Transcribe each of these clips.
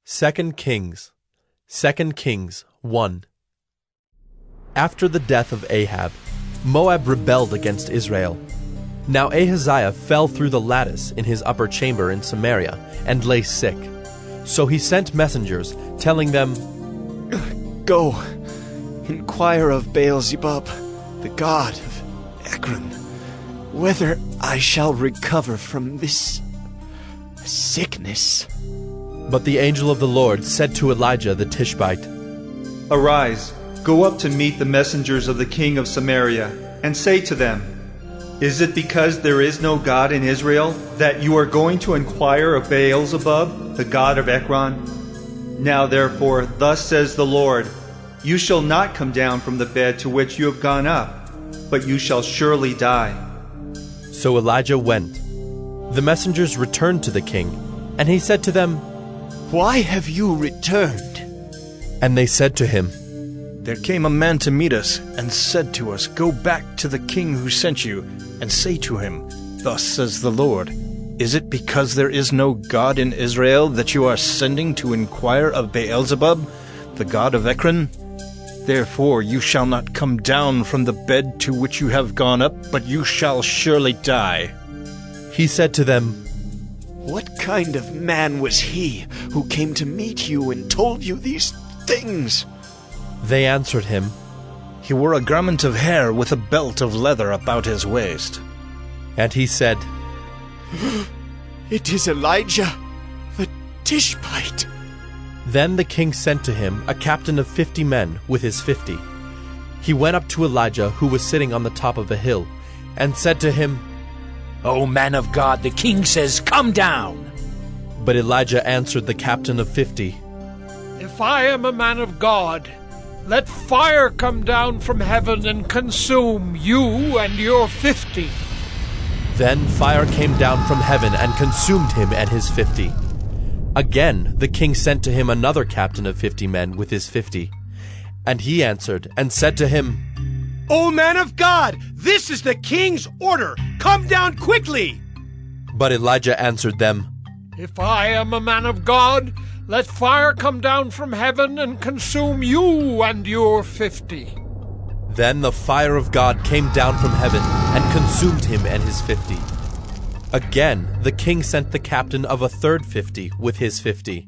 2 Kings 1. After the death of Ahab, Moab rebelled against Israel. Now Ahaziah fell through the lattice in his upper chamber in Samaria and lay sick. So he sent messengers, telling them, Go, inquire of Baal-zebub, the god of Ekron, whether I shall recover from this sickness. But the angel of the Lord said to Elijah the Tishbite, Arise, go up to meet the messengers of the king of Samaria, and say to them, Is it because there is no God in Israel that you are going to inquire of Baal-zebub, the god of Ekron? Now therefore, thus says the Lord, You shall not come down from the bed to which you have gone up, but you shall surely die. So Elijah went. The messengers returned to the king, and he said to them, Why have you returned? And they said to him, There came a man to meet us, and said to us, Go back to the king who sent you, and say to him, Thus says the Lord, Is it because there is no God in Israel that you are sending to inquire of Baal-zebub, the god of Ekron? Therefore you shall not come down from the bed to which you have gone up, but you shall surely die. He said to them, What kind of man was he who came to meet you and told you these things? They answered him, He wore a garment of hair with a belt of leather about his waist. And he said, It is Elijah, the Tishbite. Then the king sent to him a captain of 50 men with his 50. He went up to Elijah, who was sitting on the top of a hill, and said to him, O man of God, the king says, Come down. But Elijah answered the captain of 50, If I am a man of God, let fire come down from heaven and consume you and your 50. Then fire came down from heaven and consumed him and his 50. Again the king sent to him another captain of 50 men with his 50. And he answered and said to him, O man of God, this is the king's order. Come down quickly. But Elijah answered them, If I am a man of God, let fire come down from heaven and consume you and your 50. Then the fire of God came down from heaven and consumed him and his 50. Again the king sent the captain of a third 50 with his 50.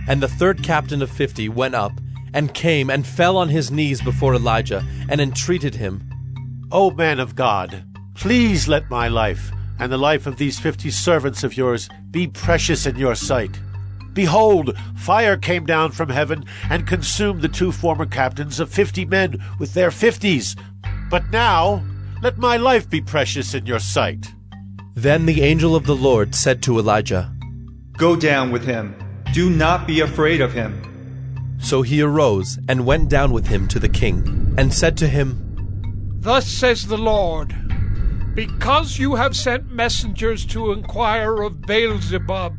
And the third captain of 50 went up and came and fell on his knees before Elijah and entreated him, O man of God, please let my life and the life of these 50 servants of yours be precious in your sight. Behold, fire came down from heaven and consumed the 2 former captains of 50 men with their 50s. But now, let my life be precious in your sight. Then the angel of the Lord said to Elijah, Go down with him. Do not be afraid of him. So he arose and went down with him to the king, and said to him, Thus says the Lord, Because you have sent messengers to inquire of Baal-zebub,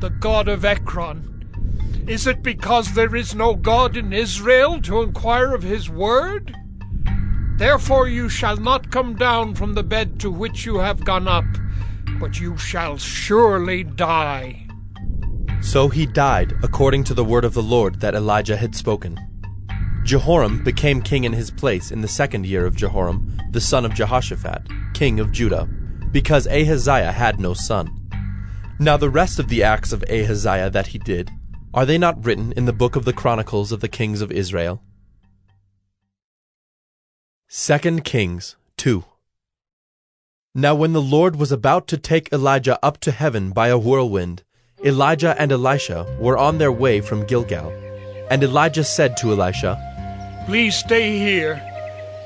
the god of Ekron, is it because there is no God in Israel to inquire of his word? Therefore you shall not come down from the bed to which you have gone up, but you shall surely die. So he died according to the word of the Lord that Elijah had spoken. Jehoram became king in his place in the 2nd year of Jehoram, the son of Jehoshaphat, king of Judah, because Ahaziah had no son. Now the rest of the acts of Ahaziah that he did, are they not written in the book of the Chronicles of the kings of Israel? 2 Kings 2. Now when the Lord was about to take Elijah up to heaven by a whirlwind, Elijah and Elisha were on their way from Gilgal. And Elijah said to Elisha, Please stay here,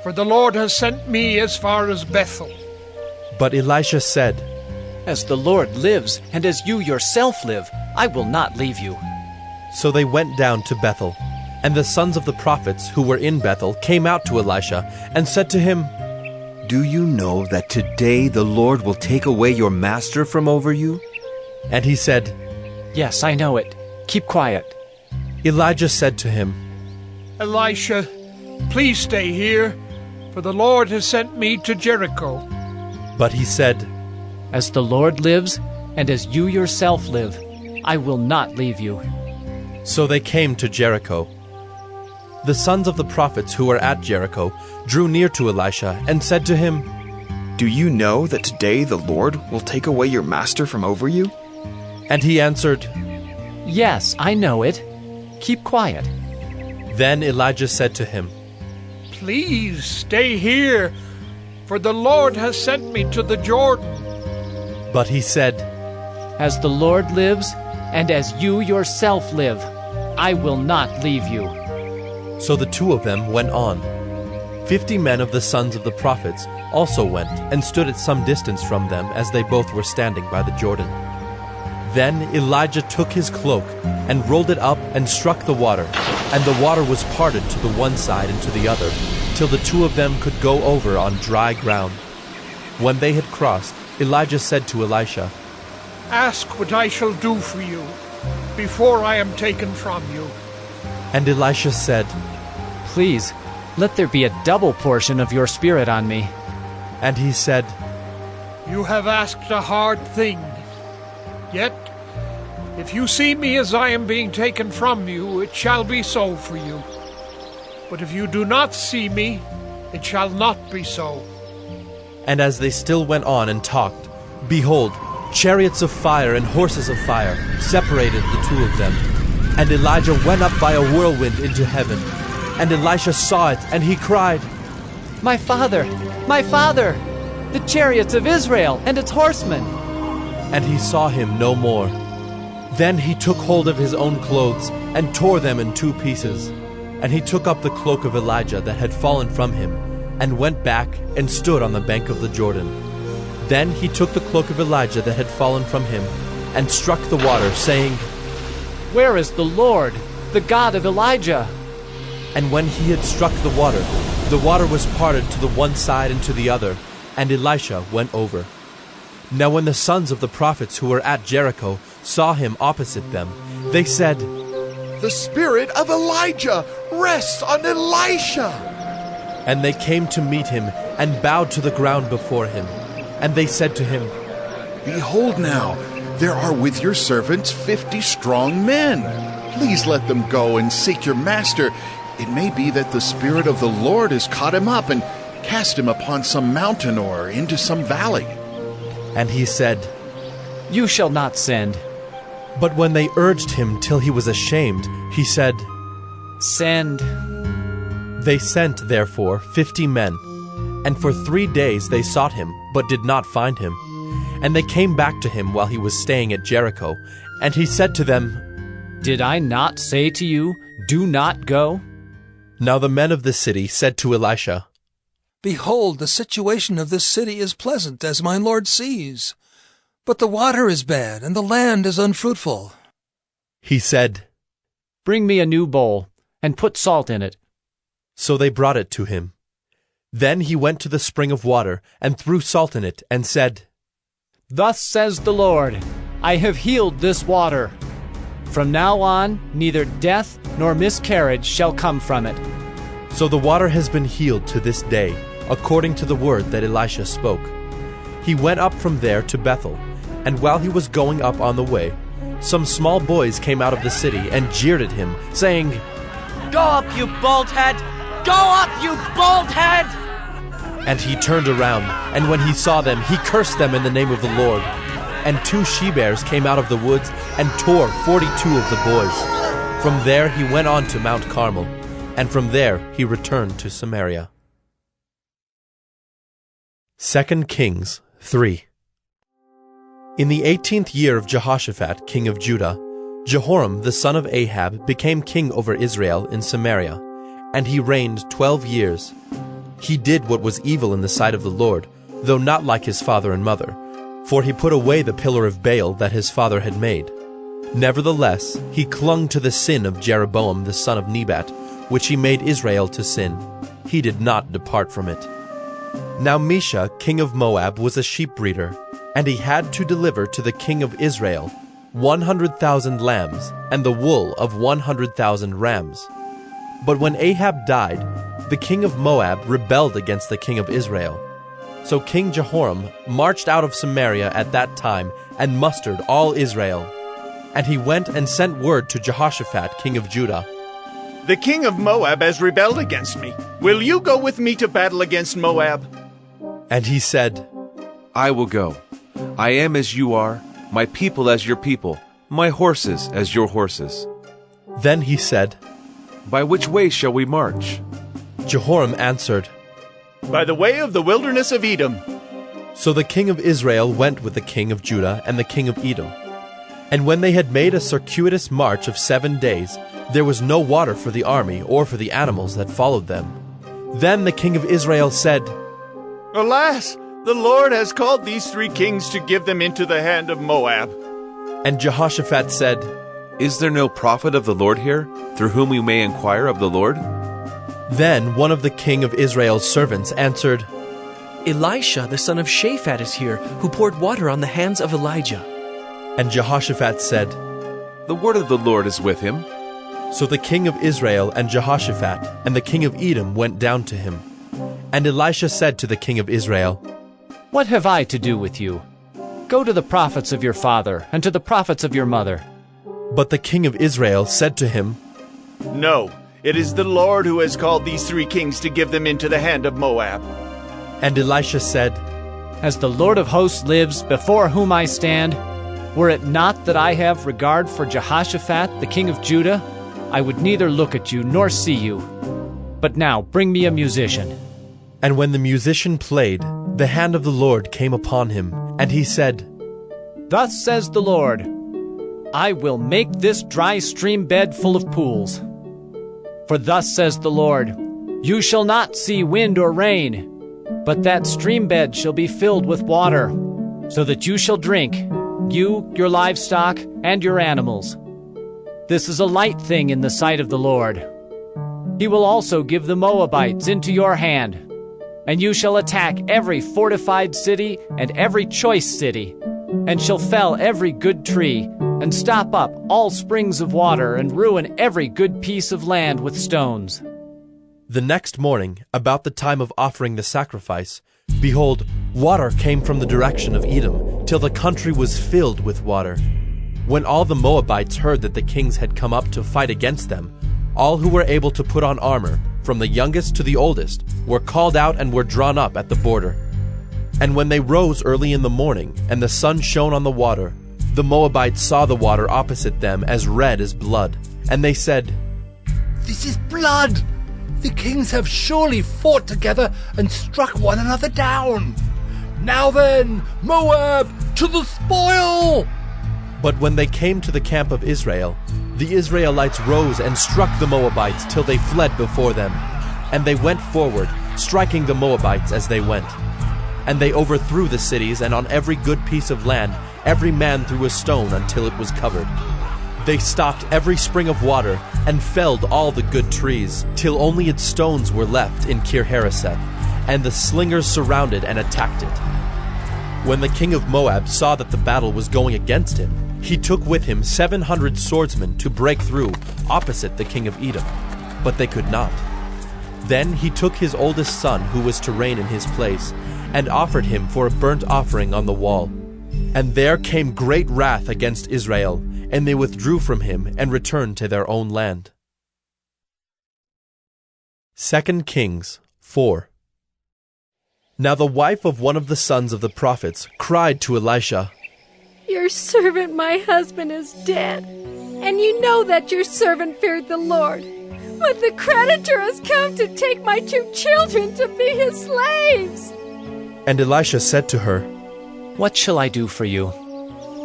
for the Lord has sent me as far as Bethel. But Elisha said, As the Lord lives, and as you yourself live, I will not leave you. So they went down to Bethel. And the sons of the prophets who were in Bethel came out to Elisha and said to him, Do you know that today the Lord will take away your master from over you? And he said, Yes, I know it. Keep quiet. Elijah said to him, Elisha, please stay here, for the Lord has sent me to Jericho. But he said, As the Lord lives, and as you yourself live, I will not leave you. So they came to Jericho. The sons of the prophets who were at Jericho drew near to Elisha and said to him, "Do you know that today the Lord will take away your master from over you?" And he answered, Yes, I know it. Keep quiet. Then Elijah said to him, Please stay here, for the Lord has sent me to the Jordan. But he said, As the Lord lives, and as you yourself live, I will not leave you. So the two of them went on. 50 men of the sons of the prophets also went and stood at some distance from them as they both were standing by the Jordan. Then Elijah took his cloak and rolled it up and struck the water, and the water was parted to the one side and to the other, till the two of them could go over on dry ground. When they had crossed, Elijah said to Elisha, Ask what I shall do for you before I am taken from you. And Elisha said, Please, let there be a double portion of your spirit on me. And he said, You have asked a hard thing. Yet, if you see me as I am being taken from you, it shall be so for you. But if you do not see me, it shall not be so. And as they still went on and talked, behold, chariots of fire and horses of fire separated the two of them. And Elijah went up by a whirlwind into heaven. And Elisha saw it, and he cried, My father! My father! The chariots of Israel and its horsemen! And he saw him no more. Then he took hold of his own clothes and tore them in two pieces. And he took up the cloak of Elijah that had fallen from him, and went back and stood on the bank of the Jordan. Then he took the cloak of Elijah that had fallen from him, and struck the water, saying, Where is the Lord, the God of Elijah? And when he had struck the water was parted to the one side and to the other, and Elisha went over. Now when the sons of the prophets who were at Jericho saw him opposite them, they said, The spirit of Elijah rests on Elisha. And they came to meet him and bowed to the ground before him. And they said to him, Behold now, there are with your servants 50 strong men. Please let them go and seek your master. It may be that the Spirit of the Lord has caught him up and cast him upon some mountain or into some valley. And he said, You shall not send. But when they urged him till he was ashamed, he said, Send. They sent, therefore, 50 men. And for 3 days they sought him, but did not find him. And they came back to him while he was staying at Jericho. And he said to them, Did I not say to you, Do not go? Now the men of the city said to Elisha, Behold, the situation of this city is pleasant, as my lord sees. But the water is bad, and the land is unfruitful. He said, Bring me a new bowl, and put salt in it. So they brought it to him. Then he went to the spring of water, and threw salt in it, and said, Thus says the Lord, I have healed this water. From now on, neither death nor miscarriage shall come from it. So the water has been healed to this day, according to the word that Elisha spoke. He went up from there to Bethel, and while he was going up on the way, some small boys came out of the city and jeered at him, saying, Go up, you bald head! Go up, you bald head! And he turned around, and when he saw them, he cursed them in the name of the Lord. And 2 she-bears came out of the woods and tore 42 of the boys. From there he went on to Mount Carmel, and from there he returned to Samaria. 2 Kings 3. In the 18th year of Jehoshaphat, king of Judah, Jehoram the son of Ahab became king over Israel in Samaria, and he reigned 12 years. He did what was evil in the sight of the Lord, though not like his father and mother, for he put away the pillar of Baal that his father had made. Nevertheless, he clung to the sin of Jeroboam the son of Nebat, which he made Israel to sin. He did not depart from it. Now Mesha, king of Moab, was a sheep breeder, and he had to deliver to the king of Israel 100,000 lambs and the wool of 100,000 rams. But when Ahab died, the king of Moab rebelled against the king of Israel. So King Jehoram marched out of Samaria at that time and mustered all Israel. And he went and sent word to Jehoshaphat, king of Judah. The king of Moab has rebelled against me. Will you go with me to battle against Moab? And he said, I will go. I am as you are, my people as your people, my horses as your horses. Then he said, By which way shall we march? Jehoram answered, By the way of the wilderness of Edom. So the king of Israel went with the king of Judah and the king of Edom. And when they had made a circuitous march of 7 days, there was no water for the army or for the animals that followed them. Then the king of Israel said, Alas, the Lord has called these 3 kings to give them into the hand of Moab. And Jehoshaphat said, Is there no prophet of the Lord here, through whom we may inquire of the Lord? Then one of the king of Israel's servants answered, Elisha, the son of Shaphat, is here, who poured water on the hands of Elijah. And Jehoshaphat said, The word of the Lord is with him. So the king of Israel and Jehoshaphat and the king of Edom went down to him. And Elisha said to the king of Israel, What have I to do with you? Go to the prophets of your father and to the prophets of your mother. But the king of Israel said to him, No, it is the Lord who has called these 3 kings to give them into the hand of Moab. And Elisha said, As the Lord of hosts lives, before whom I stand, were it not that I have regard for Jehoshaphat, the king of Judah, I would neither look at you nor see you. But now bring me a musician. And when the musician played, the hand of the Lord came upon him, and he said, Thus says the Lord, I will make this dry stream bed full of pools. For thus says the Lord, You shall not see wind or rain, but that stream bed shall be filled with water, so that you shall drink, you, your livestock, and your animals. This is a light thing in the sight of the Lord. He will also give the Moabites into your hand, and you shall attack every fortified city and every choice city, and shall fell every good tree, and stop up all springs of water, and ruin every good piece of land with stones. The next morning, about the time of offering the sacrifice, behold, water came from the direction of Edom, till the country was filled with water. When all the Moabites heard that the kings had come up to fight against them, all who were able to put on armor, from the youngest to the oldest, were called out and were drawn up at the border. And when they rose early in the morning, and the sun shone on the water, the Moabites saw the water opposite them as red as blood. And they said, This is blood! The kings have surely fought together and struck one another down. Now then, Moab, to the spoil! But when they came to the camp of Israel, the Israelites rose and struck the Moabites till they fled before them. And they went forward, striking the Moabites as they went. And they overthrew the cities, and on every good piece of land every man threw a stone until it was covered. They stopped every spring of water, and felled all the good trees, till only its stones were left in Kir-Hareseth, and the slingers surrounded and attacked it. When the king of Moab saw that the battle was going against him, he took with him 700 swordsmen to break through opposite the king of Edom, but they could not. Then he took his oldest son, who was to reign in his place, and offered him for a burnt offering on the wall. And there came great wrath against Israel, and they withdrew from him and returned to their own land. 2 Kings 4. Now the wife of one of the sons of the prophets cried to Elisha, Your servant, my husband, is dead, and you know that your servant feared the Lord. But the creditor has come to take my 2 children to be his slaves. And Elisha said to her, What shall I do for you?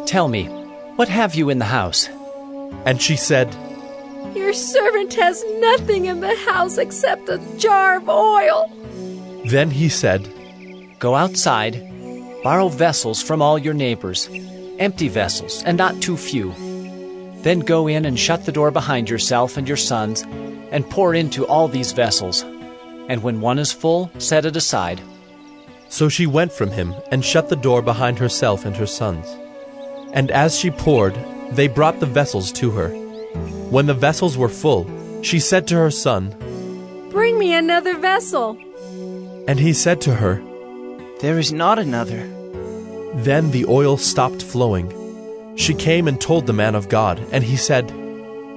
Tell me, what have you in the house? And she said, Your servant has nothing in the house except a jar of oil. Then he said, Go outside, borrow vessels from all your neighbors, empty vessels, and not too few. Then go in and shut the door behind yourself and your sons, and pour into all these vessels. And when one is full, set it aside. So she went from him, and shut the door behind herself and her sons. And as she poured, they brought the vessels to her. When the vessels were full, she said to her son, Bring me another vessel. And he said to her, There is not another. Then the oil stopped flowing. She came and told the man of God, and he said,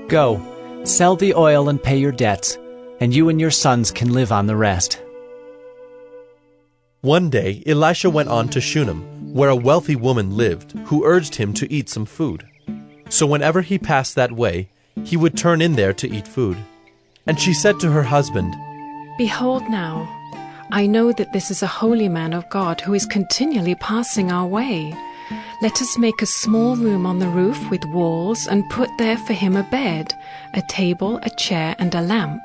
Go, sell the oil and pay your debts, and you and your sons can live on the rest. One day Elisha went on to Shunem, where a wealthy woman lived, who urged him to eat some food. So whenever he passed that way, he would turn in there to eat food. And she said to her husband, Behold now, I know that this is a holy man of God who is continually passing our way. Let us make a small room on the roof with walls and put there for him a bed, a table, a chair, and a lamp,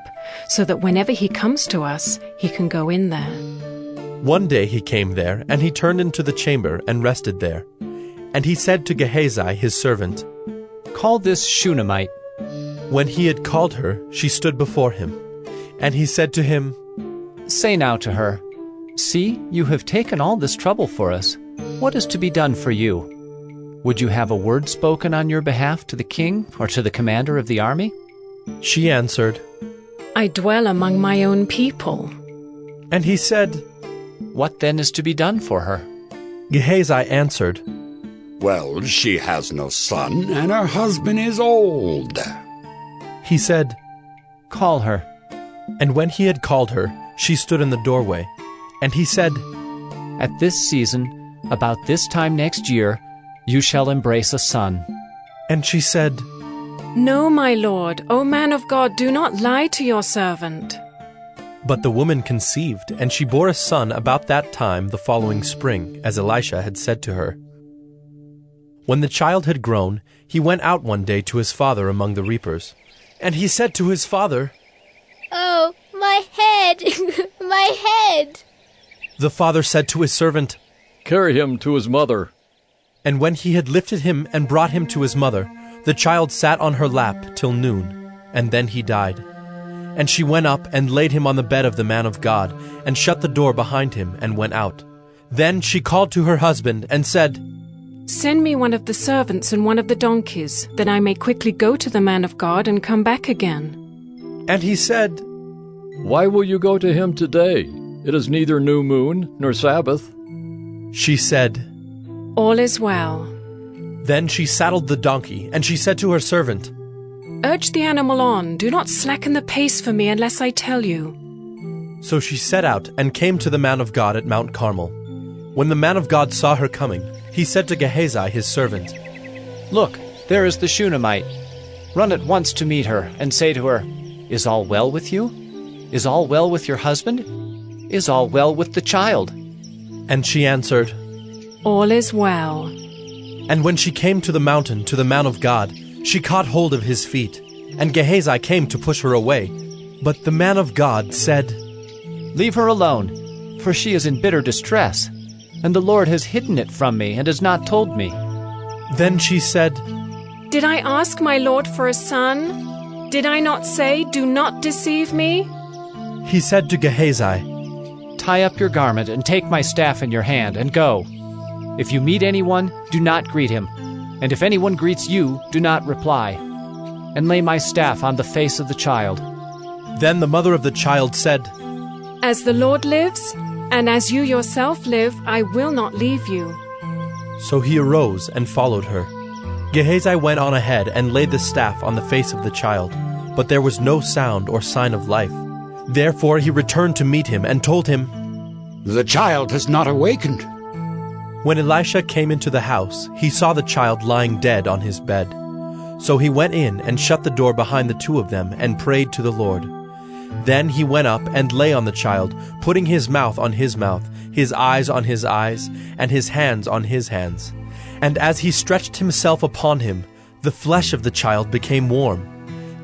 so that whenever he comes to us, he can go in there. One day he came there, and he turned into the chamber and rested there. And he said to Gehazi his servant, Call this Shunammite. When he had called her, she stood before him. And he said to him, Say now to her, See, you have taken all this trouble for us. What is to be done for you? Would you have a word spoken on your behalf to the king or to the commander of the army? She answered, I dwell among my own people. And he said, What then is to be done for her? Gehazi answered, Well, she has no son, and her husband is old. He said, Call her. And when he had called her, she stood in the doorway. And he said, At this season, about this time next year, you shall embrace a son. And she said, No, my lord, O man of God, do not lie to your servant. But the woman conceived, and she bore a son about that time the following spring, as Elisha had said to her. When the child had grown, he went out one day to his father among the reapers. And he said to his father, Oh, my head, my head. The father said to his servant, Carry him to his mother. And when he had lifted him and brought him to his mother, the child sat on her lap till noon, and then he died. And she went up and laid him on the bed of the man of God, and shut the door behind him, and went out. Then she called to her husband, and said, Send me one of the servants and one of the donkeys, that I may quickly go to the man of God and come back again. And he said, Why will you go to him today? It is neither new moon nor Sabbath. She said, All is well. Then she saddled the donkey, and she said to her servant, Urge the animal on, do not slacken the pace for me unless I tell you. So she set out and came to the man of God at Mount Carmel. When the man of God saw her coming, he said to Gehazi his servant, Look, there is the Shunammite. Run at once to meet her, and say to her, Is all well with you? Is all well with your husband? Is all well with the child? And she answered, All is well. And when she came to the mountain to the man of God, she caught hold of his feet, and Gehazi came to push her away. But the man of God said, Leave her alone, for she is in bitter distress, and the Lord has hidden it from me and has not told me. Then she said, Did I ask my lord for a son? Did I not say, Do not deceive me? He said to Gehazi, Tie up your garment and take my staff in your hand and go. If you meet anyone, do not greet him. And if anyone greets you, do not reply. And lay my staff on the face of the child. Then the mother of the child said, As the Lord lives, and as you yourself live, I will not leave you. So he arose and followed her. Gehazi went on ahead and laid the staff on the face of the child, but there was no sound or sign of life. Therefore he returned to meet him and told him, The child has not awakened. When Elisha came into the house, he saw the child lying dead on his bed. So he went in and shut the door behind the two of them and prayed to the Lord. Then he went up and lay on the child, putting his mouth on his mouth, his eyes on his eyes, and his hands on his hands. And as he stretched himself upon him, the flesh of the child became warm.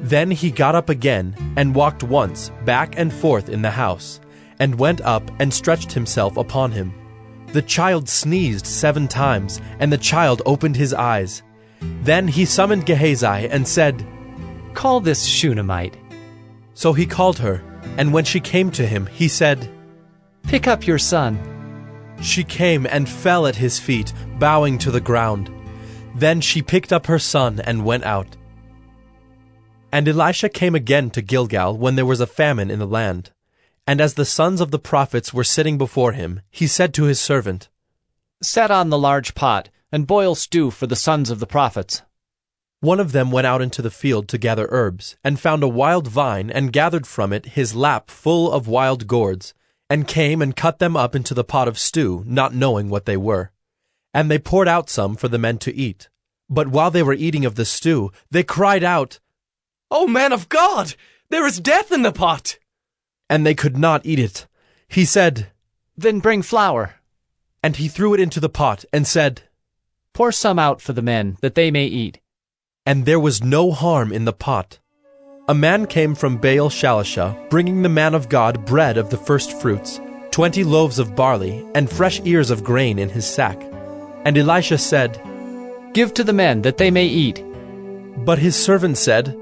Then he got up again and walked once back and forth in the house, and went up and stretched himself upon him. The child sneezed 7 times, and the child opened his eyes. Then he summoned Gehazi and said, Call this Shunammite. So he called her, and when she came to him, he said, Pick up your son. She came and fell at his feet, bowing to the ground. Then she picked up her son and went out. And Elisha came again to Gilgal when there was a famine in the land. And as the sons of the prophets were sitting before him, he said to his servant, Set on the large pot and boil stew for the sons of the prophets." One of them went out into the field to gather herbs, and found a wild vine, and gathered from it his lap full of wild gourds, and came and cut them up into the pot of stew, not knowing what they were. And they poured out some for the men to eat. But while they were eating of the stew, they cried out, "O man of God, there is death in the pot!" And they could not eat it. He said, "Then bring flour." And he threw it into the pot, and said, "Pour some out for the men, that they may eat." And there was no harm in the pot. A man came from Baal Shalisha, bringing the man of God bread of the first fruits, 20 loaves of barley, and fresh ears of grain in his sack. And Elisha said, "Give to the men, that they may eat." But his servant said,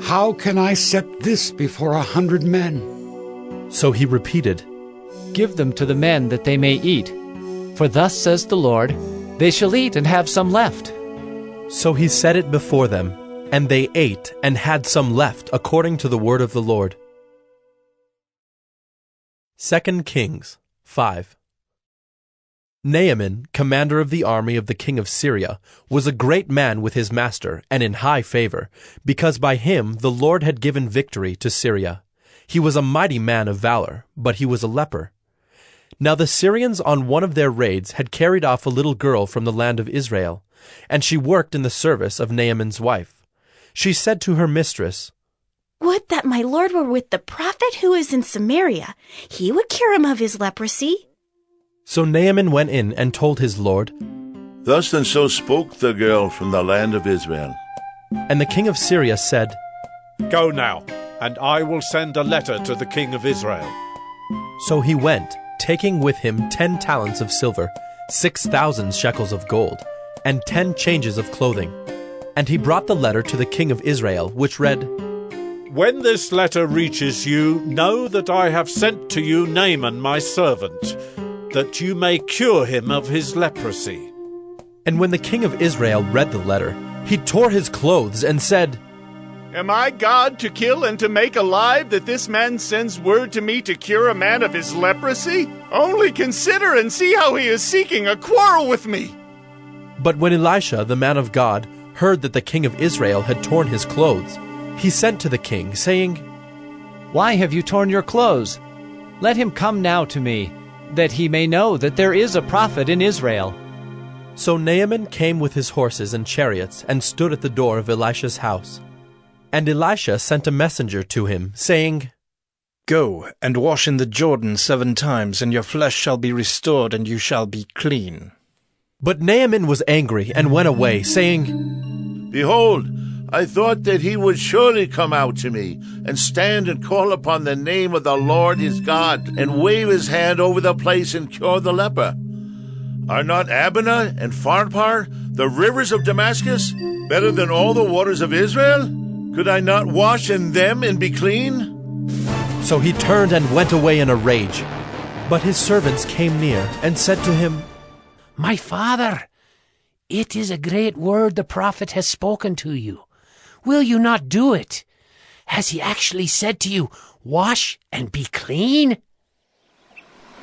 "How can I set this before 100 men?" So he repeated, "Give them to the men, that they may eat. For thus says the Lord, they shall eat and have some left." So he set it before them, and they ate and had some left, according to the word of the Lord. 2 Kings 5. Naaman, commander of the army of the king of Syria, was a great man with his master, and in high favor, because by him the Lord had given victory to Syria. He was a mighty man of valor, but he was a leper. Now the Syrians on one of their raids had carried off a little girl from the land of Israel, and she worked in the service of Naaman's wife. She said to her mistress, "Would that my lord were with the prophet who is in Samaria. He would cure him of his leprosy." So Naaman went in and told his lord, "Thus and so spoke the girl from the land of Israel." And the king of Syria said, "Go now, and I will send a letter to the king of Israel." So he went, taking with him 10 talents of silver, 6,000 shekels of gold, and 10 changes of clothing. And he brought the letter to the king of Israel, which read, "When this letter reaches you, know that I have sent to you Naaman my servant, that you may cure him of his leprosy." And when the king of Israel read the letter, he tore his clothes and said, "Am I God to kill and to make alive, that this man sends word to me to cure a man of his leprosy? Only consider and see how he is seeking a quarrel with me." But when Elisha, the man of God, heard that the king of Israel had torn his clothes, he sent to the king, saying, "Why have you torn your clothes? Let him come now to me, that he may know that there is a prophet in Israel." So Naaman came with his horses and chariots, and stood at the door of Elisha's house. And Elisha sent a messenger to him, saying, "Go and wash in the Jordan 7 times, and your flesh shall be restored, and you shall be clean." But Naaman was angry, and went away, saying, "Behold, I thought that he would surely come out to me, and stand and call upon the name of the Lord his God, and wave his hand over the place and cure the leper. Are not Abana and Pharpar, the rivers of Damascus, better than all the waters of Israel? Could I not wash in them and be clean?" So he turned and went away in a rage. But his servants came near, and said to him, "My father, it is a great word the prophet has spoken to you. Will you not do it? Has he actually said to you, 'Wash and be clean'?"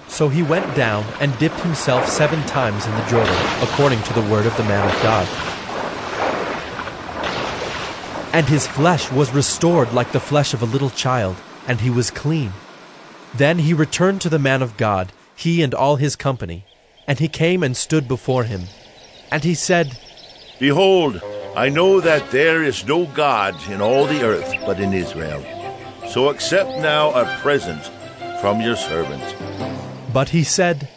So he went down and dipped himself 7 times in the Jordan, according to the word of the man of God. And his flesh was restored like the flesh of a little child, and he was clean. Then he returned to the man of God, he and all his company, and he came and stood before him. And he said, "Behold, I know that there is no God in all the earth but in Israel. So accept now a present from your servant." But he said,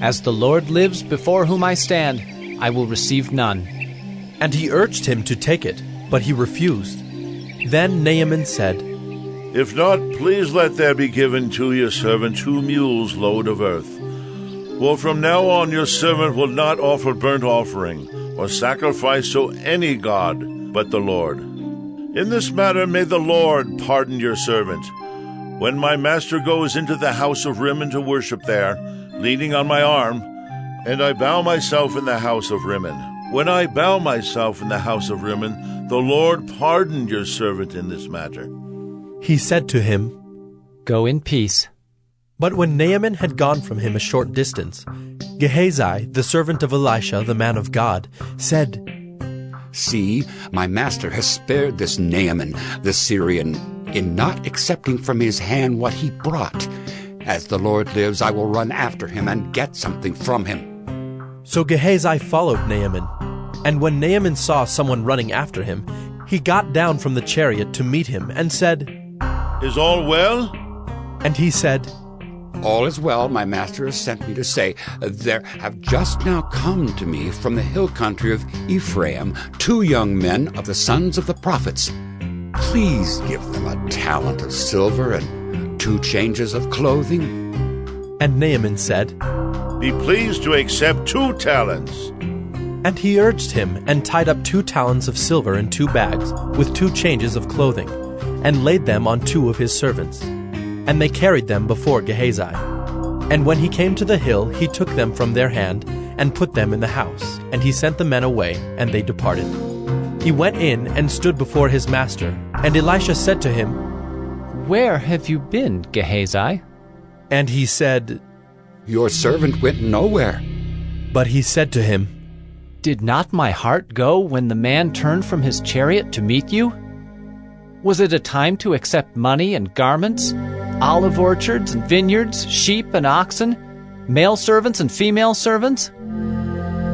"As the Lord lives before whom I stand, I will receive none." And he urged him to take it, but he refused. Then Naaman said, "If not, please let there be given to your servant 2 mules load of earth. For from now on your servant will not offer burnt offering or sacrifice to any god but the Lord. In this matter may the Lord pardon your servant. When my master goes into the house of Rimmon to worship there, leaning on my arm, and I bow myself in the house of Rimmon. When I bow myself in the house of Rimmon, the Lord pardon your servant in this matter." He said to him, "Go in peace." But when Naaman had gone from him a short distance, Gehazi, the servant of Elisha, the man of God, said, See, my master has spared this Naaman, the Syrian, in not accepting from his hand what he brought. As the Lord lives, I will run after him and get something from him. So Gehazi followed Naaman, and when Naaman saw someone running after him, he got down from the chariot to meet him and said, Is all well? And he said, All is well, my master has sent me to say, there have just now come to me from the hill country of Ephraim 2 young men of the sons of the prophets. Please give them a talent of silver and 2 changes of clothing. And Naaman said, Be pleased to accept 2 talents. And he urged him, and tied up 2 talents of silver in 2 bags, with 2 changes of clothing, and laid them on 2 of his servants. And they carried them before Gehazi. And when he came to the hill, he took them from their hand, and put them in the house. And he sent the men away, and they departed. He went in, and stood before his master. And Elisha said to him, Where have you been, Gehazi? And he said, Your servant went nowhere. But he said to him, Did not my heart go when the man turned from his chariot to meet you? Was it a time to accept money and garments, olive orchards and vineyards, sheep and oxen, male servants and female servants?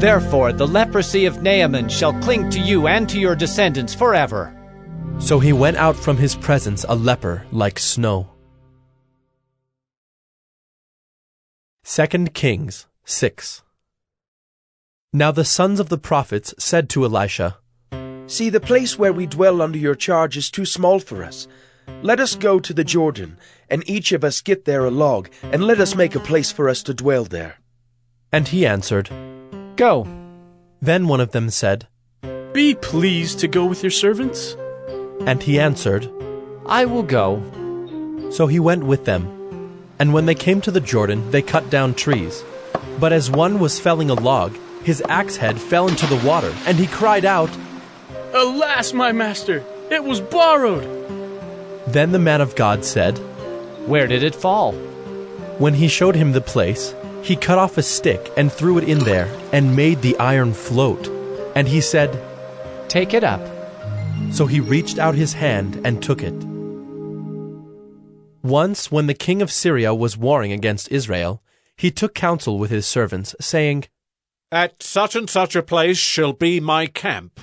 Therefore the leprosy of Naaman shall cling to you and to your descendants forever. So he went out from his presence a leper like snow. 2 Kings 6. Now the sons of the prophets said to Elisha, See, the place where we dwell under your charge is too small for us. Let us go to the Jordan, and each of us get there a log, and let us make a place for us to dwell there. And he answered, Go. Then one of them said, Be pleased to go with your servants. And he answered, I will go. So he went with them. And when they came to the Jordan, they cut down trees. But as one was felling a log, his axe head fell into the water, and he cried out, Alas, my master, it was borrowed. Then the man of God said, Where did it fall? When he showed him the place, he cut off a stick and threw it in there, and made the iron float. And he said, Take it up. So he reached out his hand and took it. Once, when the king of Syria was warring against Israel, he took counsel with his servants, saying, At such and such a place shall be my camp.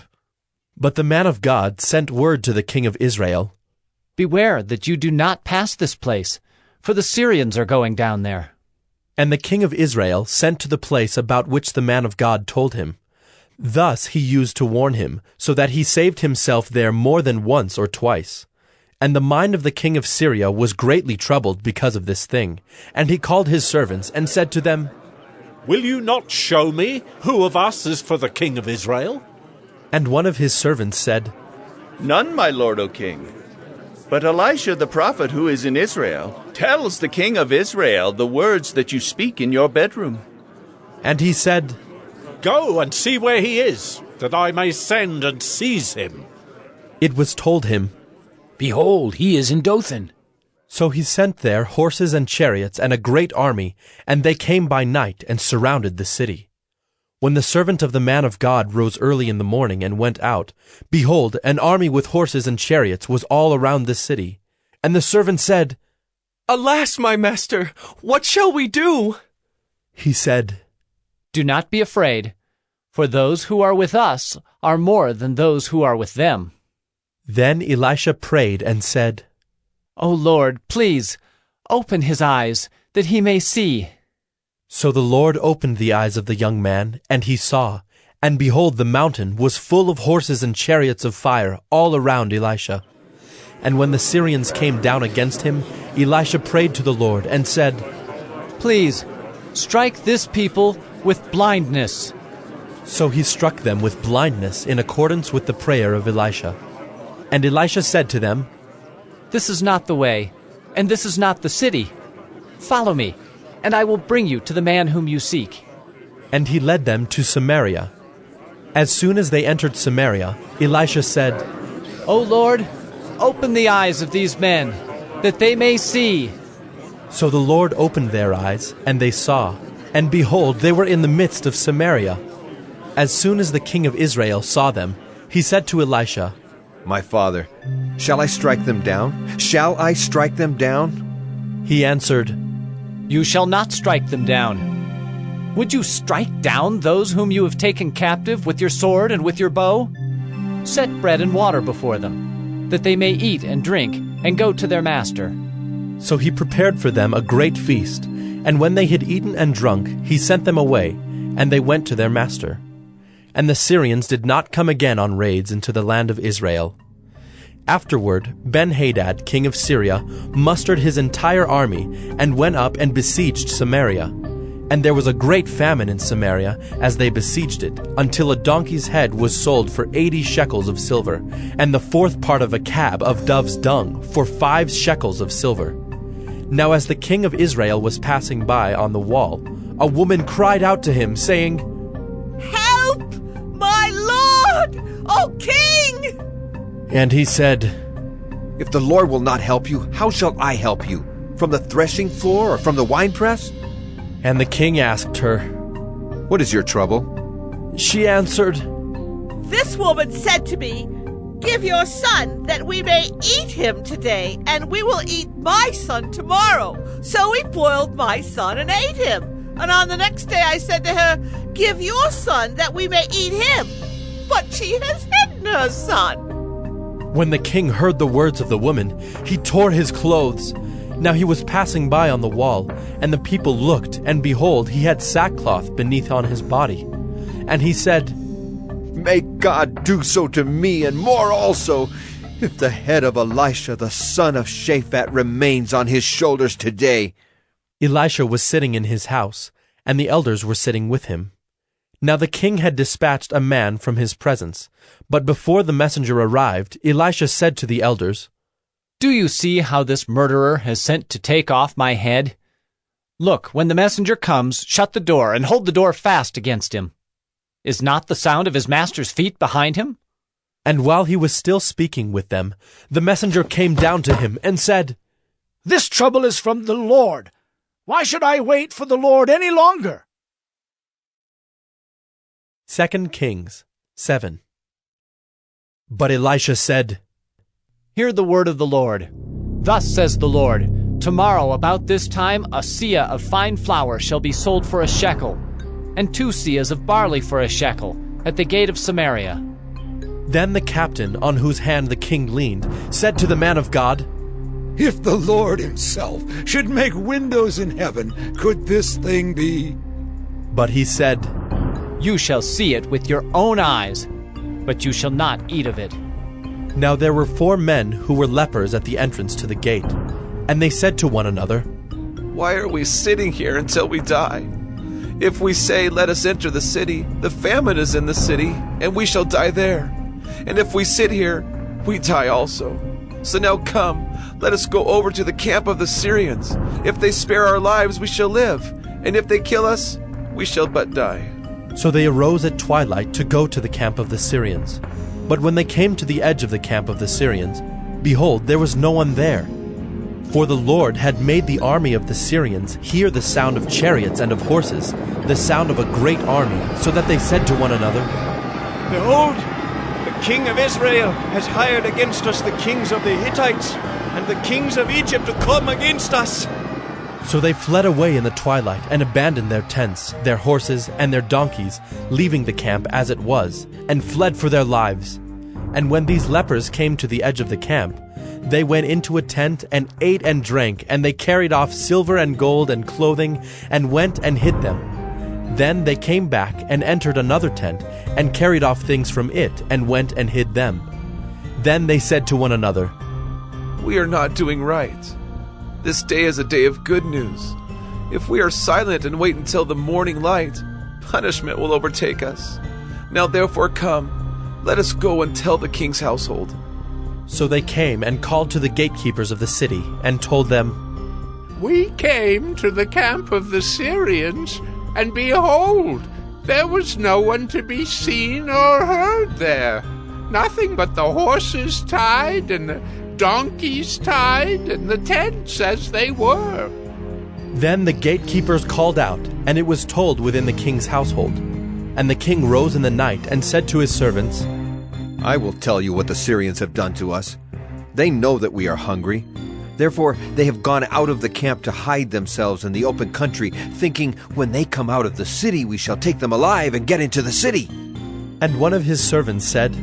But the man of God sent word to the king of Israel, Beware that you do not pass this place, for the Syrians are going down there. And the king of Israel sent to the place about which the man of God told him. Thus he used to warn him, so that he saved himself there more than once or twice. And the mind of the king of Syria was greatly troubled because of this thing. And he called his servants and said to them, Will you not show me who of us is for the king of Israel? And one of his servants said, None, my lord, O king. But Elisha the prophet who is in Israel tells the king of Israel the words that you speak in your bedroom. And he said, Go and see where he is, that I may send and seize him. It was told him, Behold, he is in Dothan. So he sent there horses and chariots and a great army, and they came by night and surrounded the city. When the servant of the man of God rose early in the morning and went out, behold, an army with horses and chariots was all around the city. And the servant said, Alas, my master, what shall we do? He said, Do not be afraid, for those who are with us are more than those who are with them. Then Elisha prayed and said, O Lord, please, open his eyes, that he may see. So the Lord opened the eyes of the young man, and he saw, and behold, the mountain was full of horses and chariots of fire all around Elisha. And when the Syrians came down against him, Elisha prayed to the Lord and said, Please, strike this people with blindness. So he struck them with blindness in accordance with the prayer of Elisha. And Elisha said to them, This is not the way, and this is not the city. Follow me, and I will bring you to the man whom you seek. And he led them to Samaria. As soon as they entered Samaria, Elisha said, O Lord, open the eyes of these men, that they may see. So the Lord opened their eyes, and they saw, and behold, they were in the midst of Samaria. As soon as the king of Israel saw them, he said to Elisha, My father, shall I strike them down? Shall I strike them down? He answered, You shall not strike them down. Would you strike down those whom you have taken captive with your sword and with your bow? Set bread and water before them, that they may eat and drink, and go to their master. So he prepared for them a great feast, and when they had eaten and drunk, he sent them away, and they went to their master. And the Syrians did not come again on raids into the land of Israel. Afterward, Ben-Hadad, king of Syria, mustered his entire army, and went up and besieged Samaria. And there was a great famine in Samaria as they besieged it, until a donkey's head was sold for 80 shekels of silver, and the fourth part of a cab of dove's dung for 5 shekels of silver. Now as the king of Israel was passing by on the wall, a woman cried out to him, saying, Help, my lord, O king! And he said, If the Lord will not help you, how shall I help you? From the threshing floor or from the winepress? And the king asked her, What is your trouble? She answered, This woman said to me, Give your son, that we may eat him today, and we will eat my son tomorrow. So we boiled my son and ate him. And on the next day I said to her, Give your son, that we may eat him. But she has hidden her son. When the king heard the words of the woman, he tore his clothes. Now he was passing by on the wall, and the people looked, and behold, he had sackcloth beneath on his body. And he said, May God do so to me, and more also, if the head of Elisha the son of Shaphat remains on his shoulders today. Elisha was sitting in his house, and the elders were sitting with him. Now the king had dispatched a man from his presence, but before the messenger arrived, Elisha said to the elders, Do you see how this murderer has sent to take off my head? Look, when the messenger comes, shut the door, and hold the door fast against him. Is not the sound of his master's feet behind him? And while he was still speaking with them, the messenger came down to him and said, This trouble is from the Lord. Why should I wait for the Lord any longer? 2 Kings 7. But Elisha said, Hear the word of the Lord. Thus says the Lord, Tomorrow about this time a seah of fine flour shall be sold for a shekel, and 2 seahs of barley for a shekel, at the gate of Samaria. Then the captain, on whose hand the king leaned, said to the man of God, If the Lord himself should make windows in heaven, could this thing be? But he said, You shall see it with your own eyes, but you shall not eat of it. Now there were 4 men who were lepers at the entrance to the gate, and they said to one another, Why are we sitting here until we die? If we say, Let us enter the city, the famine is in the city, and we shall die there. And if we sit here, we die also. So now come, let us go over to the camp of the Syrians. If they spare our lives, we shall live, and if they kill us, we shall but die. So they arose at twilight to go to the camp of the Syrians. But when they came to the edge of the camp of the Syrians, behold, there was no one there. For the Lord had made the army of the Syrians hear the sound of chariots and of horses, the sound of a great army, so that they said to one another, Behold, the king of Israel has hired against us the kings of the Hittites and the kings of Egypt to come against us. So they fled away in the twilight and abandoned their tents, their horses, and their donkeys, leaving the camp as it was, and fled for their lives. And when these lepers came to the edge of the camp, they went into a tent and ate and drank, and they carried off silver and gold and clothing, and went and hid them. Then they came back and entered another tent, and carried off things from it, and went and hid them. Then they said to one another, We are not doing right. This day is a day of good news. If we are silent and wait until the morning light, punishment will overtake us. Now therefore come, let us go and tell the king's household. So they came and called to the gatekeepers of the city, and told them, We came to the camp of the Syrians, and behold, there was no one to be seen or heard there. Nothing but the horses tied, and the donkeys tied, and the tents as they were. Then the gatekeepers called out, and it was told within the king's household. And the king rose in the night and said to his servants, I will tell you what the Syrians have done to us. They know that we are hungry. Therefore they have gone out of the camp to hide themselves in the open country, thinking, when they come out of the city we shall take them alive and get into the city. And one of his servants said,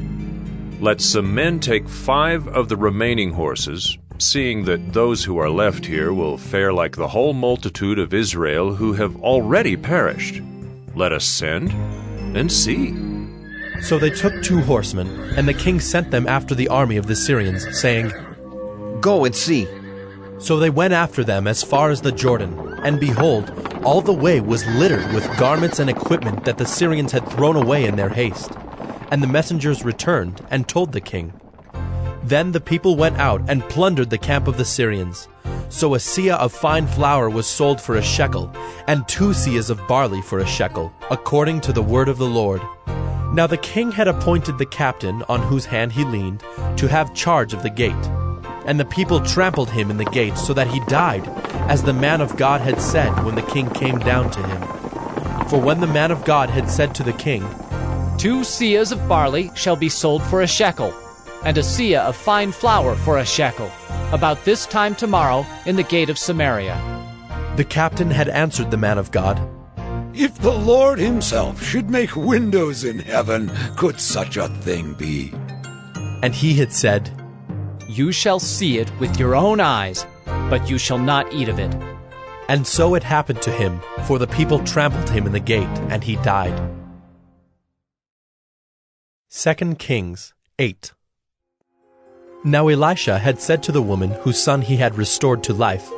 Let some men take 5 of the remaining horses, seeing that those who are left here will fare like the whole multitude of Israel who have already perished. Let us send and see. So they took 2 horsemen, and the king sent them after the army of the Syrians, saying, Go and see. So they went after them as far as the Jordan, and behold, all the way was littered with garments and equipment that the Syrians had thrown away in their haste. And the messengers returned and told the king. Then the people went out and plundered the camp of the Syrians. So a seah of fine flour was sold for a shekel, and 2 seahs of barley for a shekel, according to the word of the Lord. Now the king had appointed the captain on whose hand he leaned to have charge of the gate. And the people trampled him in the gate so that he died, as the man of God had said when the king came down to him. For when the man of God had said to the king, 2 seahs of barley shall be sold for a shekel, and a seah of fine flour for a shekel, about this time tomorrow in the gate of Samaria. The captain had answered the man of God, If the Lord himself should make windows in heaven, could such a thing be? And he had said, You shall see it with your own eyes, but you shall not eat of it. And so it happened to him, for the people trampled him in the gate, and he died. 2 Kings 8. Now Elisha had said to the woman whose son he had restored to life,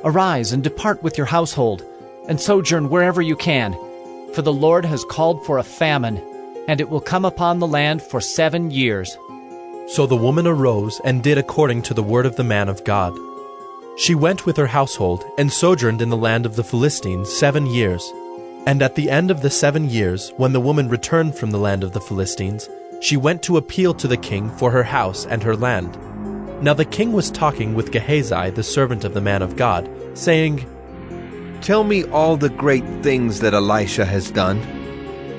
Arise and depart with your household, and sojourn wherever you can, for the Lord has called for a famine, and it will come upon the land for 7 years. So the woman arose and did according to the word of the man of God. She went with her household and sojourned in the land of the Philistines 7 years. And at the end of the 7 years, when the woman returned from the land of the Philistines, she went to appeal to the king for her house and her land. Now the king was talking with Gehazi, the servant of the man of God, saying, Tell me all the great things that Elisha has done.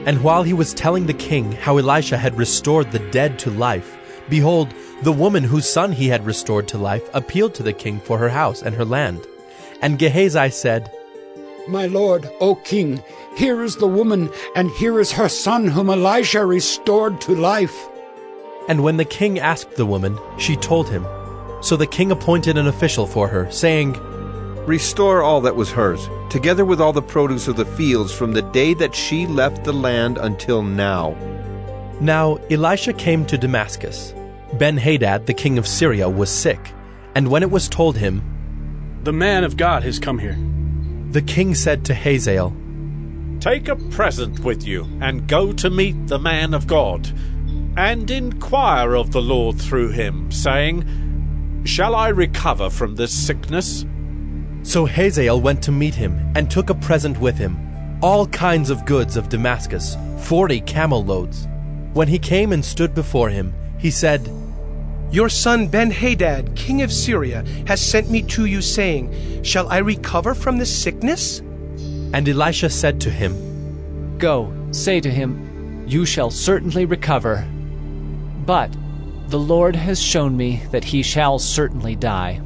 And while he was telling the king how Elisha had restored the dead to life, behold, the woman whose son he had restored to life appealed to the king for her house and her land. And Gehazi said, My lord, O king, here is the woman, and here is her son whom Elisha restored to life. And when the king asked the woman, she told him. So the king appointed an official for her, saying, Restore all that was hers, together with all the produce of the fields from the day that she left the land until now. Now Elisha came to Damascus. Ben-Hadad, the king of Syria, was sick, and when it was told him, The man of God has come here, the king said to Hazael, Take a present with you, and go to meet the man of God, and inquire of the Lord through him, saying, Shall I recover from this sickness? So Hazael went to meet him, and took a present with him, all kinds of goods of Damascus, 40 camel loads. When he came and stood before him, he said, Your son Ben-Hadad, king of Syria, has sent me to you, saying, Shall I recover from this sickness? And Elisha said to him, Go, say to him, You shall certainly recover. But the Lord has shown me that he shall certainly die.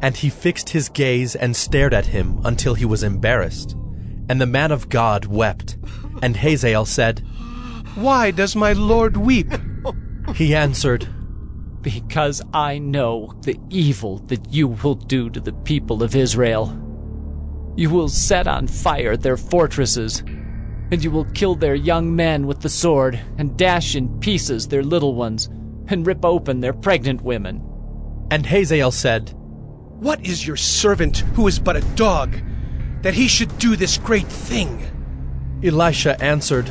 And he fixed his gaze and stared at him until he was embarrassed. And the man of God wept. And Hazael said, Why does my Lord weep? He answered, Because I know the evil that you will do to the people of Israel. You will set on fire their fortresses, and you will kill their young men with the sword, and dash in pieces their little ones, and rip open their pregnant women. And Hazael said, What is your servant, who is but a dog, that he should do this great thing? Elisha answered,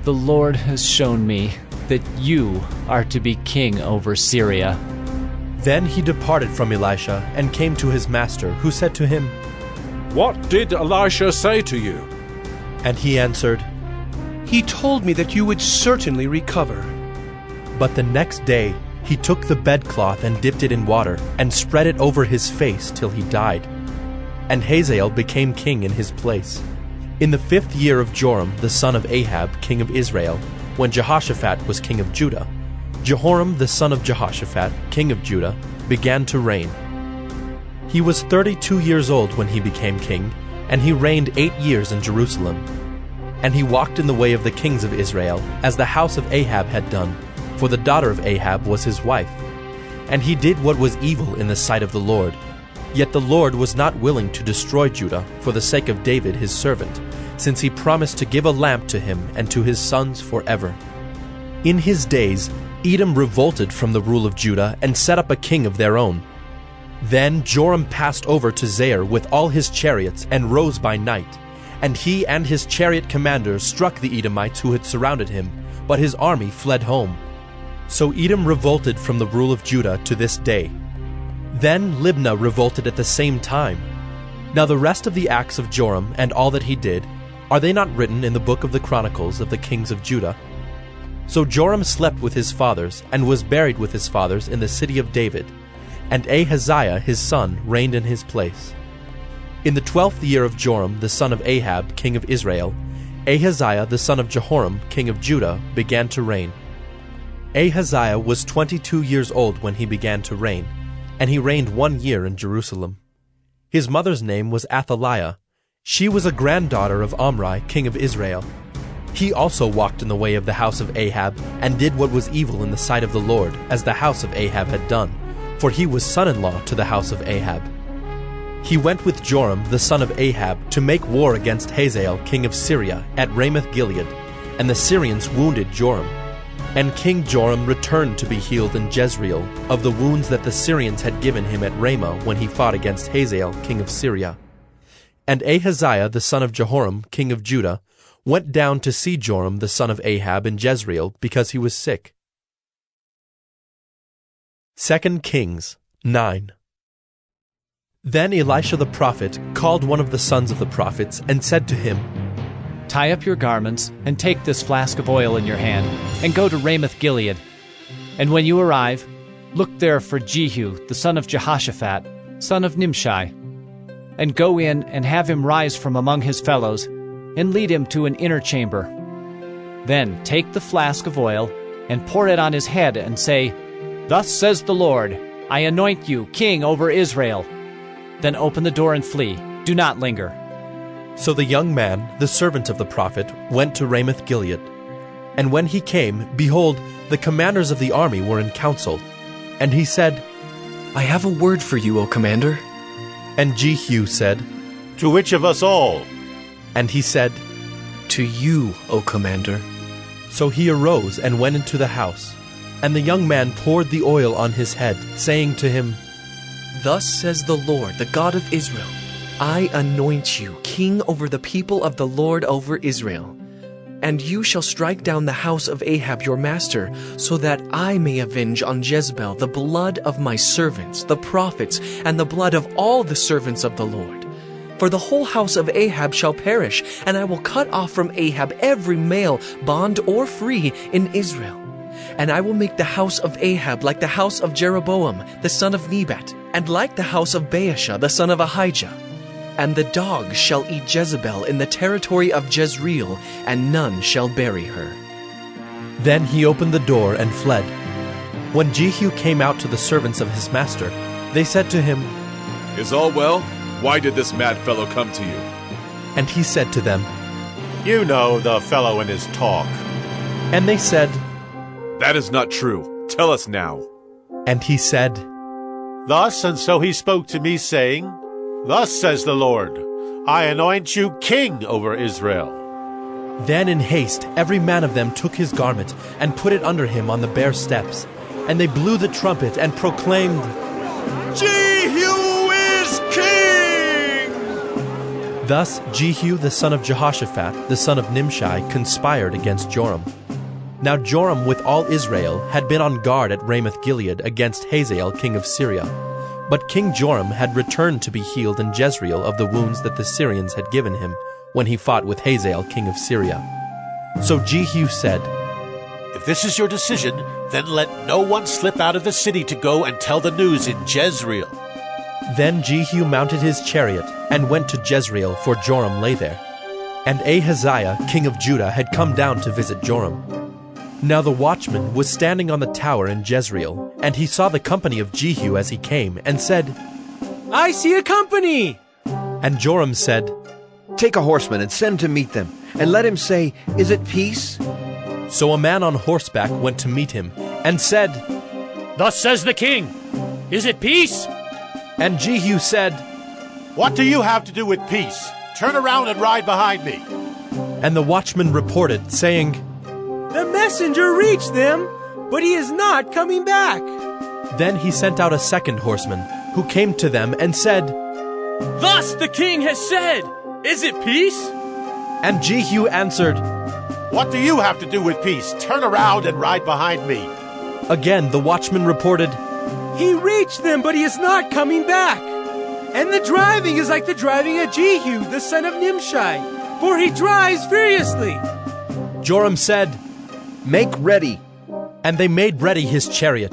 The Lord has shown me that you are to be king over Syria. Then he departed from Elisha and came to his master, who said to him, What did Elisha say to you? And he answered, He told me that you would certainly recover. But the next day he took the bedcloth and dipped it in water, and spread it over his face till he died. and Hazael became king in his place. In the 5th year of Joram the son of Ahab, king of Israel, when Jehoshaphat was king of Judah, Jehoram the son of Jehoshaphat, king of Judah, began to reign. He was 32 years old when he became king, and he reigned 8 years in Jerusalem. And he walked in the way of the kings of Israel, as the house of Ahab had done, for the daughter of Ahab was his wife. And he did what was evil in the sight of the Lord. Yet the Lord was not willing to destroy Judah for the sake of David his servant, since he promised to give a lamp to him and to his sons forever. In his days Edom revolted from the rule of Judah and set up a king of their own. Then Joram passed over to Zair with all his chariots and rose by night. And he and his chariot commanders struck the Edomites who had surrounded him, but his army fled home. So Edom revolted from the rule of Judah to this day. Then Libnah revolted at the same time. Now the rest of the acts of Joram and all that he did, are they not written in the book of the Chronicles of the kings of Judah? So Joram slept with his fathers, and was buried with his fathers in the city of David. And Ahaziah his son reigned in his place. In the 12th year of Joram the son of Ahab, king of Israel, Ahaziah the son of Jehoram, king of Judah, began to reign. Ahaziah was 22 years old when he began to reign, and he reigned 1 year in Jerusalem. His mother's name was Athaliah. She was a granddaughter of Omri, king of Israel. He also walked in the way of the house of Ahab, and did what was evil in the sight of the Lord, as the house of Ahab had done, for he was son-in-law to the house of Ahab. He went with Joram the son of Ahab to make war against Hazael, king of Syria, at Ramoth-Gilead, and the Syrians wounded Joram. And King Joram returned to be healed in Jezreel of the wounds that the Syrians had given him at Ramah when he fought against Hazael, king of Syria. And Ahaziah the son of Jehoram, king of Judah, went down to see Joram the son of Ahab in Jezreel, because he was sick. 2 Kings 9. Then Elisha the prophet called one of the sons of the prophets, and said to him, Tie up your garments, and take this flask of oil in your hand, and go to Ramoth-Gilead. And when you arrive, look there for Jehu the son of Jehoshaphat, son of Nimshi, and go in and have him rise from among his fellows, and lead him to an inner chamber. Then take the flask of oil, and pour it on his head, and say, Thus says the Lord, I anoint you king over Israel. Then open the door and flee. Do not linger. So the young man, the servant of the prophet, went to Ramoth-Gilead. And when he came, behold, the commanders of the army were in council. And he said, I have a word for you, O commander. And Jehu said, To which of us all? And he said, To you, O commander. So he arose and went into the house. And the young man poured the oil on his head, saying to him, Thus says the Lord, the God of Israel, I anoint you king over the people of the Lord over Israel. And you shall strike down the house of Ahab your master, so that I may avenge on Jezebel the blood of my servants, the prophets, and the blood of all the servants of the Lord. For the whole house of Ahab shall perish, and I will cut off from Ahab every male, bond or free, in Israel. And I will make the house of Ahab like the house of Jeroboam, the son of Nebat, and like the house of Baasha, the son of Ahijah. And the dogs shall eat Jezebel in the territory of Jezreel, and none shall bury her. Then he opened the door and fled. When Jehu came out to the servants of his master, they said to him, Is all well? Why did this mad fellow come to you? And he said to them, You know the fellow and his talk. And they said, That is not true. Tell us now. And he said, Thus and so he spoke to me, saying, Thus says the Lord, I anoint you king over Israel. Then in haste every man of them took his garment, and put it under him on the bare steps. And they blew the trumpet, and proclaimed, Jehu is king! Thus Jehu the son of Jehoshaphat, the son of Nimshi, conspired against Joram. Now Joram with all Israel had been on guard at Ramoth-Gilead against Hazael king of Syria. But King Joram had returned to be healed in Jezreel of the wounds that the Syrians had given him when he fought with Hazael king of Syria. So Jehu said, If this is your decision, then let no one slip out of the city to go and tell the news in Jezreel. Then Jehu mounted his chariot and went to Jezreel, for Joram lay there. And Ahaziah, king of Judah, had come down to visit Joram. Now the watchman was standing on the tower in Jezreel, and he saw the company of Jehu as he came, and said, I see a company! And Joram said, Take a horseman and send to meet them, and let him say, Is it peace? So a man on horseback went to meet him, and said, Thus says the king, Is it peace? And Jehu said, What do you have to do with peace? Turn around and ride behind me. And the watchman reported, saying, The messenger reached them, but he is not coming back. Then he sent out a second horseman, who came to them and said, Thus the king has said, Is it peace? And Jehu answered, What do you have to do with peace? Turn around and ride behind me. Again the watchman reported, He reached them, but he is not coming back. And the driving is like the driving of Jehu, the son of Nimshi, for he drives furiously. Joram said, Make ready. And they made ready his chariot.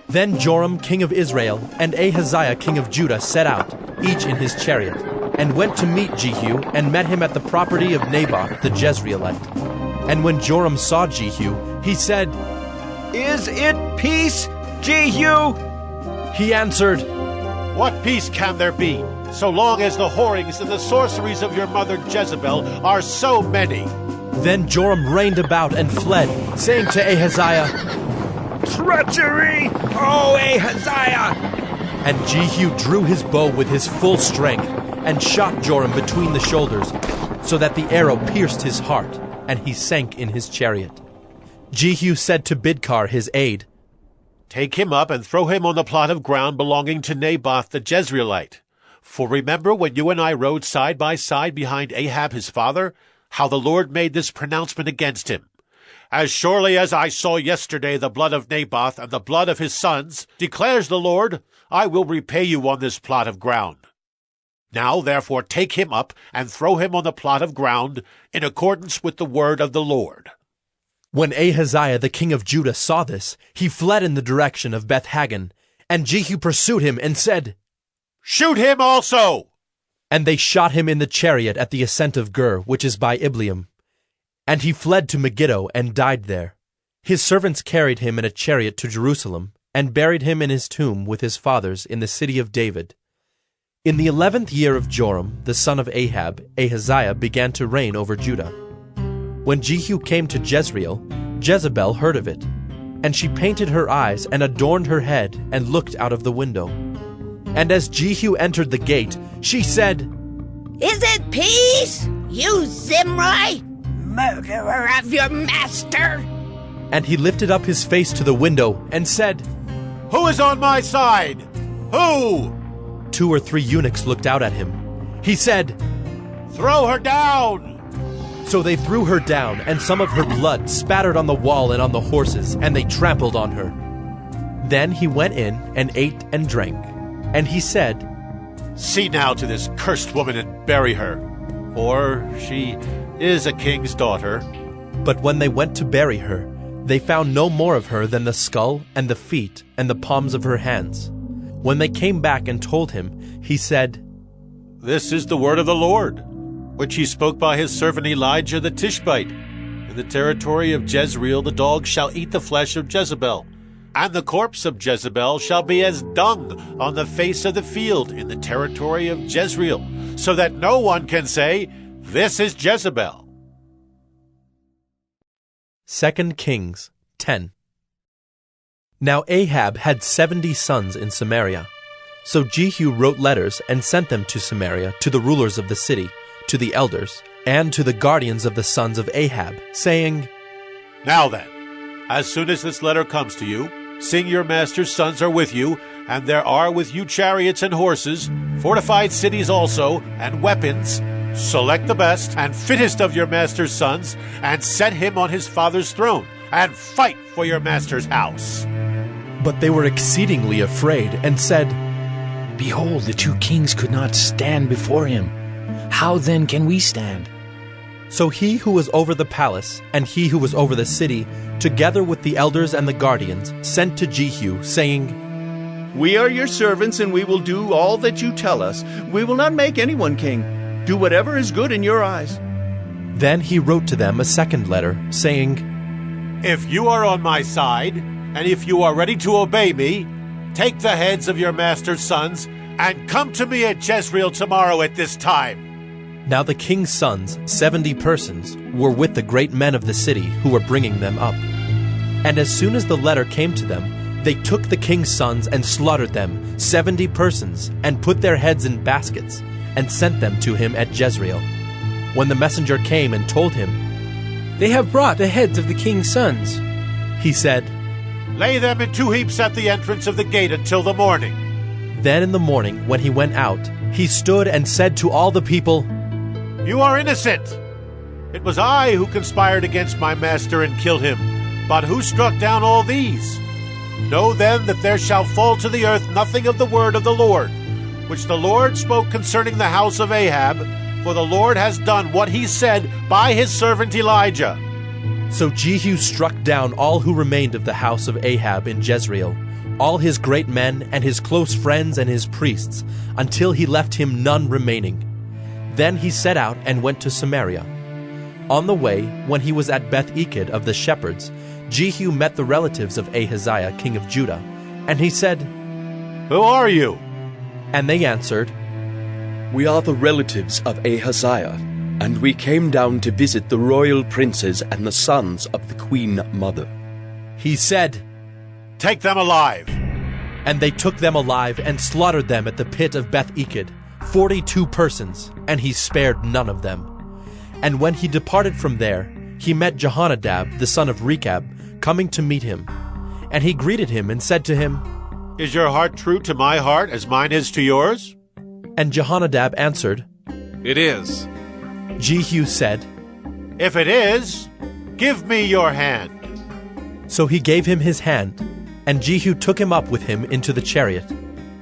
Then Joram, king of Israel, and Ahaziah, king of Judah, set out, each in his chariot, and went to meet Jehu, and met him at the property of Naboth the Jezreelite. And when Joram saw Jehu, he said, Is it peace, Jehu? He answered, What peace can there be, so long as the whorings and the sorceries of your mother Jezebel are so many? Then Joram reined about and fled, saying to Ahaziah, Treachery, O Ahaziah! And Jehu drew his bow with his full strength, and shot Joram between the shoulders, so that the arrow pierced his heart, and he sank in his chariot. Jehu said to Bidkar his aide, Take him up and throw him on the plot of ground belonging to Naboth the Jezreelite. For remember when you and I rode side by side behind Ahab his father, how the Lord made this pronouncement against him. As surely as I saw yesterday the blood of Naboth and the blood of his sons, declares the Lord, I will repay you on this plot of ground. Now therefore take him up and throw him on the plot of ground in accordance with the word of the Lord. When Ahaziah the king of Judah saw this, he fled in the direction of Beth-Hagan, and Jehu pursued him and said, Shoot him also! And they shot him in the chariot at the ascent of Gur, which is by Ibleam. And he fled to Megiddo and died there. His servants carried him in a chariot to Jerusalem, and buried him in his tomb with his fathers in the city of David. In the 11th year of Joram, the son of Ahab, Ahaziah began to reign over Judah. When Jehu came to Jezreel, Jezebel heard of it, and she painted her eyes and adorned her head and looked out of the window. And as Jehu entered the gate, she said, Is it peace, you Zimri, murderer of your master? And he lifted up his face to the window and said, Who is on my side? Who? 2 or 3 eunuchs looked out at him. He said, Throw her down! So they threw her down, and some of her blood spattered on the wall and on the horses, and they trampled on her. Then he went in and ate and drank. And he said, See now to this cursed woman and bury her, for she is a king's daughter. But when they went to bury her, they found no more of her than the skull and the feet and the palms of her hands. When they came back and told him, he said, This is the word of the Lord, which he spoke by his servant Elijah the Tishbite. In the territory of Jezreel the dogs shall eat the flesh of Jezebel, and the corpse of Jezebel shall be as dung on the face of the field in the territory of Jezreel, so that no one can say, This is Jezebel. 2 Kings 10. Now Ahab had 70 sons in Samaria. So Jehu wrote letters and sent them to Samaria, to the rulers of the city, to the elders, and to the guardians of the sons of Ahab, saying, Now then, as soon as this letter comes to you, seeing your master's sons are with you, and there are with you chariots and horses, fortified cities also, and weapons, select the best and fittest of your master's sons, and set him on his father's throne, and fight for your master's house. But they were exceedingly afraid, and said, Behold, the 2 kings could not stand before him. How then can we stand? So he who was over the palace, and he who was over the city, together with the elders and the guardians, sent to Jehu, saying, We are your servants, and we will do all that you tell us. We will not make anyone king. Do whatever is good in your eyes." Then he wrote to them a second letter, saying, If you are on my side, and if you are ready to obey me, take the heads of your master's sons, and come to me at Jezreel tomorrow at this time. Now the king's sons, 70 persons, were with the great men of the city who were bringing them up. And as soon as the letter came to them, they took the king's sons and slaughtered them, 70 persons, and put their heads in baskets, and sent them to him at Jezreel. When the messenger came and told him, "They have brought the heads of the king's sons," he said, Lay them in 2 heaps at the entrance of the gate until the morning. Then in the morning, when he went out, he stood and said to all the people, You are innocent. It was I who conspired against my master and killed him. But who struck down all these? Know then that there shall fall to the earth nothing of the word of the Lord, which the Lord spoke concerning the house of Ahab, for the Lord has done what he said by his servant Elijah. So Jehu struck down all who remained of the house of Ahab in Jezreel, all his great men and his close friends and his priests, until he left him none remaining. Then he set out and went to Samaria. On the way, when he was at Beth-eked of the shepherds, Jehu met the relatives of Ahaziah, king of Judah, and he said, Who are you? And they answered, We are the relatives of Ahaziah, and we came down to visit the royal princes and the sons of the queen mother. He said, Take them alive. And they took them alive and slaughtered them at the pit of Beth-eked, 42 persons, and he spared none of them. And when he departed from there, he met Jehonadab, the son of Rechab, coming to meet him. And he greeted him and said to him, Is your heart true to my heart as mine is to yours? And Jehonadab answered, It is. Jehu said, If it is, give me your hand. So he gave him his hand, and Jehu took him up with him into the chariot.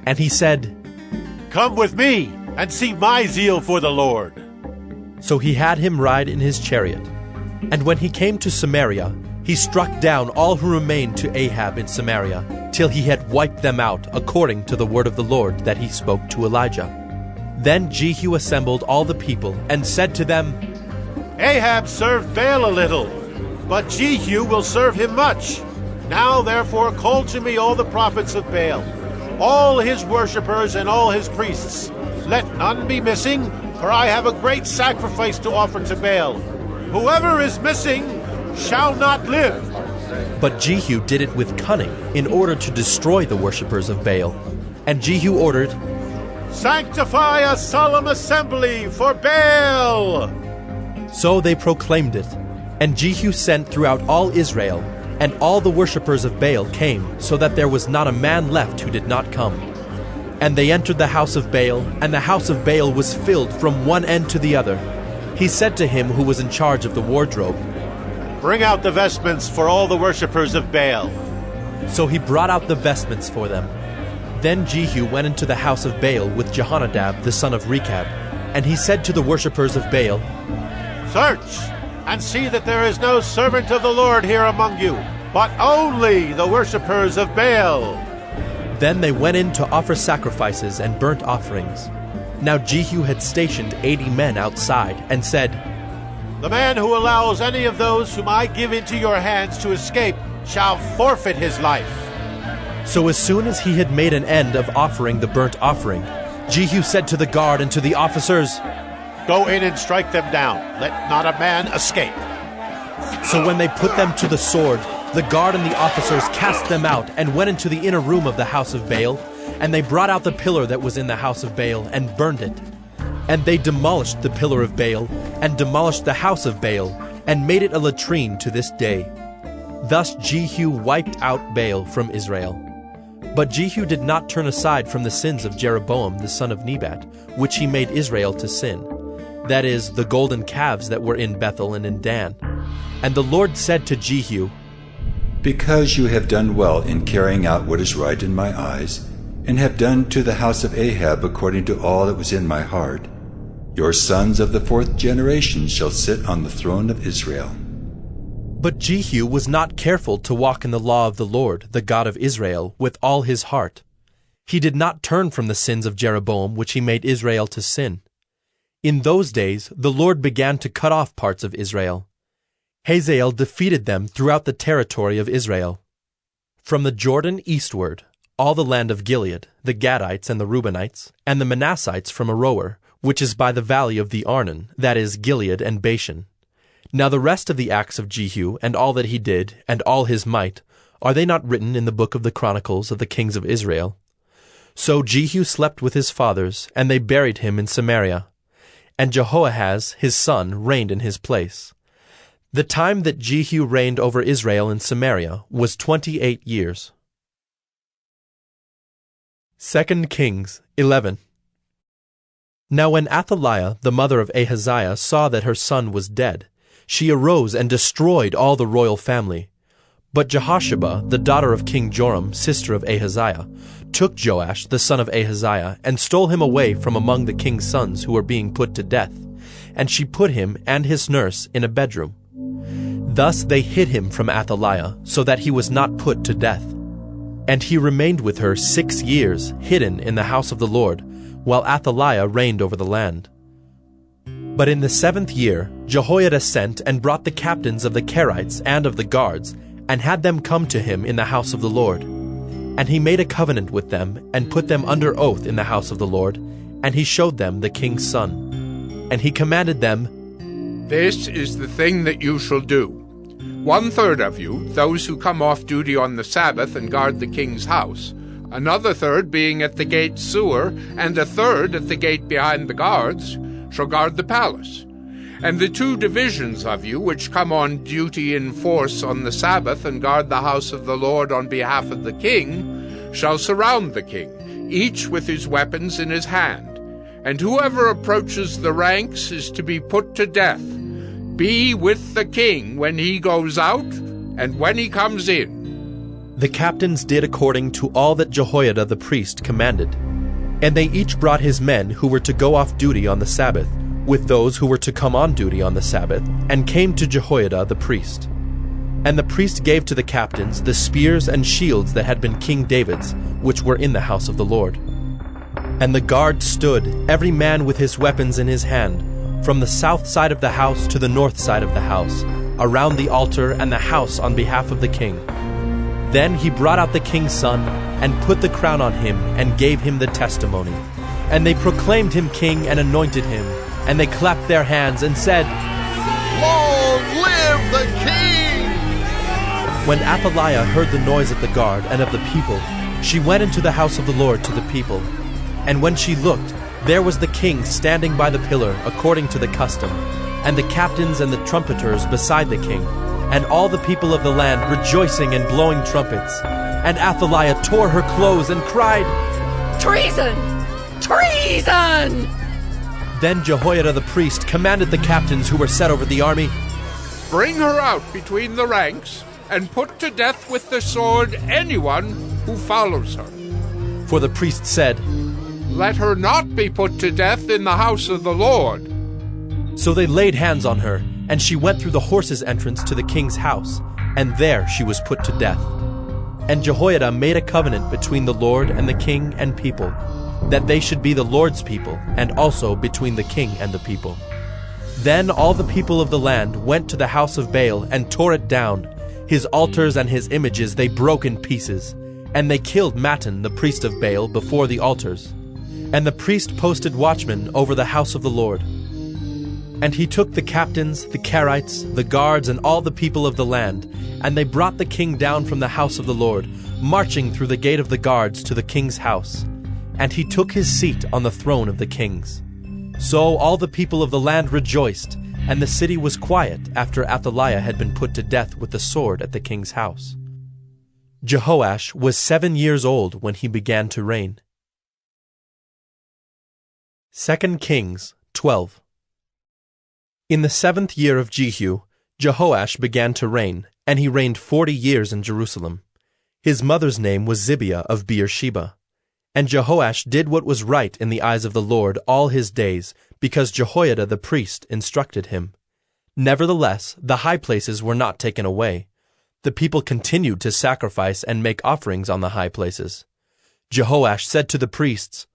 And he said, Come with me, and see my zeal for the Lord. So he had him ride in his chariot. And when he came to Samaria, he struck down all who remained to Ahab in Samaria, till he had wiped them out, according to the word of the Lord that he spoke to Elijah. Then Jehu assembled all the people, and said to them, Ahab served Baal a little, but Jehu will serve him much. Now therefore call to me all the prophets of Baal, all his worshippers and all his priests. Let none be missing, for I have a great sacrifice to offer to Baal. Whoever is missing shall not live. But Jehu did it with cunning, in order to destroy the worshippers of Baal. And Jehu ordered, Sanctify a solemn assembly for Baal! So they proclaimed it. And Jehu sent throughout all Israel, and all the worshippers of Baal came, so that there was not a man left who did not come. And they entered the house of Baal, and the house of Baal was filled from one end to the other. He said to him who was in charge of the wardrobe, Bring out the vestments for all the worshippers of Baal. So he brought out the vestments for them. Then Jehu went into the house of Baal with Jehonadab the son of Rechab, and he said to the worshippers of Baal, Search, and see that there is no servant of the Lord here among you, but only the worshippers of Baal. Then they went in to offer sacrifices and burnt offerings. Now Jehu had stationed 80 men outside, and said, The man who allows any of those whom I give into your hands to escape shall forfeit his life. So as soon as he had made an end of offering the burnt offering, Jehu said to the guard and to the officers, Go in and strike them down. Let not a man escape. So when they put them to the sword, the guard and the officers cast them out and went into the inner room of the house of Baal, and they brought out the pillar that was in the house of Baal and burned it. And they demolished the pillar of Baal and demolished the house of Baal and made it a latrine to this day. Thus Jehu wiped out Baal from Israel. But Jehu did not turn aside from the sins of Jeroboam the son of Nebat, which he made Israel to sin, that is, the golden calves that were in Bethel and in Dan. And the Lord said to Jehu, Because you have done well in carrying out what is right in my eyes, and have done to the house of Ahab according to all that was in my heart, your sons of the 4th generation shall sit on the throne of Israel. But Jehu was not careful to walk in the law of the Lord, the God of Israel, with all his heart. He did not turn from the sins of Jeroboam, which he made Israel to sin. In those days the Lord began to cut off parts of Israel. Hazael defeated them throughout the territory of Israel. From the Jordan eastward, all the land of Gilead, the Gadites and the Reubenites, and the Manassites from Aroer, which is by the valley of the Arnon, that is, Gilead and Bashan. Now the rest of the acts of Jehu, and all that he did, and all his might, are they not written in the book of the Chronicles of the kings of Israel? So Jehu slept with his fathers, and they buried him in Samaria. And Jehoahaz his son reigned in his place. The time that Jehu reigned over Israel in Samaria was 28 years. 2 Kings 11. Now when Athaliah, the mother of Ahaziah, saw that her son was dead, she arose and destroyed all the royal family. But Jehosheba, the daughter of King Joram, sister of Ahaziah, took Joash, the son of Ahaziah, and stole him away from among the king's sons who were being put to death, and she put him and his nurse in a bedroom. Thus they hid him from Athaliah, so that he was not put to death. And he remained with her 6 years, hidden in the house of the Lord, while Athaliah reigned over the land. But in the 7th year Jehoiada sent and brought the captains of the Kerites and of the guards, and had them come to him in the house of the Lord. And he made a covenant with them, and put them under oath in the house of the Lord, and he showed them the king's son. And he commanded them, This is the thing that you shall do. 1/3 of you, those who come off duty on the Sabbath and guard the king's house, another third being at the gate sewer, and a third at the gate behind the guards, shall guard the palace. And the 2 divisions of you which come on duty in force on the Sabbath and guard the house of the Lord on behalf of the king shall surround the king, each with his weapons in his hand. And whoever approaches the ranks is to be put to death. Be with the king when he goes out and when he comes in. The captains did according to all that Jehoiada the priest commanded. And they each brought his men who were to go off duty on the Sabbath, with those who were to come on duty on the Sabbath, and came to Jehoiada the priest. And the priest gave to the captains the spears and shields that had been King David's, which were in the house of the Lord. And the guard stood, every man with his weapons in his hand, from the south side of the house to the north side of the house, around the altar and the house on behalf of the king. Then he brought out the king's son, and put the crown on him, and gave him the testimony. And they proclaimed him king and anointed him, and they clapped their hands and said, Long live the king! When Athaliah heard the noise of the guard and of the people, she went into the house of the Lord to the people. And when she looked, there was the king standing by the pillar according to the custom, and the captains and the trumpeters beside the king, and all the people of the land rejoicing and blowing trumpets. And Athaliah tore her clothes and cried, Treason! Treason! Then Jehoiada the priest commanded the captains who were set over the army, Bring her out between the ranks, and put to death with the sword anyone who follows her. For the priest said, Let her not be put to death in the house of the Lord. So they laid hands on her, and she went through the horses' entrance to the king's house, and there she was put to death. And Jehoiada made a covenant between the Lord and the king and people, that they should be the Lord's people, and also between the king and the people. Then all the people of the land went to the house of Baal and tore it down. His altars and his images they broke in pieces, and they killed Mattan the priest of Baal before the altars. And the priest posted watchmen over the house of the Lord. And he took the captains, the Kerites, the guards, and all the people of the land, and they brought the king down from the house of the Lord, marching through the gate of the guards to the king's house. And he took his seat on the throne of the kings. So all the people of the land rejoiced, and the city was quiet after Athaliah had been put to death with the sword at the king's house. Jehoash was 7 years old when he began to reign. 2 Kings 12. In the 7th year of Jehu, Jehoash began to reign, and he reigned 40 years in Jerusalem. His mother's name was Zibiah of Beersheba. And Jehoash did what was right in the eyes of the Lord all his days, because Jehoiada the priest instructed him. Nevertheless, the high places were not taken away. The people continued to sacrifice and make offerings on the high places. Jehoash said to the priests,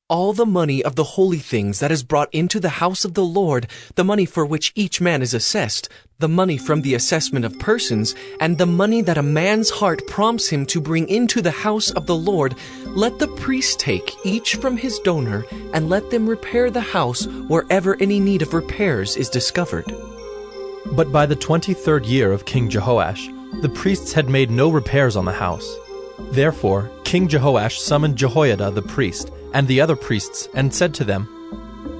"All the money of the holy things that is brought into the house of the Lord, the money for which each man is assessed, the money from the assessment of persons, and the money that a man's heart prompts him to bring into the house of the Lord, let the priests take, each from his donor, and let them repair the house wherever any need of repairs is discovered." But by the 23rd year of King Jehoash, the priests had made no repairs on the house. Therefore King Jehoash summoned Jehoiada the priest and the other priests and said to them,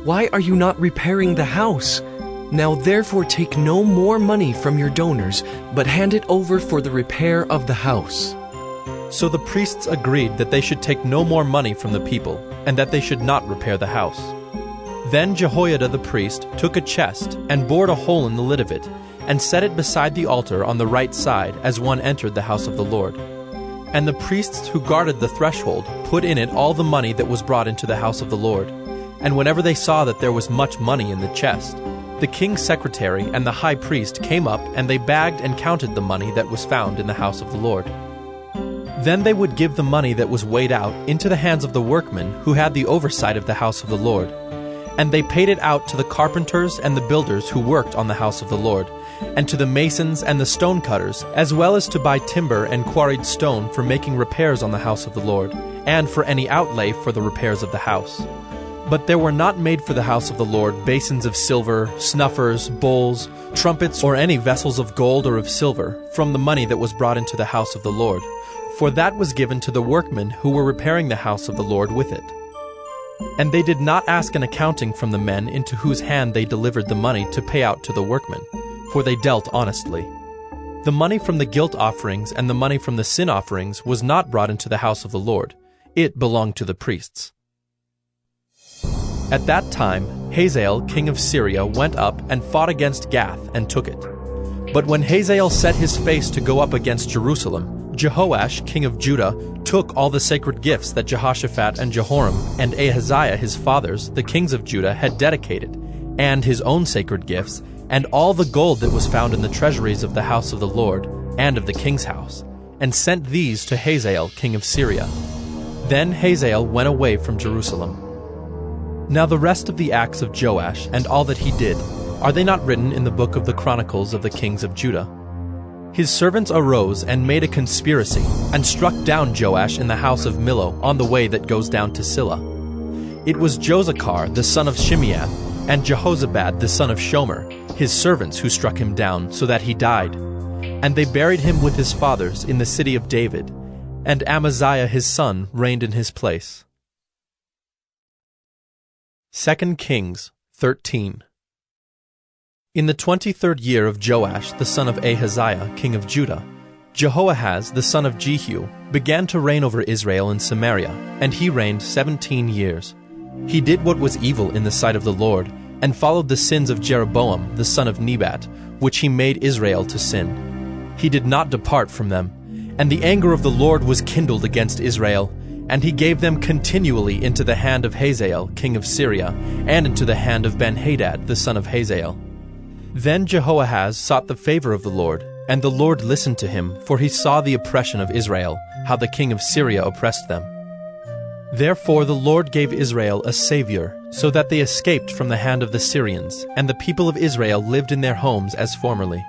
"Why are you not repairing the house? Now therefore take no more money from your donors, but hand it over for the repair of the house." So the priests agreed that they should take no more money from the people, and that they should not repair the house. Then Jehoiada the priest took a chest and bored a hole in the lid of it, and set it beside the altar on the right side as one entered the house of the Lord. And the priests who guarded the threshold put in it all the money that was brought into the house of the Lord. And whenever they saw that there was much money in the chest, the king's secretary and the high priest came up, and they bagged and counted the money that was found in the house of the Lord. Then they would give the money that was weighed out into the hands of the workmen who had the oversight of the house of the Lord. And they paid it out to the carpenters and the builders who worked on the house of the Lord, and to the masons and the stonecutters, as well as to buy timber and quarried stone for making repairs on the house of the Lord, and for any outlay for the repairs of the house. But there were not made for the house of the Lord basins of silver, snuffers, bowls, trumpets, or any vessels of gold or of silver, from the money that was brought into the house of the Lord, for that was given to the workmen who were repairing the house of the Lord with it. And they did not ask an accounting from the men into whose hand they delivered the money to pay out to the workmen, for they dealt honestly. The money from the guilt offerings and the money from the sin offerings was not brought into the house of the Lord. It belonged to the priests. At that time, Hazael, king of Syria, went up and fought against Gath and took it. But when Hazael set his face to go up against Jerusalem, Jehoash, king of Judah, took all the sacred gifts that Jehoshaphat and Jehoram and Ahaziah his fathers, the kings of Judah, had dedicated, and his own sacred gifts, and all the gold that was found in the treasuries of the house of the Lord and of the king's house, and sent these to Hazael, king of Syria. Then Hazael went away from Jerusalem. Now the rest of the acts of Joash and all that he did, are they not written in the book of the Chronicles of the kings of Judah? His servants arose and made a conspiracy, and struck down Joash in the house of Millo on the way that goes down to Silla. It was Josachar the son of Shimeath, and Jehozabad the son of Shomer, his servants, who struck him down, so that he died. And they buried him with his fathers in the city of David, and Amaziah his son reigned in his place. 2 Kings 13. In the 23rd year of Joash the son of Ahaziah, king of Judah, Jehoahaz the son of Jehu began to reign over Israel in Samaria, and he reigned 17 years. He did what was evil in the sight of the Lord, and followed the sins of Jeroboam the son of Nebat, which he made Israel to sin. He did not depart from them, and the anger of the Lord was kindled against Israel, and he gave them continually into the hand of Hazael, king of Syria, and into the hand of Ben-Hadad the son of Hazael. Then Jehoahaz sought the favor of the Lord, and the Lord listened to him, for he saw the oppression of Israel, how the king of Syria oppressed them. Therefore the Lord gave Israel a savior, so that they escaped from the hand of the Syrians, and the people of Israel lived in their homes as formerly.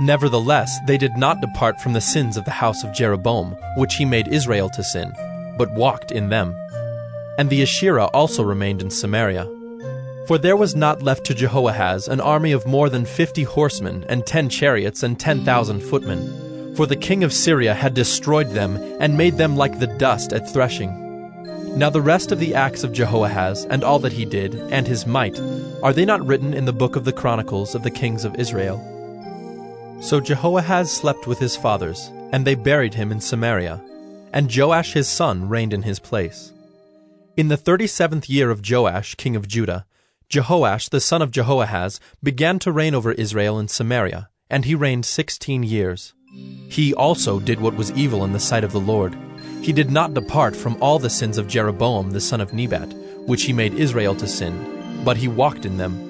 Nevertheless, they did not depart from the sins of the house of Jeroboam, which he made Israel to sin, but walked in them. And the Asherah also remained in Samaria. For there was not left to Jehoahaz an army of more than 50 horsemen, and 10 chariots, and 10,000 footmen. For the king of Syria had destroyed them, and made them like the dust at threshing. Now the rest of the acts of Jehoahaz, and all that he did, and his might, are they not written in the book of the Chronicles of the kings of Israel? So Jehoahaz slept with his fathers, and they buried him in Samaria, and Joash his son reigned in his place. In the 37th year of Joash, king of Judah, Jehoash the son of Jehoahaz began to reign over Israel in Samaria, and he reigned 16 years. He also did what was evil in the sight of the Lord. He did not depart from all the sins of Jeroboam the son of Nebat, which he made Israel to sin, but he walked in them.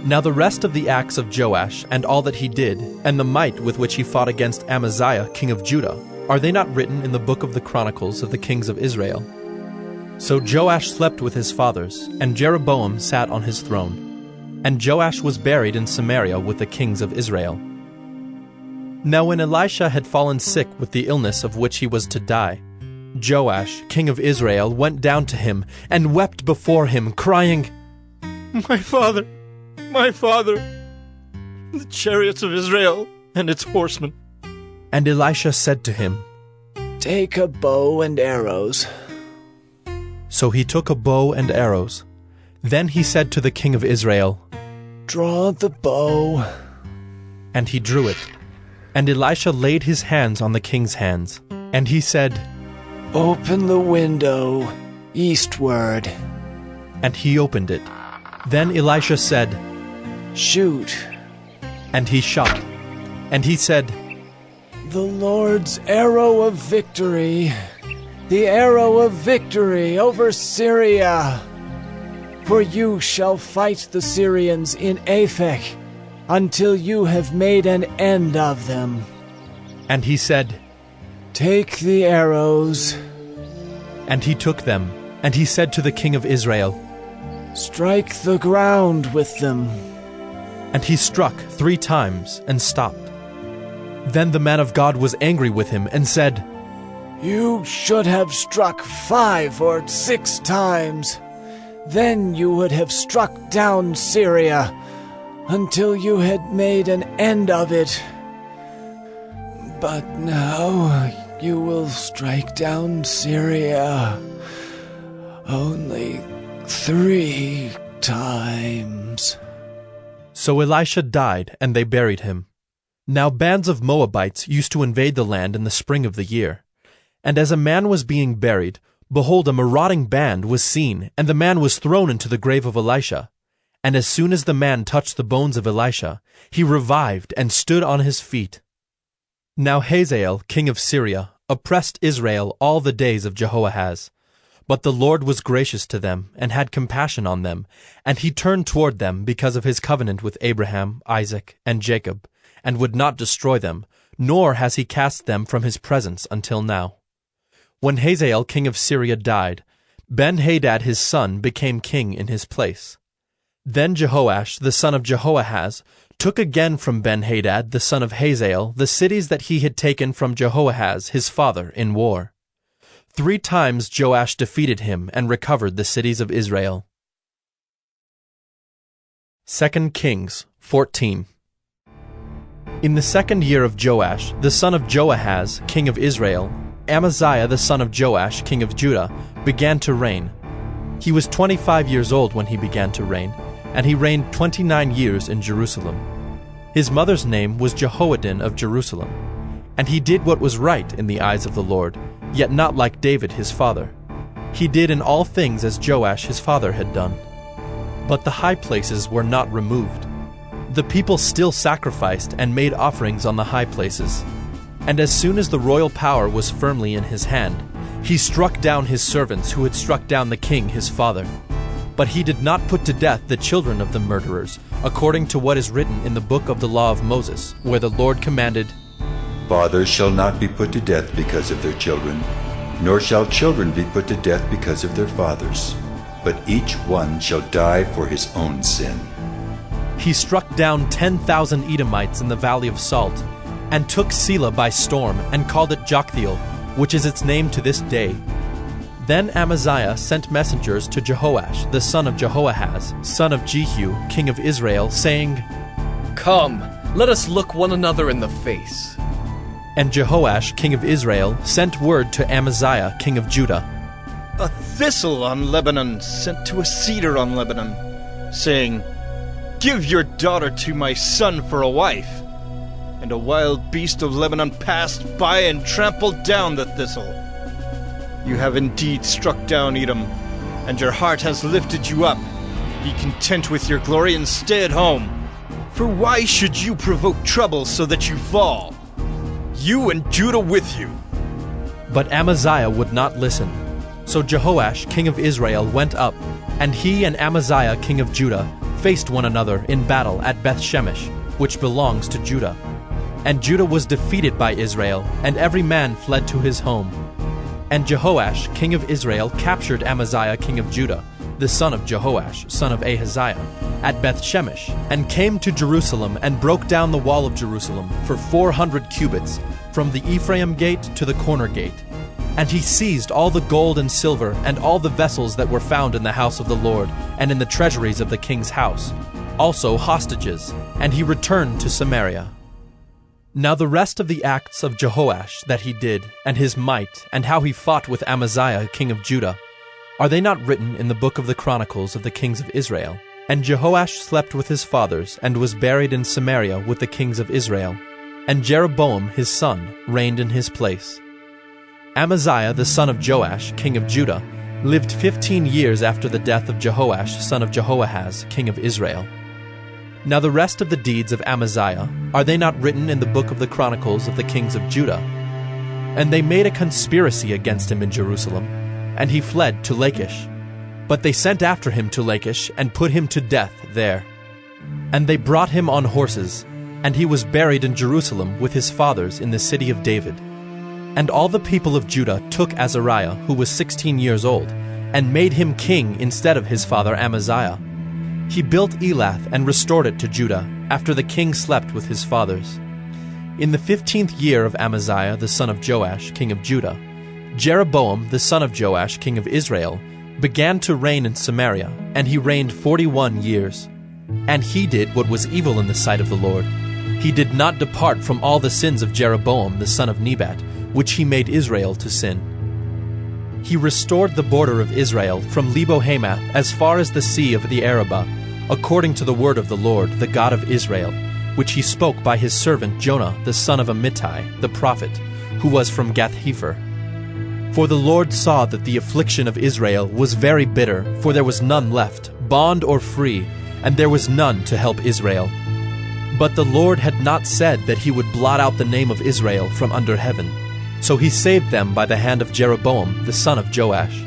Now the rest of the acts of Joash, and all that he did, and the might with which he fought against Amaziah king of Judah, Are they not written in the book of the Chronicles of the kings of Israel? So Joash slept with his fathers, and Jeroboam sat on his throne. And Joash was buried in Samaria with the kings of Israel. Now when Elisha had fallen sick with the illness of which he was to die, Joash, king of Israel, went down to him and wept before him, crying, My father, the chariots of Israel and its horsemen. And Elisha said to him, Take a bow and arrows. So he took a bow and arrows. Then he said to the king of Israel, Draw the bow. And he drew it. And Elisha laid his hands on the king's hands. And he said, Open the window eastward. And he opened it. Then Elisha said, Shoot. And he shot. And he said, The Lord's arrow of victory, the arrow of victory over Syria. For you shall fight the Syrians in Aphek, until you have made an end of them. And he said, Take the arrows. And he took them, and he said to the king of Israel, Strike the ground with them. And he struck 3 times and stopped. Then the man of God was angry with him and said, You should have struck 5 or 6 times. Then you would have struck down Syria until you had made an end of it. But now you will strike down Syria only 3 times. So Elisha died, and they buried him. Now bands of Moabites used to invade the land in the spring of the year. And as a man was being buried, behold, a marauding band was seen, and the man was thrown into the grave of Elisha. And as soon as the man touched the bones of Elisha, he revived and stood on his feet. Now Hazael, king of Syria, oppressed Israel all the days of Jehoahaz. But the Lord was gracious to them, and had compassion on them, and he turned toward them because of his covenant with Abraham, Isaac, and Jacob, and would not destroy them, nor has he cast them from his presence until now. When Hazael, king of Syria, died, Ben-Hadad his son became king in his place. Then Jehoash, the son of Jehoahaz, took again from Ben-Hadad, the son of Hazael, the cities that he had taken from Jehoahaz his father in war. 3 times Joash defeated him and recovered the cities of Israel. 2 Kings 14. In the 2nd year of Joash, the son of Joahaz, king of Israel, Amaziah the son of Joash, king of Judah, began to reign. He was 25 years old when he began to reign, and he reigned 29 years in Jerusalem. His mother's name was Jehoaddin of Jerusalem. And he did what was right in the eyes of the Lord, yet not like David his father. He did in all things as Joash his father had done. But the high places were not removed. The people still sacrificed and made offerings on the high places. And as soon as the royal power was firmly in his hand, he struck down his servants who had struck down the king his father. But he did not put to death the children of the murderers, according to what is written in the book of the law of Moses, where the Lord commanded, Fathers shall not be put to death because of their children, nor shall children be put to death because of their fathers, but each one shall die for his own sin. He struck down 10,000 Edomites in the valley of Salt, and took Selah by storm, and called it Joktheel, which is its name to this day. Then Amaziah sent messengers to Jehoash, the son of Jehoahaz, son of Jehu, king of Israel, saying, Come, let us look one another in the face. And Jehoash, king of Israel, sent word to Amaziah, king of Judah, A thistle on Lebanon sent to a cedar on Lebanon, saying, Give your daughter to my son for a wife. And a wild beast of Lebanon passed by and trampled down the thistle. You have indeed struck down Edom, and your heart has lifted you up. Be content with your glory and stay at home. For why should you provoke trouble so that you fall? You and Judah with you. But Amaziah would not listen. So Jehoash, king of Israel, went up, and he and Amaziah, king of Judah, faced one another in battle at Beth-Shemesh, which belongs to Judah. And Judah was defeated by Israel, and every man fled to his home. And Jehoash, king of Israel, captured Amaziah, king of Judah, the son of Jehoash, son of Ahaziah, at Beth-shemesh, and came to Jerusalem and broke down the wall of Jerusalem for 400 cubits, from the Ephraim gate to the corner gate. And he seized all the gold and silver and all the vessels that were found in the house of the Lord and in the treasuries of the king's house, also hostages, and he returned to Samaria. Now the rest of the acts of Jehoash that he did, and his might, and how he fought with Amaziah king of Judah, are they not written in the book of the Chronicles of the kings of Israel? And Jehoash slept with his fathers, and was buried in Samaria with the kings of Israel. And Jeroboam his son reigned in his place. Amaziah the son of Joash, king of Judah, lived 15 years after the death of Jehoash son of Jehoahaz, king of Israel. Now the rest of the deeds of Amaziah, are they not written in the book of the Chronicles of the kings of Judah? And they made a conspiracy against him in Jerusalem, and he fled to Lachish. But they sent after him to Lachish, and put him to death there. And they brought him on horses, and he was buried in Jerusalem with his fathers in the city of David. And all the people of Judah took Azariah, who was 16 years old, and made him king instead of his father Amaziah. He built Elath and restored it to Judah, after the king slept with his fathers. In the 15th year of Amaziah the son of Joash, king of Judah, Jeroboam the son of Joash, king of Israel, began to reign in Samaria, and he reigned 41 years. And he did what was evil in the sight of the Lord. He did not depart from all the sins of Jeroboam the son of Nebat, which he made Israel to sin. He restored the border of Israel from Lebo-Hamath as far as the sea of the Arabah, according to the word of the Lord, the God of Israel, which he spoke by his servant Jonah the son of Amittai, the prophet, who was from Gath-hepher. For the Lord saw that the affliction of Israel was very bitter, for there was none left, bond or free, and there was none to help Israel. But the Lord had not said that he would blot out the name of Israel from under heaven. So he saved them by the hand of Jeroboam the son of Joash.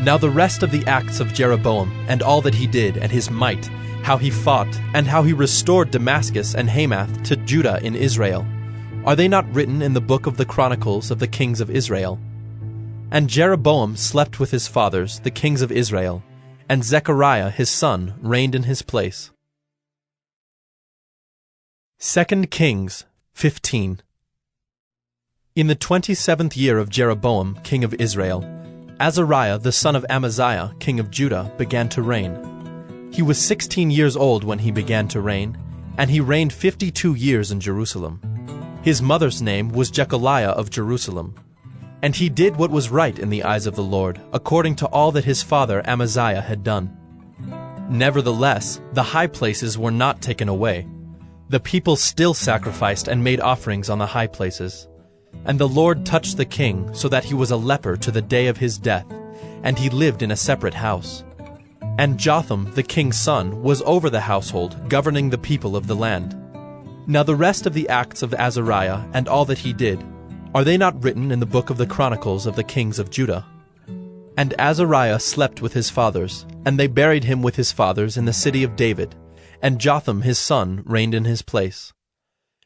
Now the rest of the acts of Jeroboam, and all that he did, and his might, how he fought, and how he restored Damascus and Hamath to Judah in Israel, are they not written in the book of the Chronicles of the kings of Israel? And Jeroboam slept with his fathers, the kings of Israel, and Zechariah his son reigned in his place. 2 Kings 15. In the 27th year of Jeroboam, king of Israel, Azariah the son of Amaziah, king of Judah, began to reign. He was 16 years old when he began to reign, and he reigned 52 years in Jerusalem. His mother's name was Jechaliah of Jerusalem. And he did what was right in the eyes of the Lord, according to all that his father Amaziah had done. Nevertheless, the high places were not taken away. The people still sacrificed and made offerings on the high places. And the Lord touched the king, so that he was a leper to the day of his death, and he lived in a separate house. And Jotham, the king's son, was over the household, governing the people of the land. Now the rest of the acts of Azariah, and all that he did, are they not written in the book of the Chronicles of the kings of Judah? And Azariah slept with his fathers, and they buried him with his fathers in the city of David, and Jotham his son reigned in his place.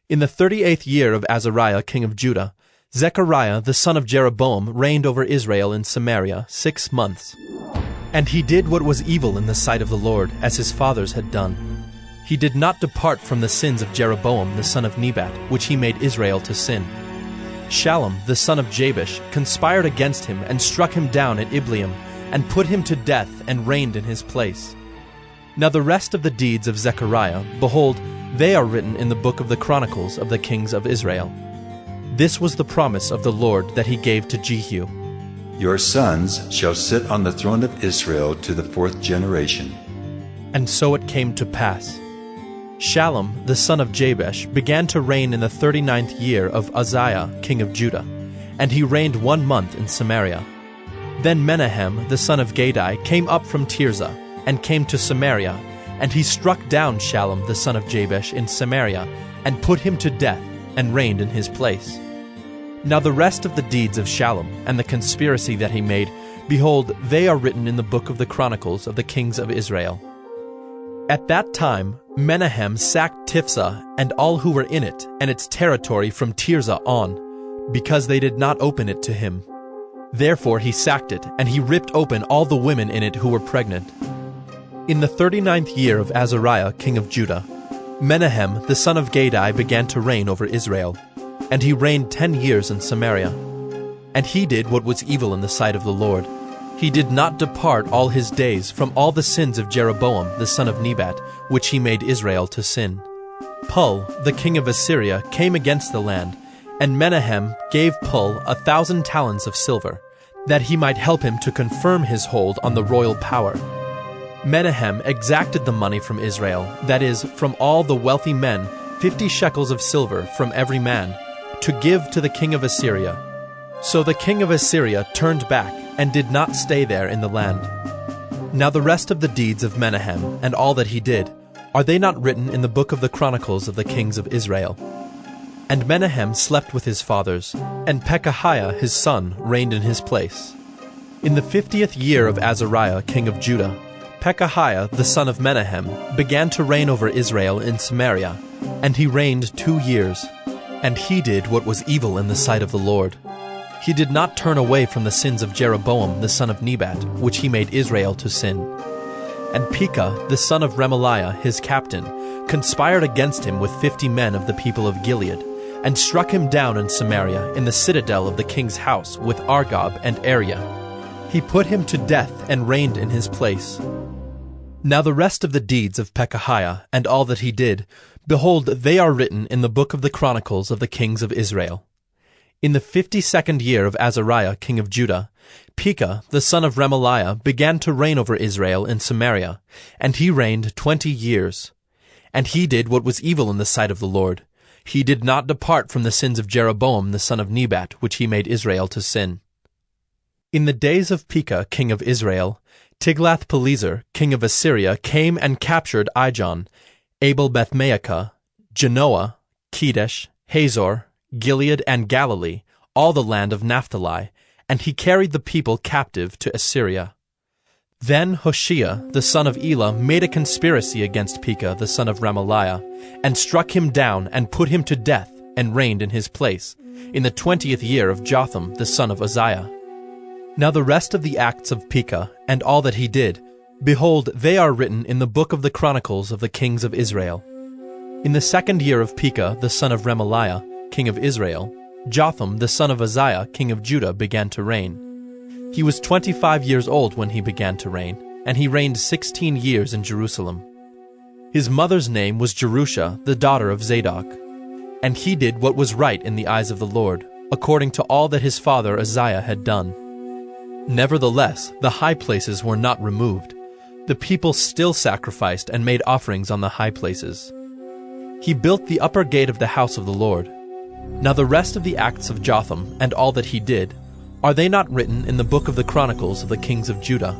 In the 38th year of Azariah king of Judah, Zechariah the son of Jeroboam reigned over Israel in Samaria 6 months. And he did what was evil in the sight of the Lord, as his fathers had done. He did not depart from the sins of Jeroboam the son of Nebat, which he made Israel to sin. Shallum the son of Jabesh conspired against him and struck him down at Ibleam, and put him to death and reigned in his place. Now the rest of the deeds of Zechariah, behold, they are written in the book of the Chronicles of the kings of Israel. This was the promise of the Lord that he gave to Jehu. Your sons shall sit on the throne of Israel to the 4th generation. And so it came to pass. Shallum the son of Jabesh began to reign in the 39th year of Uzziah king of Judah, and he reigned 1 month in Samaria. Then Menahem the son of Gadai came up from Tirzah, and came to Samaria, and he struck down Shallum the son of Jabesh in Samaria, and put him to death, and reigned in his place. Now the rest of the deeds of Shallum, and the conspiracy that he made, behold, they are written in the book of the Chronicles of the kings of Israel. At that time, Menahem sacked Tifsah and all who were in it and its territory from Tirzah on, because they did not open it to him. Therefore he sacked it, and he ripped open all the women in it who were pregnant. In the 39th year of Azariah, king of Judah, Menahem the son of Gadai began to reign over Israel, and he reigned 10 years in Samaria. And he did what was evil in the sight of the Lord. He did not depart all his days from all the sins of Jeroboam the son of Nebat, which he made Israel to sin. Pul, the king of Assyria, came against the land, and Menahem gave Pul 1,000 talents of silver, that he might help him to confirm his hold on the royal power. Menahem exacted the money from Israel, that is, from all the wealthy men, 50 shekels of silver from every man, to give to the king of Assyria. So the king of Assyria turned back, and did not stay there in the land. Now the rest of the deeds of Menahem, and all that he did, are they not written in the book of the Chronicles of the kings of Israel? And Menahem slept with his fathers, and Pekahiah his son reigned in his place. In the 50th year of Azariah king of Judah, Pekahiah the son of Menahem began to reign over Israel in Samaria, and he reigned 2 years. And he did what was evil in the sight of the Lord. He did not turn away from the sins of Jeroboam the son of Nebat, which he made Israel to sin. And Pekah the son of Remaliah his captain conspired against him with 50 men of the people of Gilead, and struck him down in Samaria in the citadel of the king's house with Argob and Ariah. He put him to death and reigned in his place. Now the rest of the deeds of Pekahiah and all that he did, behold, they are written in the book of the Chronicles of the kings of Israel. In the 52nd year of Azariah king of Judah, Pekah the son of Remaliah began to reign over Israel in Samaria, and he reigned 20 years. And he did what was evil in the sight of the Lord. He did not depart from the sins of Jeroboam the son of Nebat, which he made Israel to sin. In the days of Pekah king of Israel, Tiglath-Pileser king of Assyria came and captured Ijon, Abel-Beth-Maacah, Genoa, Kedesh, Hazor, Gilead and Galilee, all the land of Naphtali, and he carried the people captive to Assyria. Then Hoshea the son of Elah made a conspiracy against Pekah the son of Remaliah, and struck him down and put him to death, and reigned in his place, in the 20th year of Jotham the son of Uzziah. Now the rest of the acts of Pekah, and all that he did, behold, they are written in the book of the Chronicles of the kings of Israel. In the 2nd year of Pekah the son of Remaliah, king of Israel, Jotham the son of Uzziah, king of Judah, began to reign. He was 25 years old when he began to reign, and he reigned 16 years in Jerusalem. His mother's name was Jerusha, the daughter of Zadok. And he did what was right in the eyes of the Lord, according to all that his father Uzziah had done. Nevertheless, the high places were not removed. The people still sacrificed and made offerings on the high places. He built the upper gate of the house of the Lord. Now the rest of the acts of Jotham, and all that he did, are they not written in the book of the Chronicles of the kings of Judah?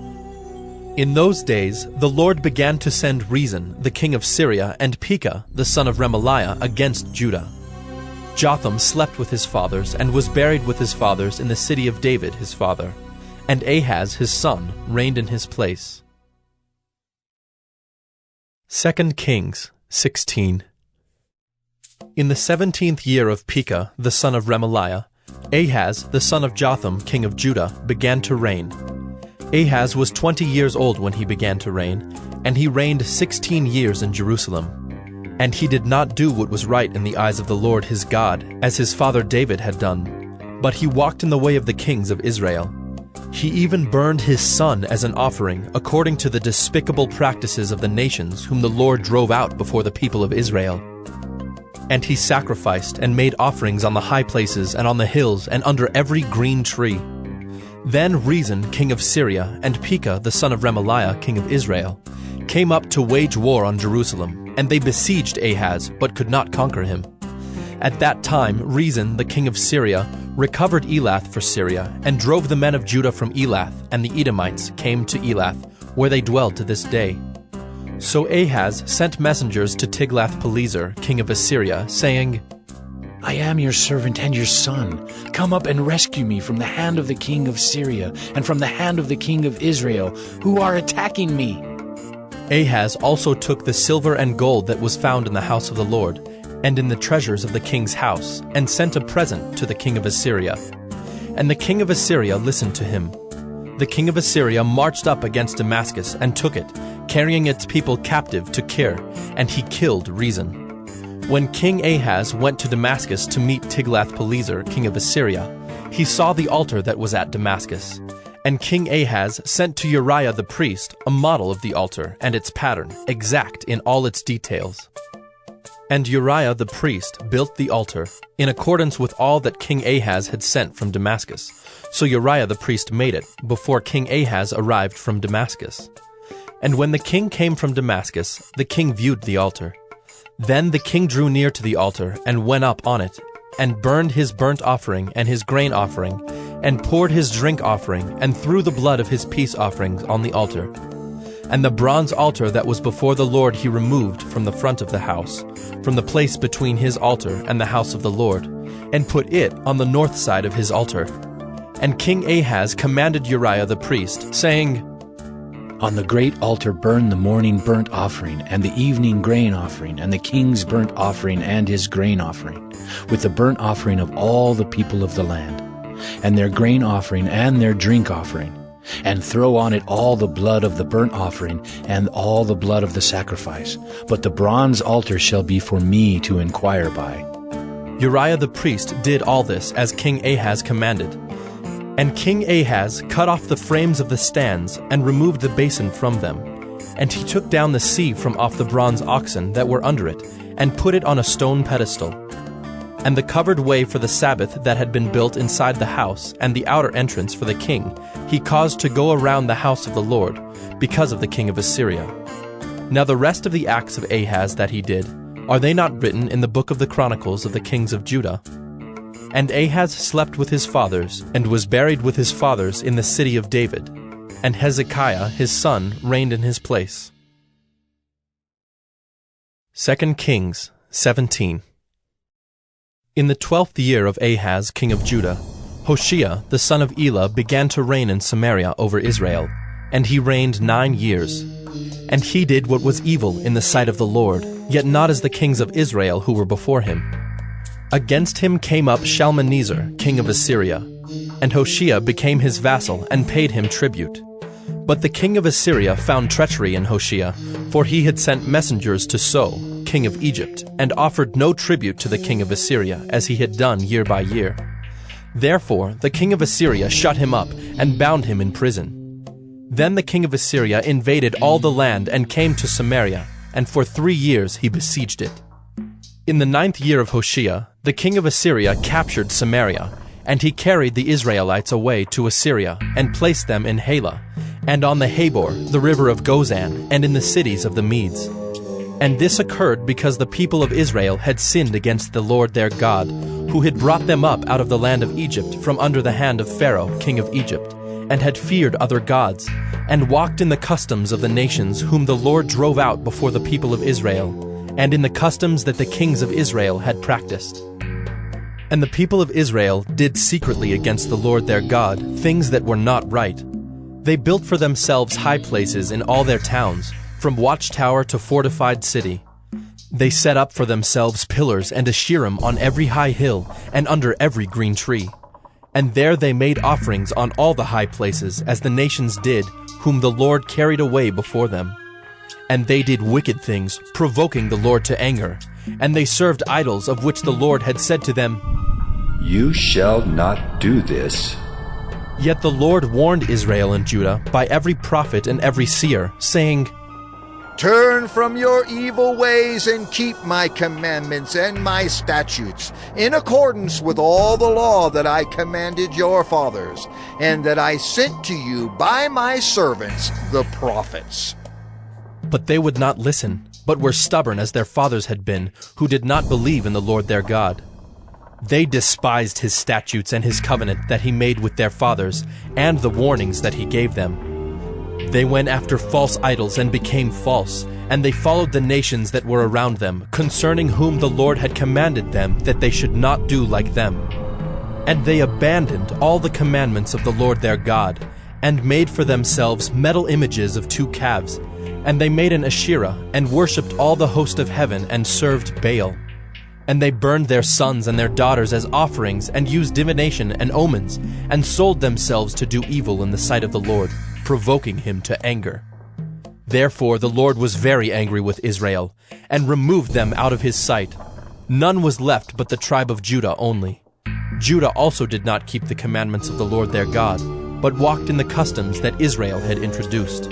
In those days the Lord began to send Rezin, the king of Syria, and Pekah, the son of Remaliah, against Judah. Jotham slept with his fathers, and was buried with his fathers in the city of David his father. And Ahaz his son reigned in his place. 2 Kings 16. In the 17th year of Pekah the son of Remaliah, Ahaz the son of Jotham king of Judah began to reign. Ahaz was 20 years old when he began to reign, and he reigned 16 years in Jerusalem. And he did not do what was right in the eyes of the Lord his God, as his father David had done, but he walked in the way of the kings of Israel. He even burned his son as an offering, according to the despicable practices of the nations whom the Lord drove out before the people of Israel. And he sacrificed and made offerings on the high places and on the hills and under every green tree. Then Rezin king of Syria and Pekah the son of Remaliah king of Israel came up to wage war on Jerusalem, and they besieged Ahaz, but could not conquer him. At that time Rezin the king of Syria recovered Elath for Syria, and drove the men of Judah from Elath, and the Edomites came to Elath, where they dwell to this day. So Ahaz sent messengers to Tiglath-Pileser king of Assyria, saying, I am your servant and your son. Come up and rescue me from the hand of the king of Syria and from the hand of the king of Israel, who are attacking me. Ahaz also took the silver and gold that was found in the house of the Lord, and in the treasures of the king's house, and sent a present to the king of Assyria. And the king of Assyria listened to him. The king of Assyria marched up against Damascus and took it, carrying its people captive to Kir, and he killed Rezin. When King Ahaz went to Damascus to meet Tiglath-Pileser, king of Assyria, he saw the altar that was at Damascus. And King Ahaz sent to Uriah the priest a model of the altar and its pattern, exact in all its details. And Uriah the priest built the altar, in accordance with all that King Ahaz had sent from Damascus. So Uriah the priest made it, before King Ahaz arrived from Damascus. And when the king came from Damascus, the king viewed the altar. Then the king drew near to the altar, and went up on it, and burned his burnt offering and his grain offering, and poured his drink offering, and threw the blood of his peace offerings on the altar. And the bronze altar that was before the Lord he removed from the front of the house, from the place between his altar and the house of the Lord, and put it on the north side of his altar. And King Ahaz commanded Uriah the priest, saying, On the great altar burn the morning burnt offering, and the evening grain offering, and the king's burnt offering and his grain offering, with the burnt offering of all the people of the land, and their grain offering and their drink offering, and throw on it all the blood of the burnt offering and all the blood of the sacrifice. But the bronze altar shall be for me to inquire by. Uriah the priest did all this as King Ahaz commanded. And King Ahaz cut off the frames of the stands and removed the basin from them. And he took down the sieve from off the bronze oxen that were under it, and put it on a stone pedestal. And the covered way for the Sabbath that had been built inside the house, and the outer entrance for the king, he caused to go around the house of the Lord, because of the king of Assyria. Now the rest of the acts of Ahaz that he did, are they not written in the book of the Chronicles of the kings of Judah? And Ahaz slept with his fathers, and was buried with his fathers in the city of David. And Hezekiah his son reigned in his place. 2 Kings 17. In the 12th year of Ahaz king of Judah, Hoshea the son of Elah began to reign in Samaria over Israel, and he reigned 9 years. And he did what was evil in the sight of the Lord, yet not as the kings of Israel who were before him. Against him came up Shalmaneser, king of Assyria, and Hoshea became his vassal and paid him tribute. But the king of Assyria found treachery in Hoshea, for he had sent messengers to So, king of Egypt, and offered no tribute to the king of Assyria, as he had done year by year. Therefore the king of Assyria shut him up and bound him in prison. Then the king of Assyria invaded all the land and came to Samaria, and for 3 years he besieged it. In the 9th year of Hoshea, the king of Assyria captured Samaria, and he carried the Israelites away to Assyria, and placed them in Halah, and on the Habor, the river of Gozan, and in the cities of the Medes. And this occurred because the people of Israel had sinned against the Lord their God, who had brought them up out of the land of Egypt from under the hand of Pharaoh, king of Egypt, and had feared other gods, and walked in the customs of the nations whom the Lord drove out before the people of Israel, and in the customs that the kings of Israel had practiced. And the people of Israel did secretly against the Lord their God things that were not right. They built for themselves high places in all their towns, from watchtower to fortified city. They set up for themselves pillars and Asherim on every high hill and under every green tree. And there they made offerings on all the high places, as the nations did, whom the Lord carried away before them. And they did wicked things, provoking the Lord to anger. And they served idols of which the Lord had said to them, You shall not do this. Yet the Lord warned Israel and Judah by every prophet and every seer, saying, Turn from your evil ways and keep my commandments and my statutes, in accordance with all the law that I commanded your fathers, and that I sent to you by my servants, the prophets. But they would not listen, but were stubborn as their fathers had been, who did not believe in the Lord their God. They despised his statutes and his covenant that he made with their fathers, and the warnings that he gave them. They went after false idols and became false, and they followed the nations that were around them, concerning whom the Lord had commanded them that they should not do like them. And they abandoned all the commandments of the Lord their God, and made for themselves metal images of 2 calves, And they made an Asherah, and worshipped all the host of heaven, and served Baal. And they burned their sons and their daughters as offerings, and used divination and omens, and sold themselves to do evil in the sight of the Lord, provoking him to anger. Therefore the Lord was very angry with Israel, and removed them out of his sight. None was left but the tribe of Judah only. Judah also did not keep the commandments of the Lord their God, but walked in the customs that Israel had introduced.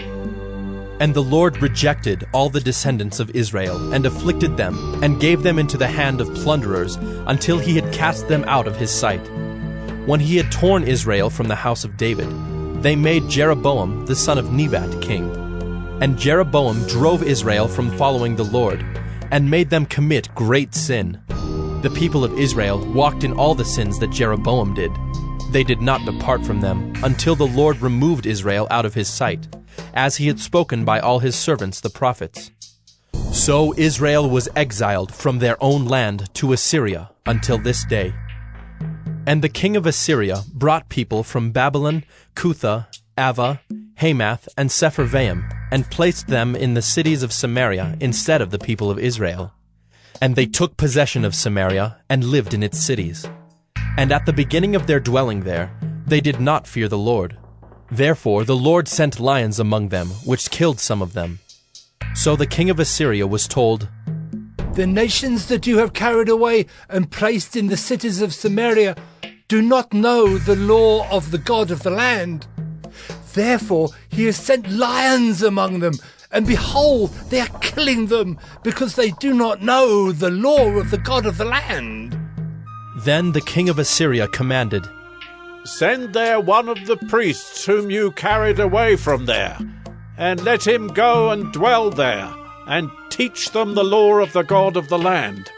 And the Lord rejected all the descendants of Israel, and afflicted them, and gave them into the hand of plunderers, until he had cast them out of his sight. When he had torn Israel from the house of David, they made Jeroboam the son of Nebat king. And Jeroboam drove Israel from following the Lord, and made them commit great sin. The people of Israel walked in all the sins that Jeroboam did. They did not depart from them, until the Lord removed Israel out of his sight, as he had spoken by all his servants the prophets. So Israel was exiled from their own land to Assyria until this day. And the king of Assyria brought people from Babylon, Cutha, Ava, Hamath, and Sepharvaim, and placed them in the cities of Samaria instead of the people of Israel. And they took possession of Samaria, and lived in its cities. And at the beginning of their dwelling there, they did not fear the Lord. Therefore the Lord sent lions among them, which killed some of them. So the king of Assyria was told, "The nations that you have carried away and placed in the cities of Samaria do not know the law of the God of the land. Therefore he has sent lions among them, and behold, they are killing them, because they do not know the law of the God of the land." Then the king of Assyria commanded, "Send there one of the priests whom you carried away from there, and let him go and dwell there, and teach them the law of the God of the land."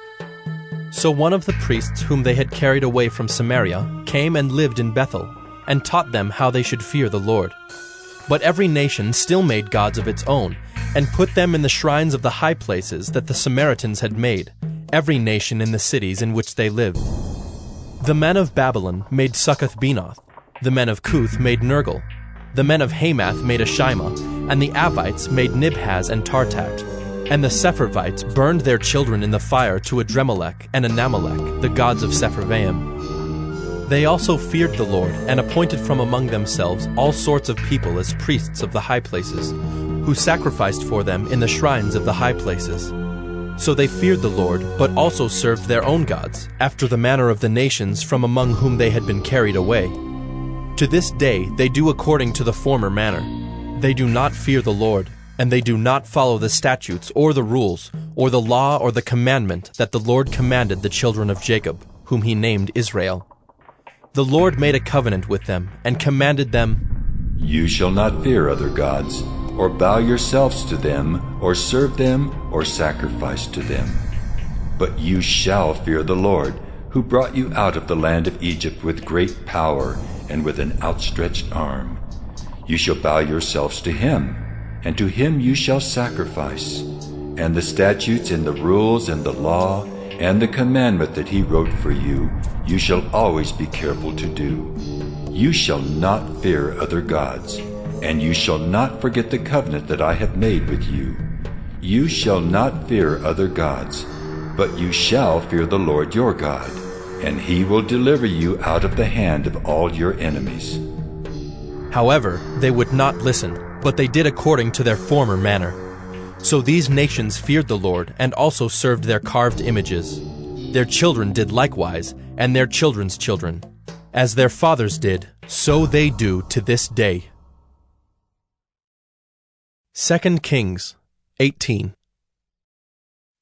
So one of the priests whom they had carried away from Samaria came and lived in Bethel, and taught them how they should fear the Lord. But every nation still made gods of its own, and put them in the shrines of the high places that the Samaritans had made, every nation in the cities in which they lived. The men of Babylon made Succoth-Benoth, the men of Cuth made Nergal, the men of Hamath made Ashima, and the Avites made Nibhaz and Tartak, and the Sepharvites burned their children in the fire to Adremelech and Anamelech, the gods of Sepharvaim. They also feared the Lord, and appointed from among themselves all sorts of people as priests of the high places, who sacrificed for them in the shrines of the high places. So they feared the Lord, but also served their own gods, after the manner of the nations from among whom they had been carried away. To this day they do according to the former manner. They do not fear the Lord, and they do not follow the statutes or the rules, or the law or the commandment that the Lord commanded the children of Jacob, whom he named Israel. The Lord made a covenant with them, and commanded them, "You shall not fear other gods, or bow yourselves to them, or serve them, or sacrifice to them. But you shall fear the Lord, who brought you out of the land of Egypt with great power and with an outstretched arm. You shall bow yourselves to him, and to him you shall sacrifice. And the statutes and the rules and the law and the commandment that he wrote for you, you shall always be careful to do. You shall not fear other gods, and you shall not forget the covenant that I have made with you. You shall not fear other gods, but you shall fear the Lord your God, and he will deliver you out of the hand of all your enemies." However, they would not listen, but they did according to their former manner. So these nations feared the Lord, and also served their carved images. Their children did likewise, and their children's children. As their fathers did, so they do to this day. 2 Kings 18.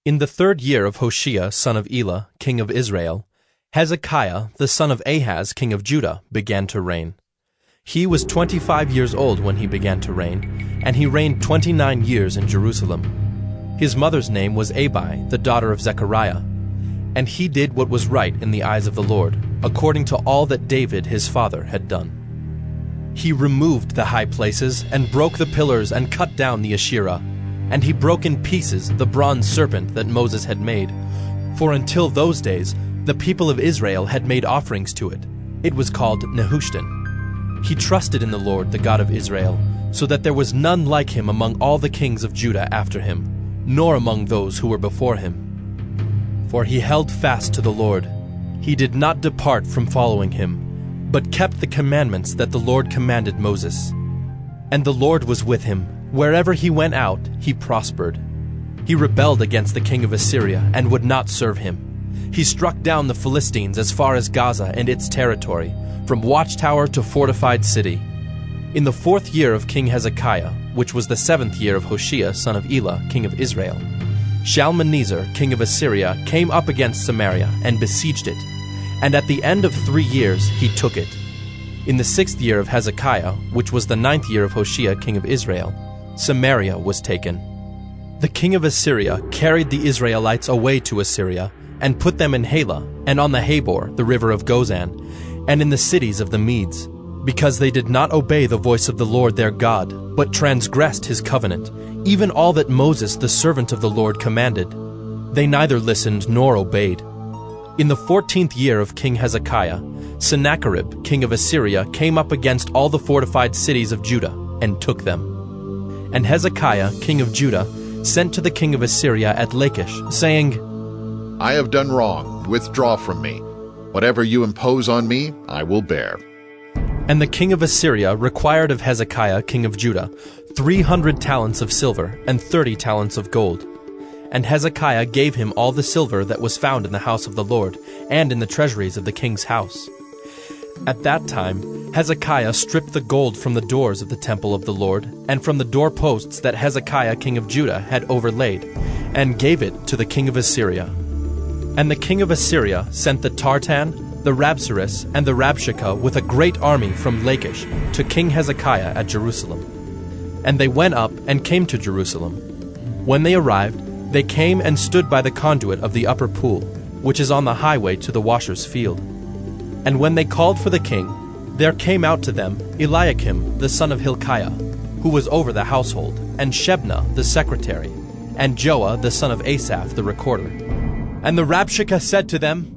In the 3rd year of Hoshea son of Elah, king of Israel, Hezekiah the son of Ahaz, king of Judah, began to reign. He was 25 years old when he began to reign, and he reigned 29 years in Jerusalem. His mother's name was Abi, the daughter of Zechariah. And he did what was right in the eyes of the Lord, according to all that David his father had done. He removed the high places, and broke the pillars, and cut down the Asherah. And he broke in pieces the bronze serpent that Moses had made. For until those days, the people of Israel had made offerings to it. It was called Nehushtan. He trusted in the Lord, the God of Israel, so that there was none like him among all the kings of Judah after him, nor among those who were before him. For he held fast to the Lord. He did not depart from following him, but kept the commandments that the Lord commanded Moses. And the Lord was with him. Wherever he went out, he prospered. He rebelled against the king of Assyria and would not serve him. He struck down the Philistines as far as Gaza and its territory, from watchtower to fortified city. In the 4th year of King Hezekiah, which was the 7th year of Hoshea son of Elah, king of Israel, Shalmaneser, king of Assyria, came up against Samaria and besieged it, and at the end of 3 years he took it. In the 6th year of Hezekiah, which was the 9th year of Hoshea, king of Israel, Samaria was taken. The king of Assyria carried the Israelites away to Assyria, and put them in Halah, and on the Habor, the river of Gozan, and in the cities of the Medes, because they did not obey the voice of the Lord their God, but transgressed his covenant, even all that Moses the servant of the Lord commanded. They neither listened nor obeyed. In the 14th year of King Hezekiah, Sennacherib, king of Assyria, came up against all the fortified cities of Judah, and took them. And Hezekiah, king of Judah, sent to the king of Assyria at Lachish, saying, I have done wrong. Withdraw from me. Whatever you impose on me, I will bear. And the king of Assyria required of Hezekiah, king of Judah, 300 talents of silver and 30 talents of gold. And Hezekiah gave him all the silver that was found in the house of the Lord, and in the treasuries of the king's house. At that time Hezekiah stripped the gold from the doors of the temple of the Lord, and from the doorposts that Hezekiah king of Judah had overlaid, and gave it to the king of Assyria. And the king of Assyria sent the Tartan, the Rabsaris, and the Rabshakeh with a great army from Lachish to King Hezekiah at Jerusalem. And they went up and came to Jerusalem. When they arrived, they came and stood by the conduit of the upper pool, which is on the highway to the washer's field. And when they called for the king, there came out to them Eliakim the son of Hilkiah, who was over the household, and Shebna the secretary, and Joah the son of Asaph the recorder. And the Rabshakeh said to them,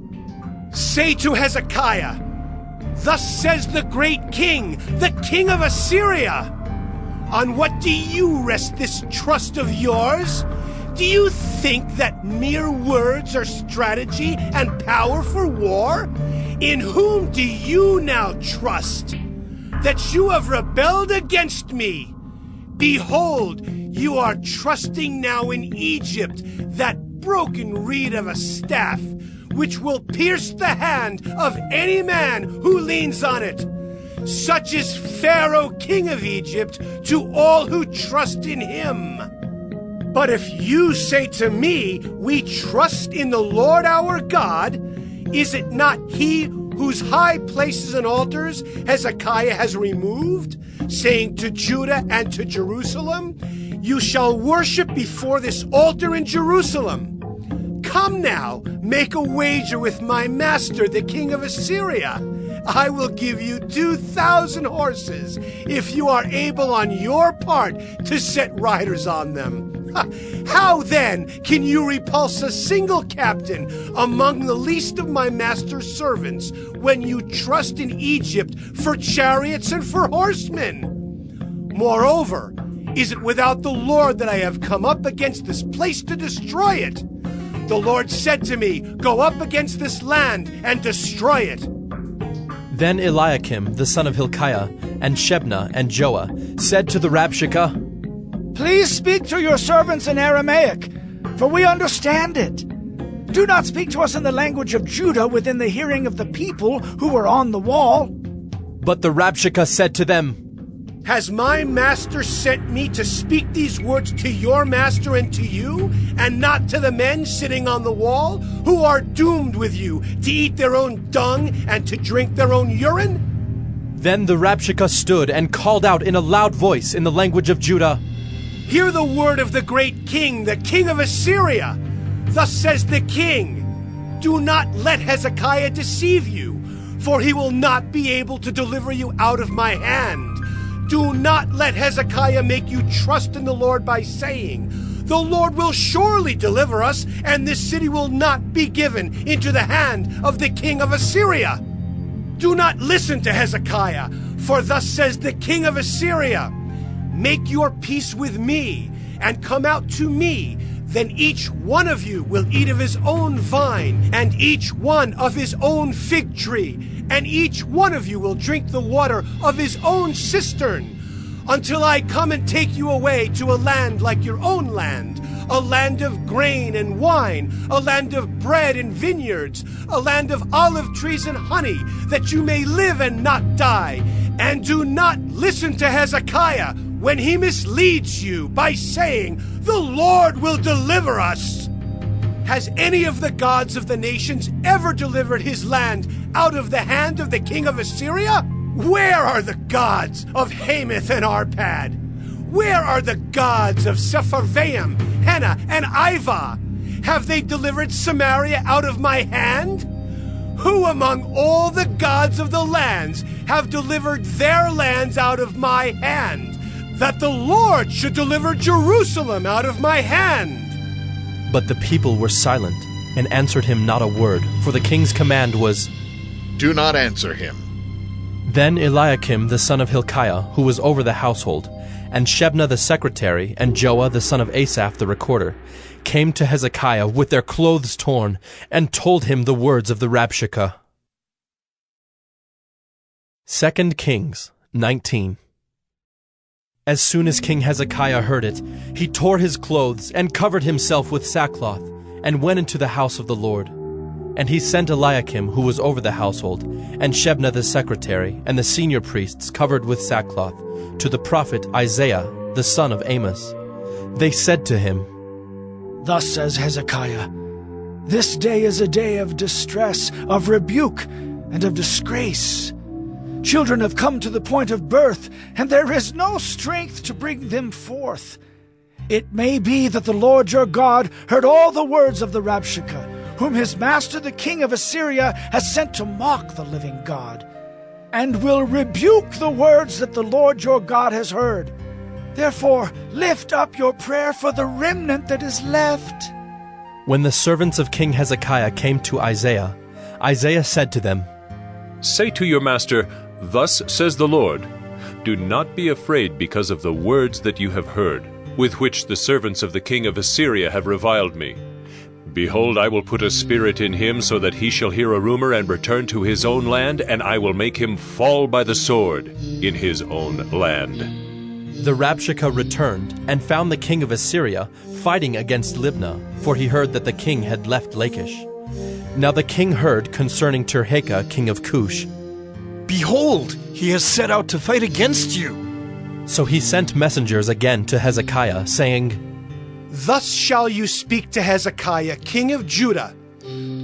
Say to Hezekiah, Thus says the great king, the king of Assyria, On what do you rest this trust of yours? Do you think that mere words are strategy and power for war? In whom do you now trust? That you have rebelled against me. Behold, you are trusting now in Egypt, that broken reed of a staff, which will pierce the hand of any man who leans on it. Such is Pharaoh, king of Egypt, to all who trust in him. But if you say to me, We trust in the Lord our God, is it not he whose high places and altars Hezekiah has removed, saying to Judah and to Jerusalem, You shall worship before this altar in Jerusalem? Come now, make a wager with my master, the king of Assyria. I will give you 2,000 horses, if you are able on your part to set riders on them. How then can you repulse a single captain among the least of my master's servants, when you trust in Egypt for chariots and for horsemen? Moreover, is it without the Lord that I have come up against this place to destroy it? The Lord said to me, Go up against this land and destroy it. Then Eliakim the son of Hilkiah, and Shebna and Joah, said to the Rabshakeh, Please speak to your servants in Aramaic, for we understand it. Do not speak to us in the language of Judah within the hearing of the people who were on the wall. But the Rabshakeh said to them, Has my master sent me to speak these words to your master and to you, and not to the men sitting on the wall, who are doomed with you to eat their own dung and to drink their own urine? Then the Rabshakeh stood and called out in a loud voice in the language of Judah, Hear the word of the great king, the king of Assyria. Thus says the king, Do not let Hezekiah deceive you, for he will not be able to deliver you out of my hand. Do not let Hezekiah make you trust in the Lord by saying, The Lord will surely deliver us, and this city will not be given into the hand of the king of Assyria. Do not listen to Hezekiah, for thus says the king of Assyria, make your peace with me, and come out to me, then each one of you will eat of his own vine, and each one of his own fig tree, and each one of you will drink the water of his own cistern, until I come and take you away to a land like your own land, a land of grain and wine, a land of bread and vineyards, a land of olive trees and honey, that you may live and not die. And do not listen to Hezekiah when he misleads you by saying, "The Lord will deliver us." Has any of the gods of the nations ever delivered his land out of the hand of the king of Assyria? Where are the gods of Hamath and Arpad? Where are the gods of Sepharvaim, Hena, and Ivah? Have they delivered Samaria out of my hand? Who among all the gods of the lands have delivered their lands out of my hand, that the Lord should deliver Jerusalem out of my hand? But the people were silent, and answered him not a word, for the king's command was, "Do not answer him." Then Eliakim the son of Hilkiah, who was over the household, and Shebna the secretary, and Joah the son of Asaph the recorder, came to Hezekiah with their clothes torn, and told him the words of the Rabshakeh. 2 Kings 19. As soon as King Hezekiah heard it, he tore his clothes, and covered himself with sackcloth, and went into the house of the Lord. And he sent Eliakim, who was over the household, and Shebna the secretary, and the senior priests covered with sackcloth, to the prophet Isaiah, the son of Amos. They said to him, "Thus says Hezekiah, this day is a day of distress, of rebuke, and of disgrace. Children have come to the point of birth, and there is no strength to bring them forth. It may be that the Lord your God heard all the words of the Rabshakeh, whom his master the king of Assyria has sent to mock the living God, and will rebuke the words that the Lord your God has heard. Therefore lift up your prayer for the remnant that is left." When the servants of King Hezekiah came to Isaiah, Isaiah said to them, "Say to your master, Thus says the Lord, do not be afraid because of the words that you have heard, with which the servants of the king of Assyria have reviled me. Behold, I will put a spirit in him, so that he shall hear a rumor and return to his own land, and I will make him fall by the sword in his own land." The Rabshakeh returned, and found the king of Assyria fighting against Libnah, for he heard that the king had left Lachish. Now the king heard concerning Tirhakah, king of Cush, "Behold, he has set out to fight against you." So he sent messengers again to Hezekiah, saying, "Thus shall you speak to Hezekiah, king of Judah.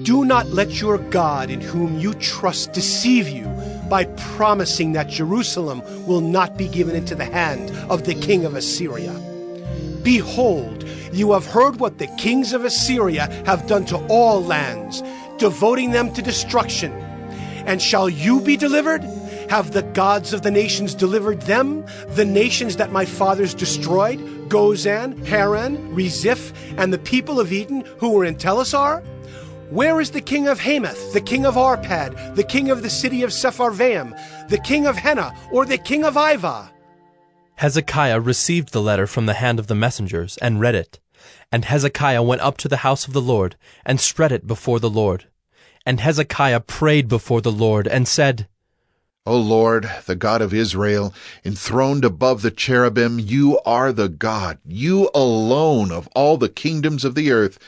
Do not let your God in whom you trust deceive you by promising that Jerusalem will not be given into the hand of the king of Assyria. Behold, you have heard what the kings of Assyria have done to all lands, devoting them to destruction. And shall you be delivered? Have the gods of the nations delivered them, the nations that my fathers destroyed, Gozan, Haran, Reziph, and the people of Eden who were in Telassar? Where is the king of Hamath, the king of Arpad, the king of the city of Sepharvaim, the king of Hena, or the king of Ivah?" Hezekiah received the letter from the hand of the messengers, and read it. And Hezekiah went up to the house of the Lord, and spread it before the Lord. And Hezekiah prayed before the Lord, and said, O Lord, the God of Israel, enthroned above the cherubim, you are the God, you alone of all the kingdoms of the earth.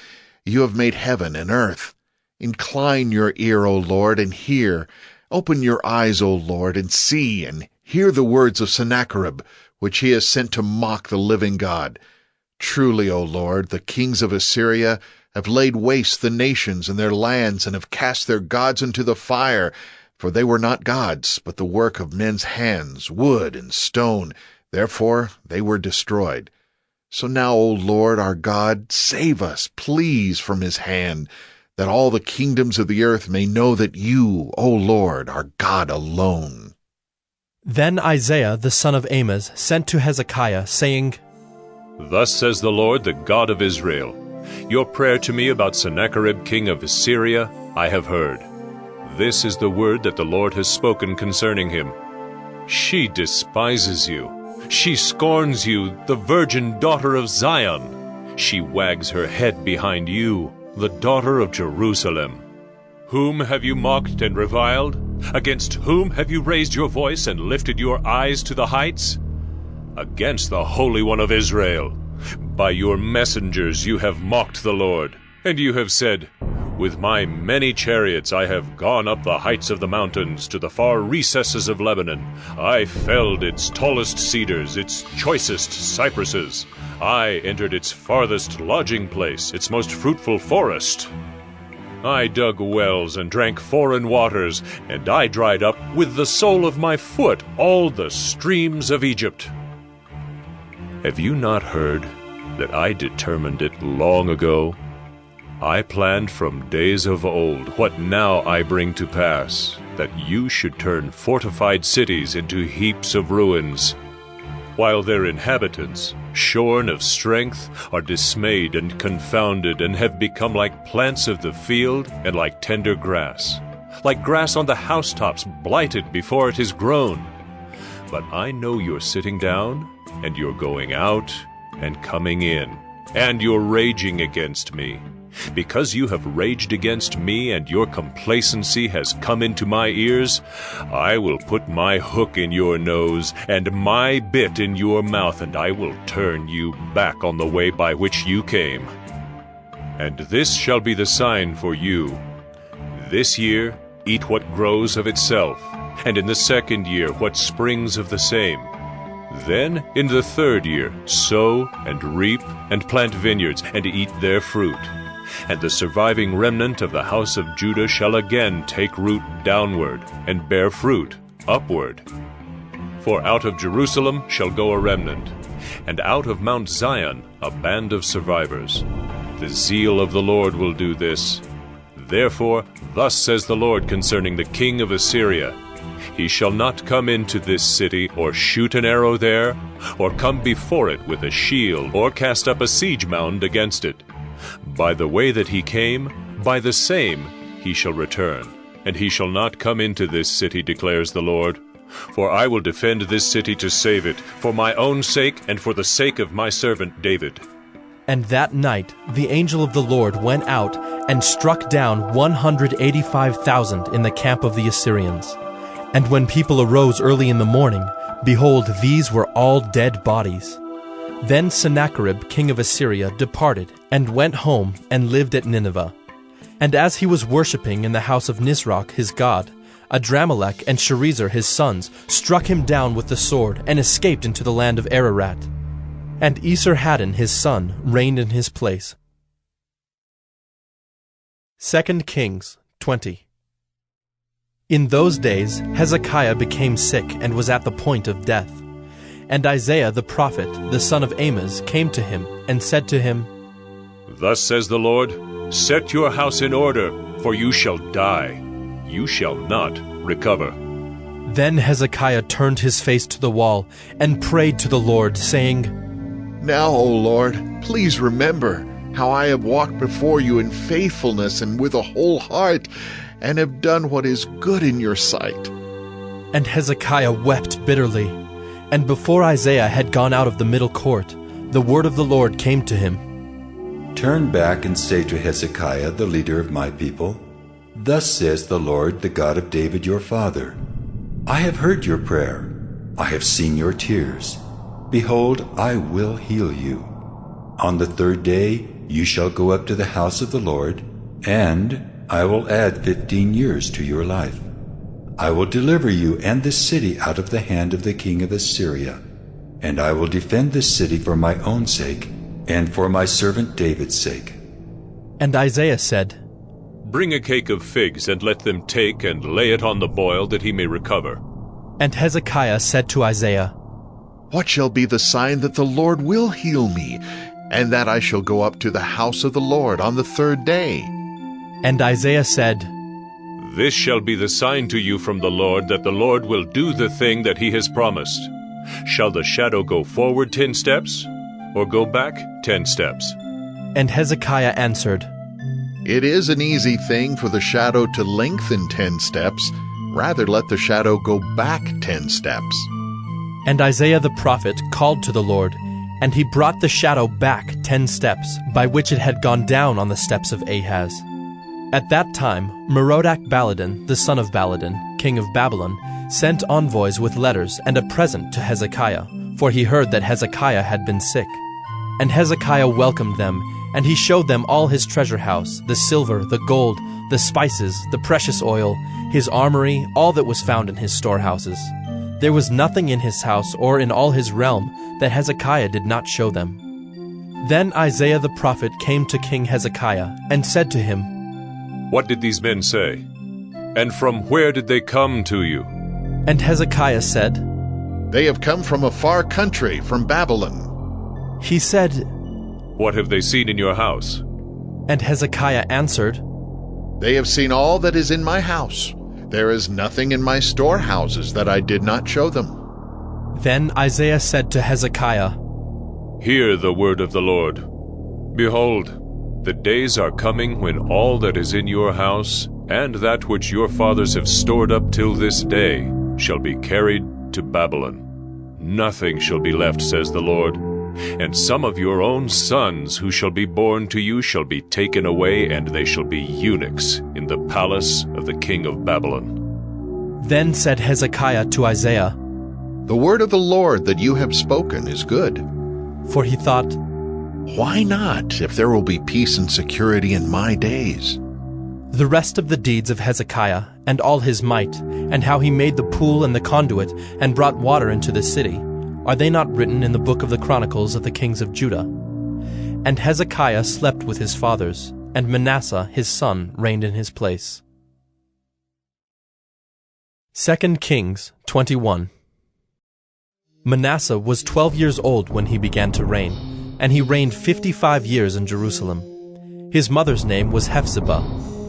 You have made heaven and earth. Incline your ear, O Lord, and hear. Open your eyes, O Lord, and see, and hear the words of Sennacherib, which he has sent to mock the living God. Truly, O Lord, the kings of Assyria have laid waste the nations and their lands, and have cast their gods into the fire. For they were not gods, but the work of men's hands, wood and stone. Therefore they were destroyed. So now, O Lord our God, save us, please, from his hand, that all the kingdoms of the earth may know that you, O Lord, are God alone. Then Isaiah the son of Amos sent to Hezekiah, saying, Thus says the Lord, the God of Israel, your prayer to me about Sennacherib king of Assyria I have heard. This is the word that the Lord has spoken concerning him. She despises you. She scorns you, the virgin daughter of Zion. She wags her head behind you, the daughter of Jerusalem. Whom have you mocked and reviled? Against whom have you raised your voice and lifted your eyes to the heights? Against the Holy One of Israel. By your messengers you have mocked the Lord, and you have said, with my many chariots I have gone up the heights of the mountains to the far recesses of Lebanon. I felled its tallest cedars, its choicest cypresses. I entered its farthest lodging place, its most fruitful forest. I dug wells and drank foreign waters, and I dried up with the sole of my foot all the streams of Egypt. Have you not heard that I determined it long ago? I planned from days of old what now I bring to pass, that you should turn fortified cities into heaps of ruins, while their inhabitants, shorn of strength, are dismayed and confounded, and have become like plants of the field and like tender grass, like grass on the housetops blighted before it is grown. But I know you're sitting down, and you're going out and coming in, and you're raging against me. Because you have raged against me and your complacency has come into my ears, I will put my hook in your nose and my bit in your mouth, and I will turn you back on the way by which you came. And this shall be the sign for you. This year eat what grows of itself, and in the second year what springs of the same. Then in the third year sow and reap and plant vineyards, and eat their fruit. And the surviving remnant of the house of Judah shall again take root downward, and bear fruit upward. For out of Jerusalem shall go a remnant, and out of Mount Zion a band of survivors. The zeal of the Lord will do this. Therefore, thus says the Lord concerning the king of Assyria, He shall not come into this city, or shoot an arrow there, or come before it with a shield, or cast up a siege mound against it. By the way that he came, by the same he shall return, and he shall not come into this city, declares the Lord. For I will defend this city to save it, for my own sake and for the sake of my servant David. And that night the angel of the Lord went out and struck down 185,000 in the camp of the Assyrians. And when people arose early in the morning, behold, these were all dead bodies. Then Sennacherib, king of Assyria, departed, and went home, and lived at Nineveh. And as he was worshipping in the house of Nisroch his god, Adramelech and Sharezer his sons struck him down with the sword, and escaped into the land of Ararat. And Esarhaddon his son reigned in his place. 2 Kings 20. In those days Hezekiah became sick, and was at the point of death. And Isaiah the prophet, the son of Amoz, came to him, and said to him, Thus says the Lord, Set your house in order, for you shall die. You shall not recover. Then Hezekiah turned his face to the wall, and prayed to the Lord, saying, Now, O Lord, please remember how I have walked before you in faithfulness and with a whole heart, and have done what is good in your sight. And Hezekiah wept bitterly. And before Isaiah had gone out of the middle court, the word of the Lord came to him. Turn back and say to Hezekiah, the leader of my people, Thus says the Lord, the God of David your father, I have heard your prayer. I have seen your tears. Behold, I will heal you. On the third day you shall go up to the house of the Lord, and I will add 15 years to your life. I will deliver you and this city out of the hand of the king of Assyria, and I will defend this city for my own sake and for my servant David's sake. And Isaiah said, Bring a cake of figs, and let them take and lay it on the boil, that he may recover. And Hezekiah said to Isaiah, What shall be the sign that the Lord will heal me, and that I shall go up to the house of the Lord on the third day? And Isaiah said, This shall be the sign to you from the Lord, that the Lord will do the thing that he has promised. Shall the shadow go forward 10 steps, or go back 10 steps? And Hezekiah answered, It is an easy thing for the shadow to lengthen 10 steps. Rather let the shadow go back 10 steps. And Isaiah the prophet called to the Lord, and he brought the shadow back 10 steps, by which it had gone down on the steps of Ahaz. At that time Merodach-Baladan, the son of Baladan, king of Babylon, sent envoys with letters and a present to Hezekiah, for he heard that Hezekiah had been sick. And Hezekiah welcomed them, and he showed them all his treasure house, the silver, the gold, the spices, the precious oil, his armory, all that was found in his storehouses. There was nothing in his house or in all his realm that Hezekiah did not show them. Then Isaiah the prophet came to King Hezekiah and said to him, "What did these men say? And from where did they come to you?" And Hezekiah said, "They have come from a far country, from Babylon." He said, "What have they seen in your house?" And Hezekiah answered, "They have seen all that is in my house. There is nothing in my storehouses that I did not show them." Then Isaiah said to Hezekiah, "Hear the word of the Lord. Behold, the days are coming when all that is in your house, and that which your fathers have stored up till this day, shall be carried to Babylon. Nothing shall be left, says the Lord. And some of your own sons who shall be born to you shall be taken away, and they shall be eunuchs in the palace of the king of Babylon." Then said Hezekiah to Isaiah, "The word of the Lord that you have spoken is good." For he thought, "Why not, if there will be peace and security in my days?" The rest of the deeds of Hezekiah, and all his might, and how he made the pool and the conduit, and brought water into the city, are they not written in the book of the Chronicles of the Kings of Judah? And Hezekiah slept with his fathers, and Manasseh his son reigned in his place. 2 Kings 21. Manasseh was 12 years old when he began to reign, and he reigned 55 years in Jerusalem. His mother's name was Hephzibah,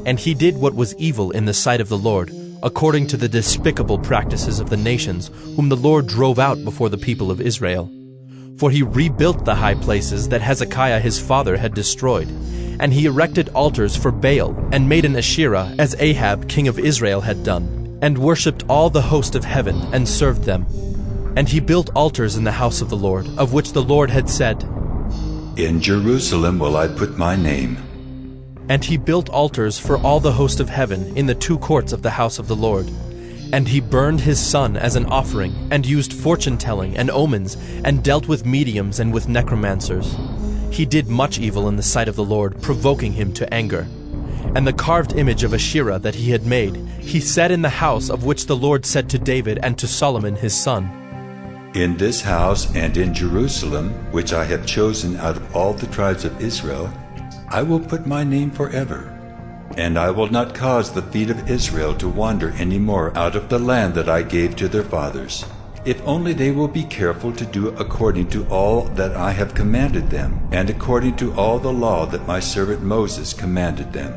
and he did what was evil in the sight of the Lord, according to the despicable practices of the nations, whom the Lord drove out before the people of Israel. For he rebuilt the high places that Hezekiah his father had destroyed, and he erected altars for Baal, and made an Asherah, as Ahab king of Israel had done, and worshipped all the host of heaven, and served them. And he built altars in the house of the Lord, of which the Lord had said, "In Jerusalem will I put my name." And he built altars for all the host of heaven in the 2 courts of the house of the Lord. And he burned his son as an offering, and used fortune-telling and omens, and dealt with mediums and with necromancers. He did much evil in the sight of the Lord, provoking him to anger. And the carved image of Asherah that he had made, he set in the house of which the Lord said to David and to Solomon his son, "In this house and in Jerusalem, which I have chosen out of all the tribes of Israel, I will put my name forever, and I will not cause the feet of Israel to wander any more out of the land that I gave to their fathers, if only they will be careful to do according to all that I have commanded them, and according to all the law that my servant Moses commanded them."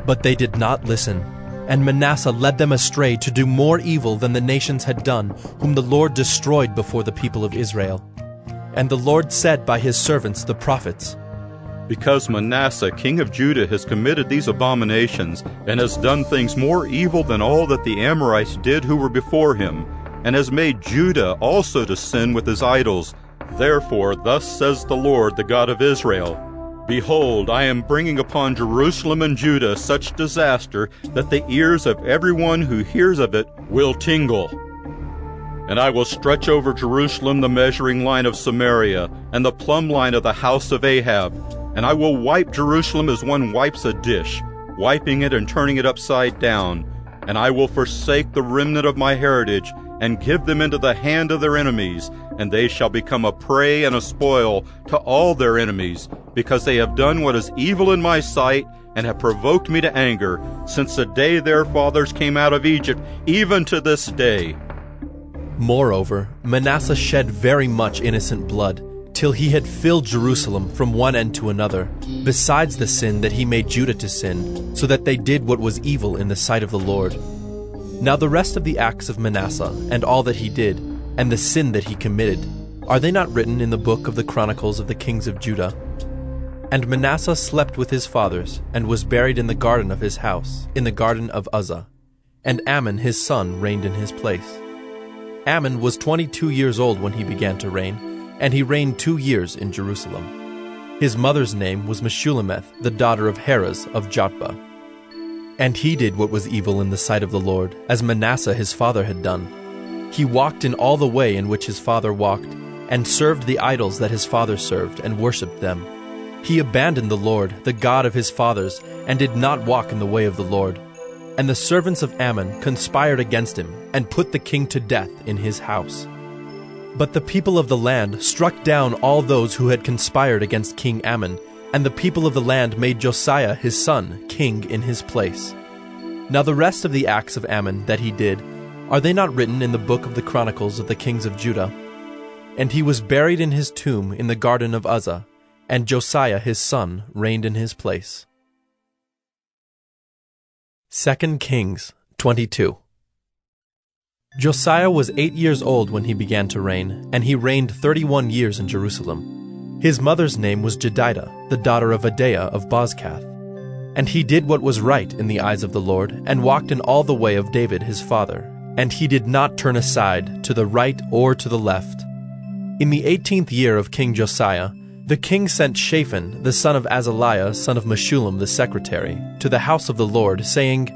But they did not listen, and Manasseh led them astray to do more evil than the nations had done, whom the Lord destroyed before the people of Israel. And the Lord said by his servants the prophets, "Because Manasseh, king of Judah, has committed these abominations, and has done things more evil than all that the Amorites did who were before him, and has made Judah also to sin with his idols. Therefore, thus says the Lord, the God of Israel, Behold, I am bringing upon Jerusalem and Judah such disaster that the ears of everyone who hears of it will tingle. And I will stretch over Jerusalem the measuring line of Samaria, and the plumb line of the house of Ahab, and I will wipe Jerusalem as one wipes a dish, wiping it and turning it upside down. And I will forsake the remnant of my heritage, and give them into the hand of their enemies, and they shall become a prey and a spoil to all their enemies, because they have done what is evil in my sight, and have provoked me to anger, since the day their fathers came out of Egypt, even to this day." Moreover, Manasseh shed very much innocent blood, till he had filled Jerusalem from one end to another, besides the sin that he made Judah to sin, so that they did what was evil in the sight of the Lord. Now the rest of the acts of Manasseh, and all that he did, and the sin that he committed, are they not written in the book of the Chronicles of the Kings of Judah? And Manasseh slept with his fathers, and was buried in the garden of his house, in the garden of Uzzah. And Ammon his son reigned in his place. Ammon was 22 years old when he began to reign, and he reigned 2 years in Jerusalem. His mother's name was Meshullemeth, the daughter of Heres of Jotbah. And he did what was evil in the sight of the Lord, as Manasseh his father had done. He walked in all the way in which his father walked, and served the idols that his father served, and worshipped them. He abandoned the Lord, the God of his fathers, and did not walk in the way of the Lord. And the servants of Ammon conspired against him, and put the king to death in his house. But the people of the land struck down all those who had conspired against King Ammon, and the people of the land made Josiah his son king in his place. Now the rest of the acts of Ammon that he did, are they not written in the book of the Chronicles of the kings of Judah? And he was buried in his tomb in the garden of Uzzah, and Josiah his son reigned in his place. 2 Kings 22. Josiah was 8 years old when he began to reign, and he reigned 31 years in Jerusalem. His mother's name was Jedidah, the daughter of Adaiah of Bozkath. And he did what was right in the eyes of the Lord, and walked in all the way of David his father, and he did not turn aside to the right or to the left. In the 18th year of King Josiah, the king sent Shaphan, the son of Azaliah, son of Meshullam the secretary, to the house of the Lord, saying,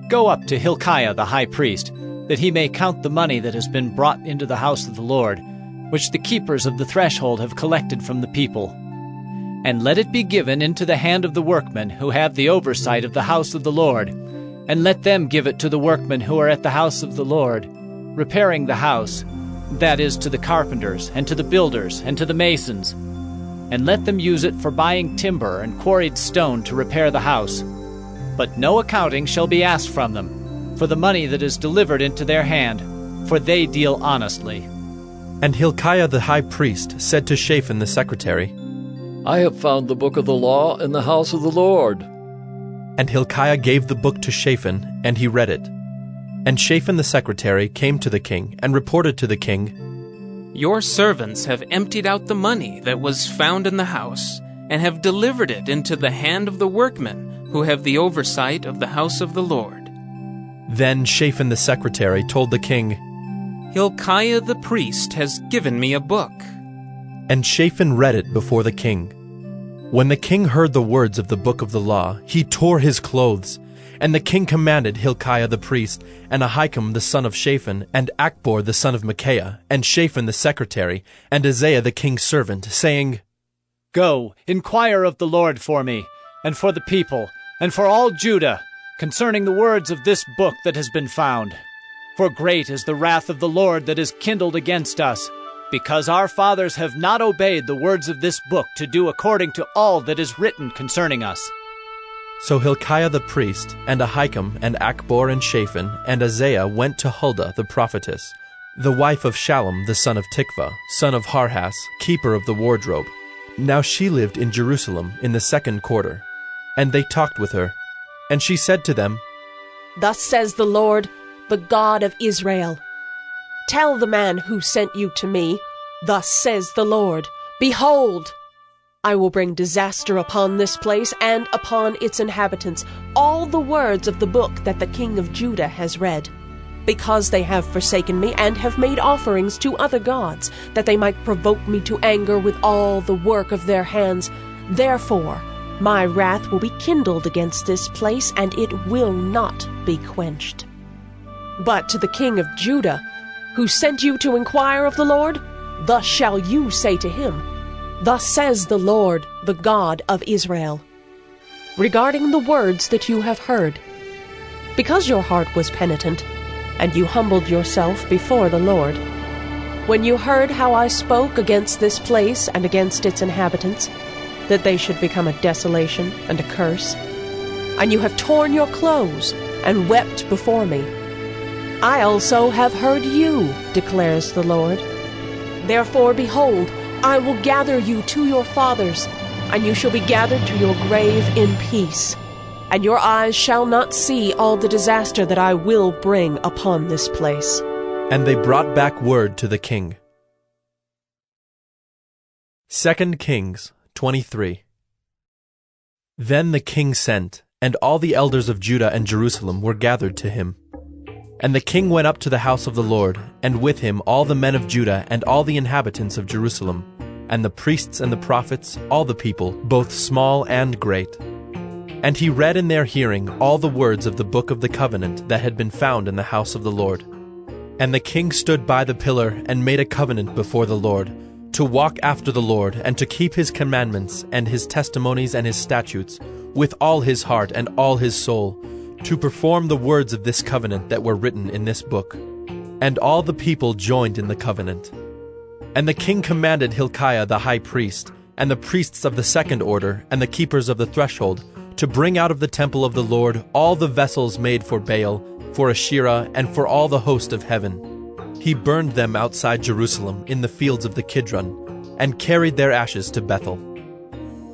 Go up to Hilkiah the high priest, that he may count the money that has been brought into the house of the Lord, which the keepers of the threshold have collected from the people. And let it be given into the hand of the workmen who have the oversight of the house of the Lord, and let them give it to the workmen who are at the house of the Lord, repairing the house, that is, to the carpenters, and to the builders, and to the masons, and let them use it for buying timber and quarried stone to repair the house. But no accounting shall be asked from them, for the money that is delivered into their hand, for they deal honestly. And Hilkiah the high priest said to Shaphan the secretary, I have found the book of the law in the house of the Lord. And Hilkiah gave the book to Shaphan, and he read it. And Shaphan the secretary came to the king, and reported to the king, Your servants have emptied out the money that was found in the house, and have delivered it into the hand of the workmen, who have the oversight of the house of the Lord. Then Shaphan the secretary told the king, Hilkiah the priest has given me a book. And Shaphan read it before the king. When the king heard the words of the book of the law, he tore his clothes. And the king commanded Hilkiah the priest, and Ahikam the son of Shaphan, and Achbor the son of Micaiah, and Shaphan the secretary, and Isaiah the king's servant, saying, Go, inquire of the Lord for me, and for the people, and for all Judah, concerning the words of this book that has been found. For great is the wrath of the Lord that is kindled against us, because our fathers have not obeyed the words of this book to do according to all that is written concerning us. So Hilkiah the priest, and Ahikam, and Achbor, and Shaphan, and Isaiah went to Huldah the prophetess, the wife of Shallum the son of Tikvah, son of Harhas, keeper of the wardrobe. Now she lived in Jerusalem in the 2nd quarter. And they talked with her. And she said to them, Thus says the Lord, the God of Israel, Tell the man who sent you to me, Thus says the Lord, Behold, I will bring disaster upon this place and upon its inhabitants, all the words of the book that the king of Judah has read, because they have forsaken me and have made offerings to other gods, that they might provoke me to anger with all the work of their hands. Therefore, my wrath will be kindled against this place, and it will not be quenched. But to the king of Judah, who sent you to inquire of the Lord, thus shall you say to him, Thus says the Lord, the God of Israel, regarding the words that you have heard. Because your heart was penitent, and you humbled yourself before the Lord, when you heard how I spoke against this place and against its inhabitants, that they should become a desolation and a curse, and you have torn your clothes and wept before me, I also have heard you, declares the Lord. Therefore, behold, I will gather you to your fathers, and you shall be gathered to your grave in peace, and your eyes shall not see all the disaster that I will bring upon this place. And they brought back word to the king. 2 Kings 23. Then the king sent, and all the elders of Judah and Jerusalem were gathered to him. And the king went up to the house of the Lord, and with him all the men of Judah and all the inhabitants of Jerusalem, and the priests and the prophets, all the people, both small and great. And he read in their hearing all the words of the book of the covenant that had been found in the house of the Lord. And the king stood by the pillar and made a covenant before the Lord, to walk after the Lord, and to keep his commandments and his testimonies and his statutes, with all his heart and all his soul, to perform the words of this covenant that were written in this book. And all the people joined in the covenant. And the king commanded Hilkiah the high priest, and the priests of the second order, and the keepers of the threshold, to bring out of the temple of the Lord all the vessels made for Baal, for Asherah, and for all the host of heaven. He burned them outside Jerusalem in the fields of the Kidron, and carried their ashes to Bethel.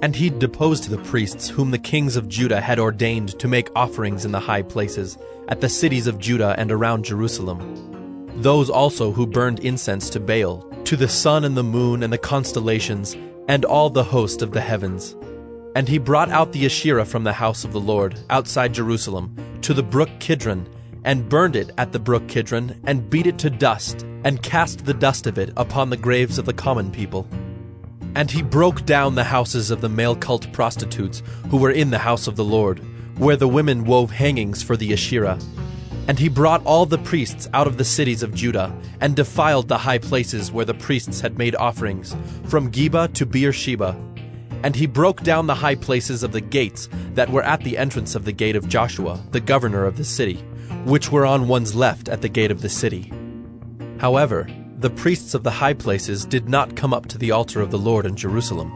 And he deposed the priests whom the kings of Judah had ordained to make offerings in the high places, at the cities of Judah and around Jerusalem. Those also who burned incense to Baal, to the sun and the moon and the constellations, and all the host of the heavens. And he brought out the Asherah from the house of the Lord, outside Jerusalem, to the brook Kidron, and burned it at the brook Kidron, and beat it to dust, and cast the dust of it upon the graves of the common people. And he broke down the houses of the male cult prostitutes who were in the house of the Lord, where the women wove hangings for the Asherah. And he brought all the priests out of the cities of Judah, and defiled the high places where the priests had made offerings, from Geba to Beersheba. And he broke down the high places of the gates that were at the entrance of the gate of Joshua, the governor of the city, which were on one's left at the gate of the city. However, the priests of the high places did not come up to the altar of the Lord in Jerusalem,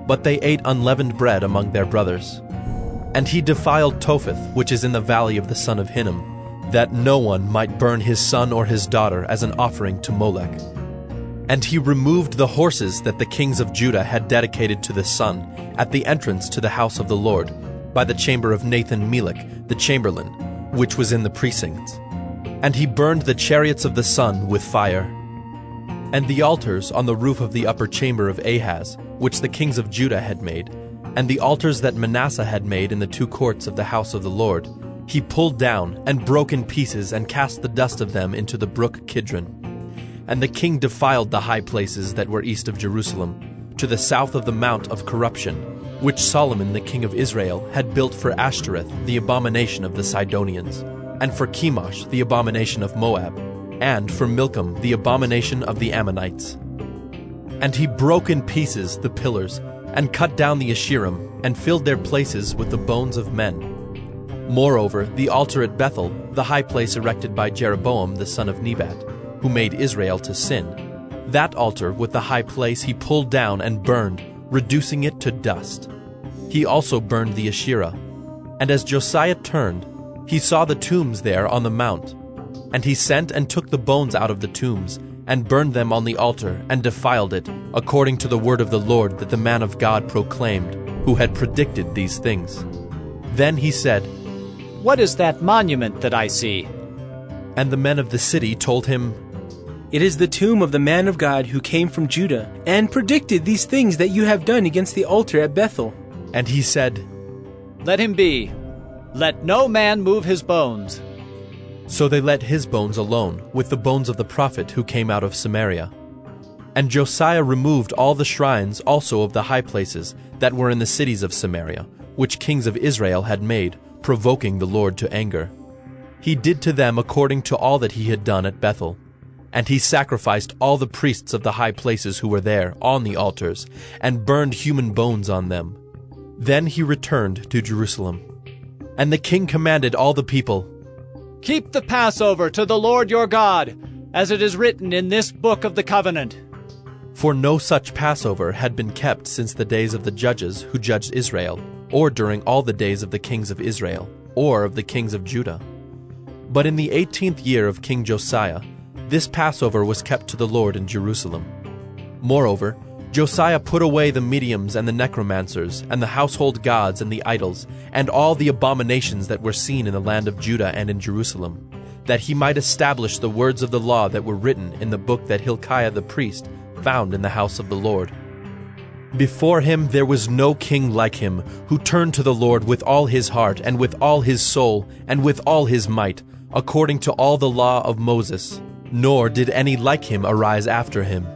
but they ate unleavened bread among their brothers. And he defiled Topheth, which is in the valley of the son of Hinnom, that no one might burn his son or his daughter as an offering to Molech. And he removed the horses that the kings of Judah had dedicated to the sun at the entrance to the house of the Lord, by the chamber of Nathan-Melech, the chamberlain, which was in the precincts. And he burned the chariots of the sun with fire. And the altars on the roof of the upper chamber of Ahaz, which the kings of Judah had made, and the altars that Manasseh had made in the two courts of the house of the Lord, he pulled down and broke in pieces and cast the dust of them into the brook Kidron. And the king defiled the high places that were east of Jerusalem, to the south of the Mount of Corruption, which Solomon the king of Israel had built for Ashtoreth, the abomination of the Sidonians, and for Chemosh, the abomination of Moab, and for Milcom, the abomination of the Ammonites. And he broke in pieces the pillars, and cut down the Asherim, and filled their places with the bones of men. Moreover, the altar at Bethel, the high place erected by Jeroboam the son of Nebat, who made Israel to sin, that altar with the high place he pulled down and burned, reducing it to dust. He also burned the Asherah. And as Josiah turned, he saw the tombs there on the mount. And he sent and took the bones out of the tombs, and burned them on the altar, and defiled it, according to the word of the Lord that the man of God proclaimed, who had predicted these things. Then he said, "What is that monument that I see?" And the men of the city told him, "It is the tomb of the man of God who came from Judah, and predicted these things that you have done against the altar at Bethel." And he said, "Let him be. Let no man move his bones." So they let his bones alone, with the bones of the prophet who came out of Samaria. And Josiah removed all the shrines also of the high places that were in the cities of Samaria, which kings of Israel had made, provoking the Lord to anger. He did to them according to all that he had done at Bethel. And he sacrificed all the priests of the high places who were there on the altars, and burned human bones on them. Then he returned to Jerusalem. And the king commanded all the people, "Keep the Passover to the Lord your God, as it is written in this book of the covenant." For no such Passover had been kept since the days of the judges who judged Israel, or during all the days of the kings of Israel, or of the kings of Judah. But in the 18th year of King Josiah, this Passover was kept to the Lord in Jerusalem. Moreover, Josiah put away the mediums and the necromancers, and the household gods and the idols, and all the abominations that were seen in the land of Judah and in Jerusalem, that he might establish the words of the law that were written in the book that Hilkiah the priest found in the house of the Lord. Before him there was no king like him, who turned to the Lord with all his heart, and with all his soul, and with all his might, according to all the law of Moses, nor did any like him arise after him.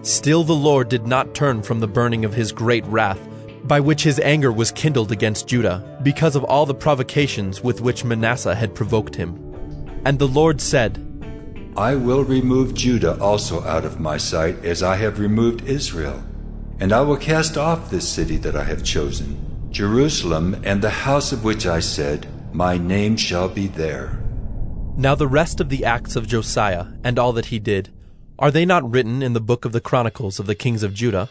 Still the Lord did not turn from the burning of his great wrath, by which his anger was kindled against Judah, because of all the provocations with which Manasseh had provoked him. And the Lord said, I will remove Judah also out of my sight, as I have removed Israel. And I will cast off this city that I have chosen, Jerusalem, and the house of which I said, My name shall be there. Now the rest of the acts of Josiah, and all that he did, are they not written in the book of the Chronicles of the kings of Judah?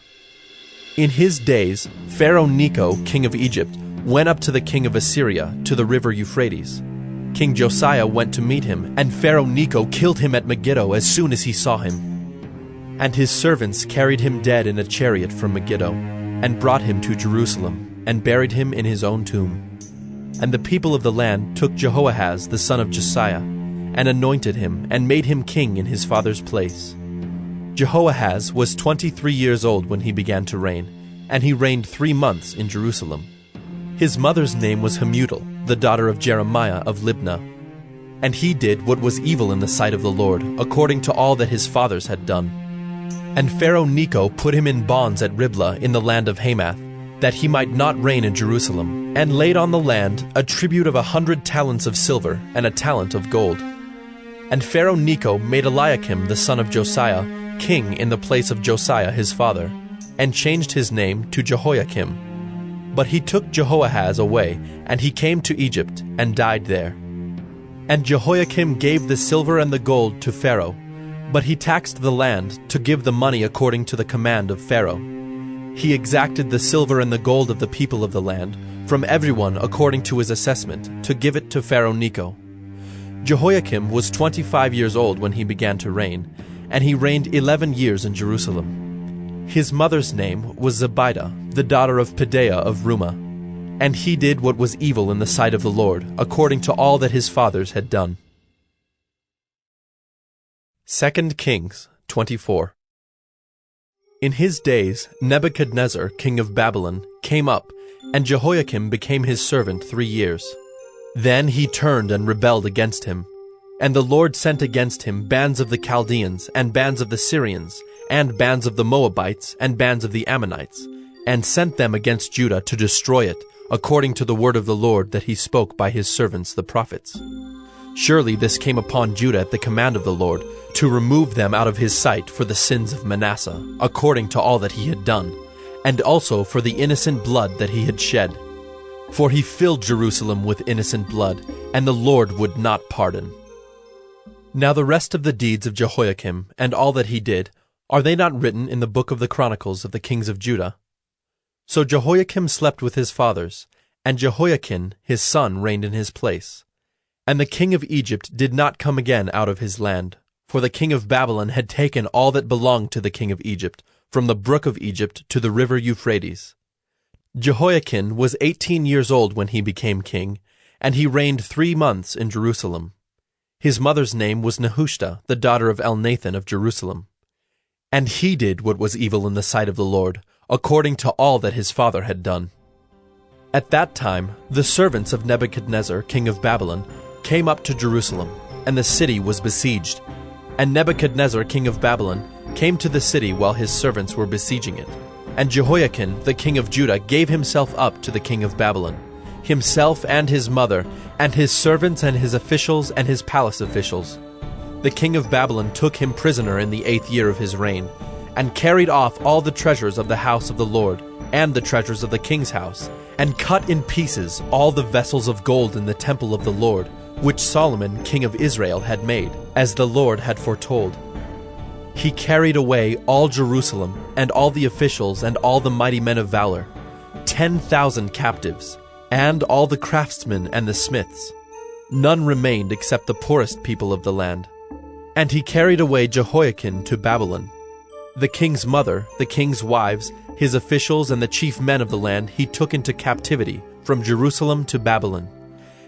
In his days, Pharaoh Necho, king of Egypt, went up to the king of Assyria, to the river Euphrates. King Josiah went to meet him, and Pharaoh Necho killed him at Megiddo as soon as he saw him. And his servants carried him dead in a chariot from Megiddo, and brought him to Jerusalem, and buried him in his own tomb. And the people of the land took Jehoahaz the son of Josiah, and anointed him, and made him king in his father's place. Jehoahaz was 23 years old when he began to reign, and he reigned 3 months in Jerusalem. His mother's name was Hamutal, the daughter of Jeremiah of Libnah. And he did what was evil in the sight of the Lord, according to all that his fathers had done. And Pharaoh Necho put him in bonds at Riblah in the land of Hamath, that he might not reign in Jerusalem, and laid on the land a tribute of 100 talents of silver and a talent of gold. And Pharaoh Necho made Eliakim the son of Josiah king in the place of Josiah his father, and changed his name to Jehoiakim. But he took Jehoahaz away, and he came to Egypt, and died there. And Jehoiakim gave the silver and the gold to Pharaoh, but he taxed the land to give the money according to the command of Pharaoh. He exacted the silver and the gold of the people of the land, from everyone according to his assessment, to give it to Pharaoh Necho. Jehoiakim was 25 years old when he began to reign, and he reigned 11 years in Jerusalem. His mother's name was Zebidah, the daughter of Pedaiah of Rumah. And he did what was evil in the sight of the Lord, according to all that his fathers had done. 2 Kings 24. In his days Nebuchadnezzar, king of Babylon, came up, and Jehoiakim became his servant 3 years. Then he turned and rebelled against him. And the Lord sent against him bands of the Chaldeans, and bands of the Syrians, and bands of the Moabites, and bands of the Ammonites, and sent them against Judah to destroy it, according to the word of the Lord that he spoke by his servants the prophets. Surely this came upon Judah at the command of the Lord, to remove them out of his sight for the sins of Manasseh, according to all that he had done, and also for the innocent blood that he had shed. For he filled Jerusalem with innocent blood, and the Lord would not pardon. Now the rest of the deeds of Jehoiakim, and all that he did, are they not written in the book of the Chronicles of the kings of Judah? So Jehoiakim slept with his fathers, and Jehoiakim his son reigned in his place. And the king of Egypt did not come again out of his land, for the king of Babylon had taken all that belonged to the king of Egypt, from the brook of Egypt to the river Euphrates. Jehoiakim was 18 years old when he became king, and he reigned 3 months in Jerusalem. His mother's name was Nehushta, the daughter of Elnathan of Jerusalem. And he did what was evil in the sight of the Lord, according to all that his father had done. At that time the servants of Nebuchadnezzar, king of Babylon, came up to Jerusalem, and the city was besieged. And Nebuchadnezzar, king of Babylon, came to the city while his servants were besieging it. And Jehoiakim, the king of Judah, gave himself up to the king of Babylon, himself and his mother, and his servants and his officials and his palace officials. The king of Babylon took him prisoner in the 8th year of his reign, and carried off all the treasures of the house of the Lord, and the treasures of the king's house, and cut in pieces all the vessels of gold in the temple of the Lord, which Solomon king of Israel had made, as the Lord had foretold. He carried away all Jerusalem, and all the officials and all the mighty men of valor, 10,000 captives, and all the craftsmen and the smiths. None remained except the poorest people of the land. And he carried away Jehoiakim to Babylon. The king's mother, the king's wives, his officials, and the chief men of the land he took into captivity from Jerusalem to Babylon.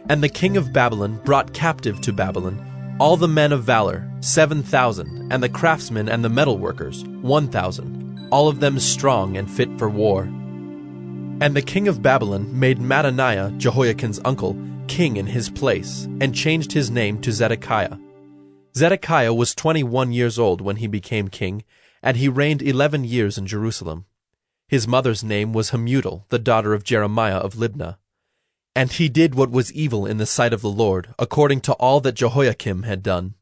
And the king of Babylon brought captive to Babylon all the men of valor, 7,000, and the craftsmen and the metalworkers, 1,000, all of them strong and fit for war. And the king of Babylon made Mattaniah, Jehoiakim's uncle, king in his place, and changed his name to Zedekiah. Zedekiah was 21 years old when he became king, and he reigned 11 years in Jerusalem. His mother's name was Hamutal, the daughter of Jeremiah of Libnah. And he did what was evil in the sight of the Lord, according to all that Jehoiakim had done.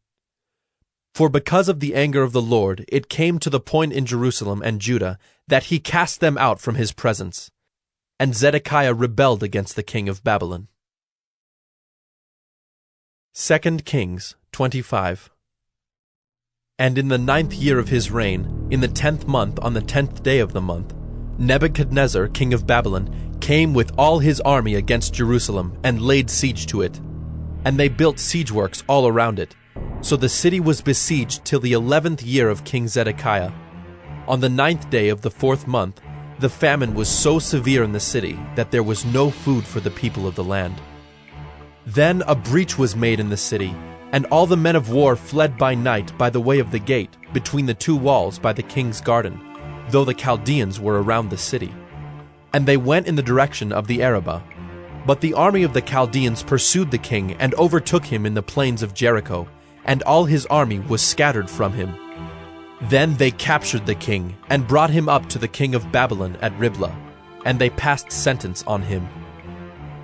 For because of the anger of the Lord, it came to the point in Jerusalem and Judah that he cast them out from his presence. And Zedekiah rebelled against the king of Babylon. 2 Kings 25. And in the 9th year of his reign, in the 10th month on the 10th day of the month, Nebuchadnezzar, king of Babylon, came with all his army against Jerusalem and laid siege to it. And they built siege works all around it. So the city was besieged till the 11th year of King Zedekiah. On the 9th day of the 4th month, the famine was so severe in the city that there was no food for the people of the land. Then a breach was made in the city, and all the men of war fled by night by the way of the gate, between the two walls by the king's garden, though the Chaldeans were around the city. And they went in the direction of the Arabah. But the army of the Chaldeans pursued the king and overtook him in the plains of Jericho, and all his army was scattered from him. Then they captured the king, and brought him up to the king of Babylon at Riblah, and they passed sentence on him.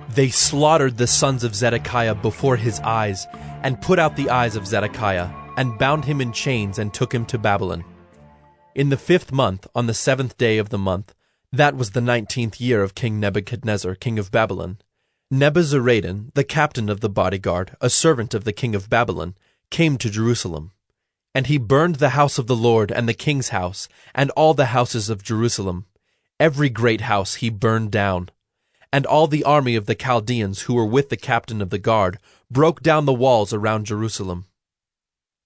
They slaughtered the sons of Zedekiah before his eyes, and put out the eyes of Zedekiah, and bound him in chains and took him to Babylon. In the 5th month, on the 7th day of the month, that was the 19th year of King Nebuchadnezzar, king of Babylon, Nebuzaradan, the captain of the bodyguard, a servant of the king of Babylon, came to Jerusalem. And he burned the house of the Lord and the king's house, and all the houses of Jerusalem. Every great house he burned down. And all the army of the Chaldeans who were with the captain of the guard broke down the walls around Jerusalem.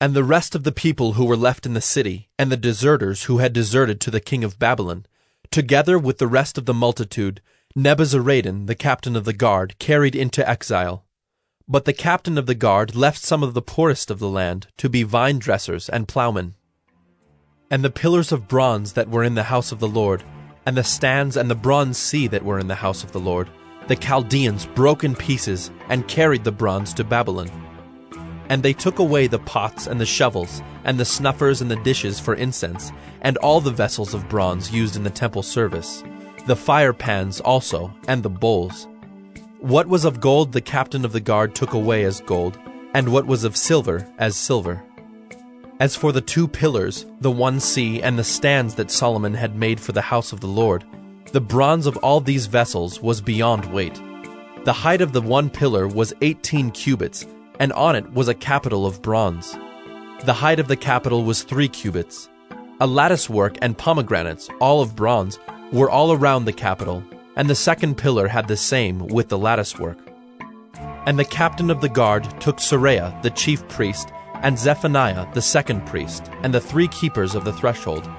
And the rest of the people who were left in the city, and the deserters who had deserted to the king of Babylon, together with the rest of the multitude, Nebuzaradan, the captain of the guard, carried into exile. But the captain of the guard left some of the poorest of the land to be vine dressers and plowmen. And the pillars of bronze that were in the house of the Lord, and the stands and the bronze sea that were in the house of the Lord, the Chaldeans broke in pieces and carried the bronze to Babylon. And they took away the pots and the shovels, and the snuffers and the dishes for incense, and all the vessels of bronze used in the temple service, the fire pans also, and the bowls. What was of gold the captain of the guard took away as gold, and what was of silver as silver. As for the 2 pillars, the one sea, and the stands that Solomon had made for the house of the Lord, the bronze of all these vessels was beyond weight. The height of the one pillar was 18 cubits, and on it was a capital of bronze. The height of the capital was 3 cubits. A lattice work and pomegranates, all of bronze, were all around the capital, and the second pillar had the same with the lattice work. And the captain of the guard took Seraiah the chief priest, and Zephaniah the second priest, and the 3 keepers of the threshold.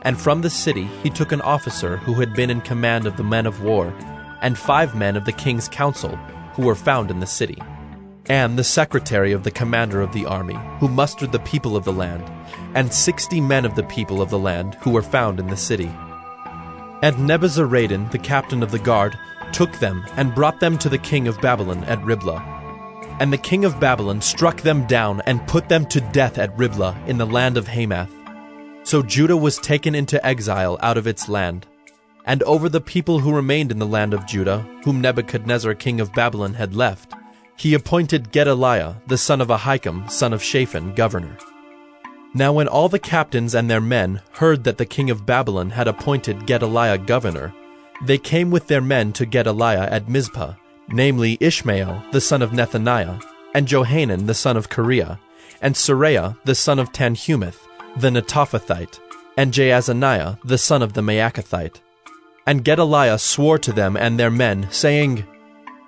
And from the city he took an officer who had been in command of the men of war, and 5 men of the king's council, who were found in the city, and the secretary of the commander of the army, who mustered the people of the land, and 60 men of the people of the land, who were found in the city. And Nebuzaradan, the captain of the guard, took them and brought them to the king of Babylon at Riblah. And the king of Babylon struck them down and put them to death at Riblah in the land of Hamath. So Judah was taken into exile out of its land. And over the people who remained in the land of Judah, whom Nebuchadnezzar king of Babylon had left, he appointed Gedaliah, the son of Ahikam, son of Shaphan, governor. Now when all the captains and their men heard that the king of Babylon had appointed Gedaliah governor, they came with their men to Gedaliah at Mizpah, namely Ishmael the son of Nethaniah, and Johanan the son of Kareah, and Seraiah the son of Tanhumeth, the Netophathite, and Jaazaniah the son of the Maacathite. And Gedaliah swore to them and their men, saying,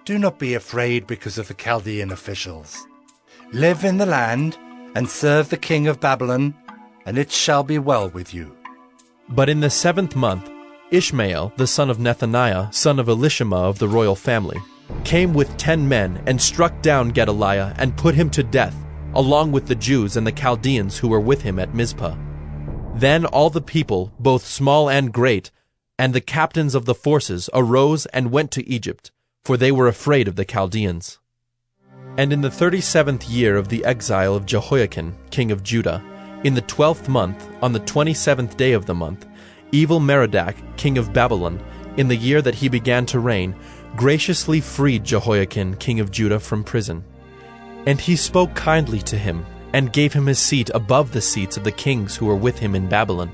Do not be afraid because of the Chaldean officials. Live in the land, and serve the king of Babylon, and it shall be well with you. But in the 7th month, Ishmael, the son of Nethaniah, son of Elishama of the royal family, came with 10 men and struck down Gedaliah and put him to death, along with the Jews and the Chaldeans who were with him at Mizpah. Then all the people, both small and great, and the captains of the forces arose and went to Egypt, for they were afraid of the Chaldeans. And in the 37th year of the exile of Jehoiakim, king of Judah, in the 12th month, on the 27th day of the month, Evil-Merodach, king of Babylon, in the year that he began to reign, graciously freed Jehoiakim, king of Judah, from prison. And he spoke kindly to him, and gave him his seat above the seats of the kings who were with him in Babylon.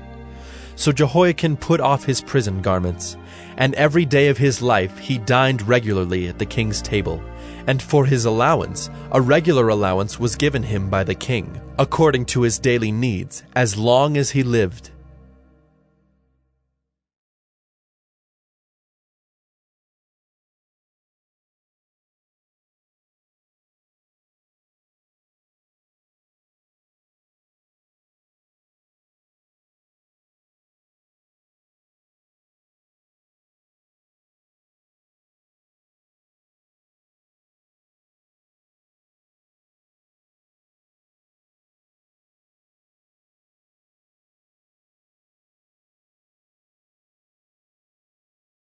So Jehoiakim put off his prison garments, and every day of his life he dined regularly at the king's table. And for his allowance, a regular allowance was given him by the king, according to his daily needs, as long as he lived.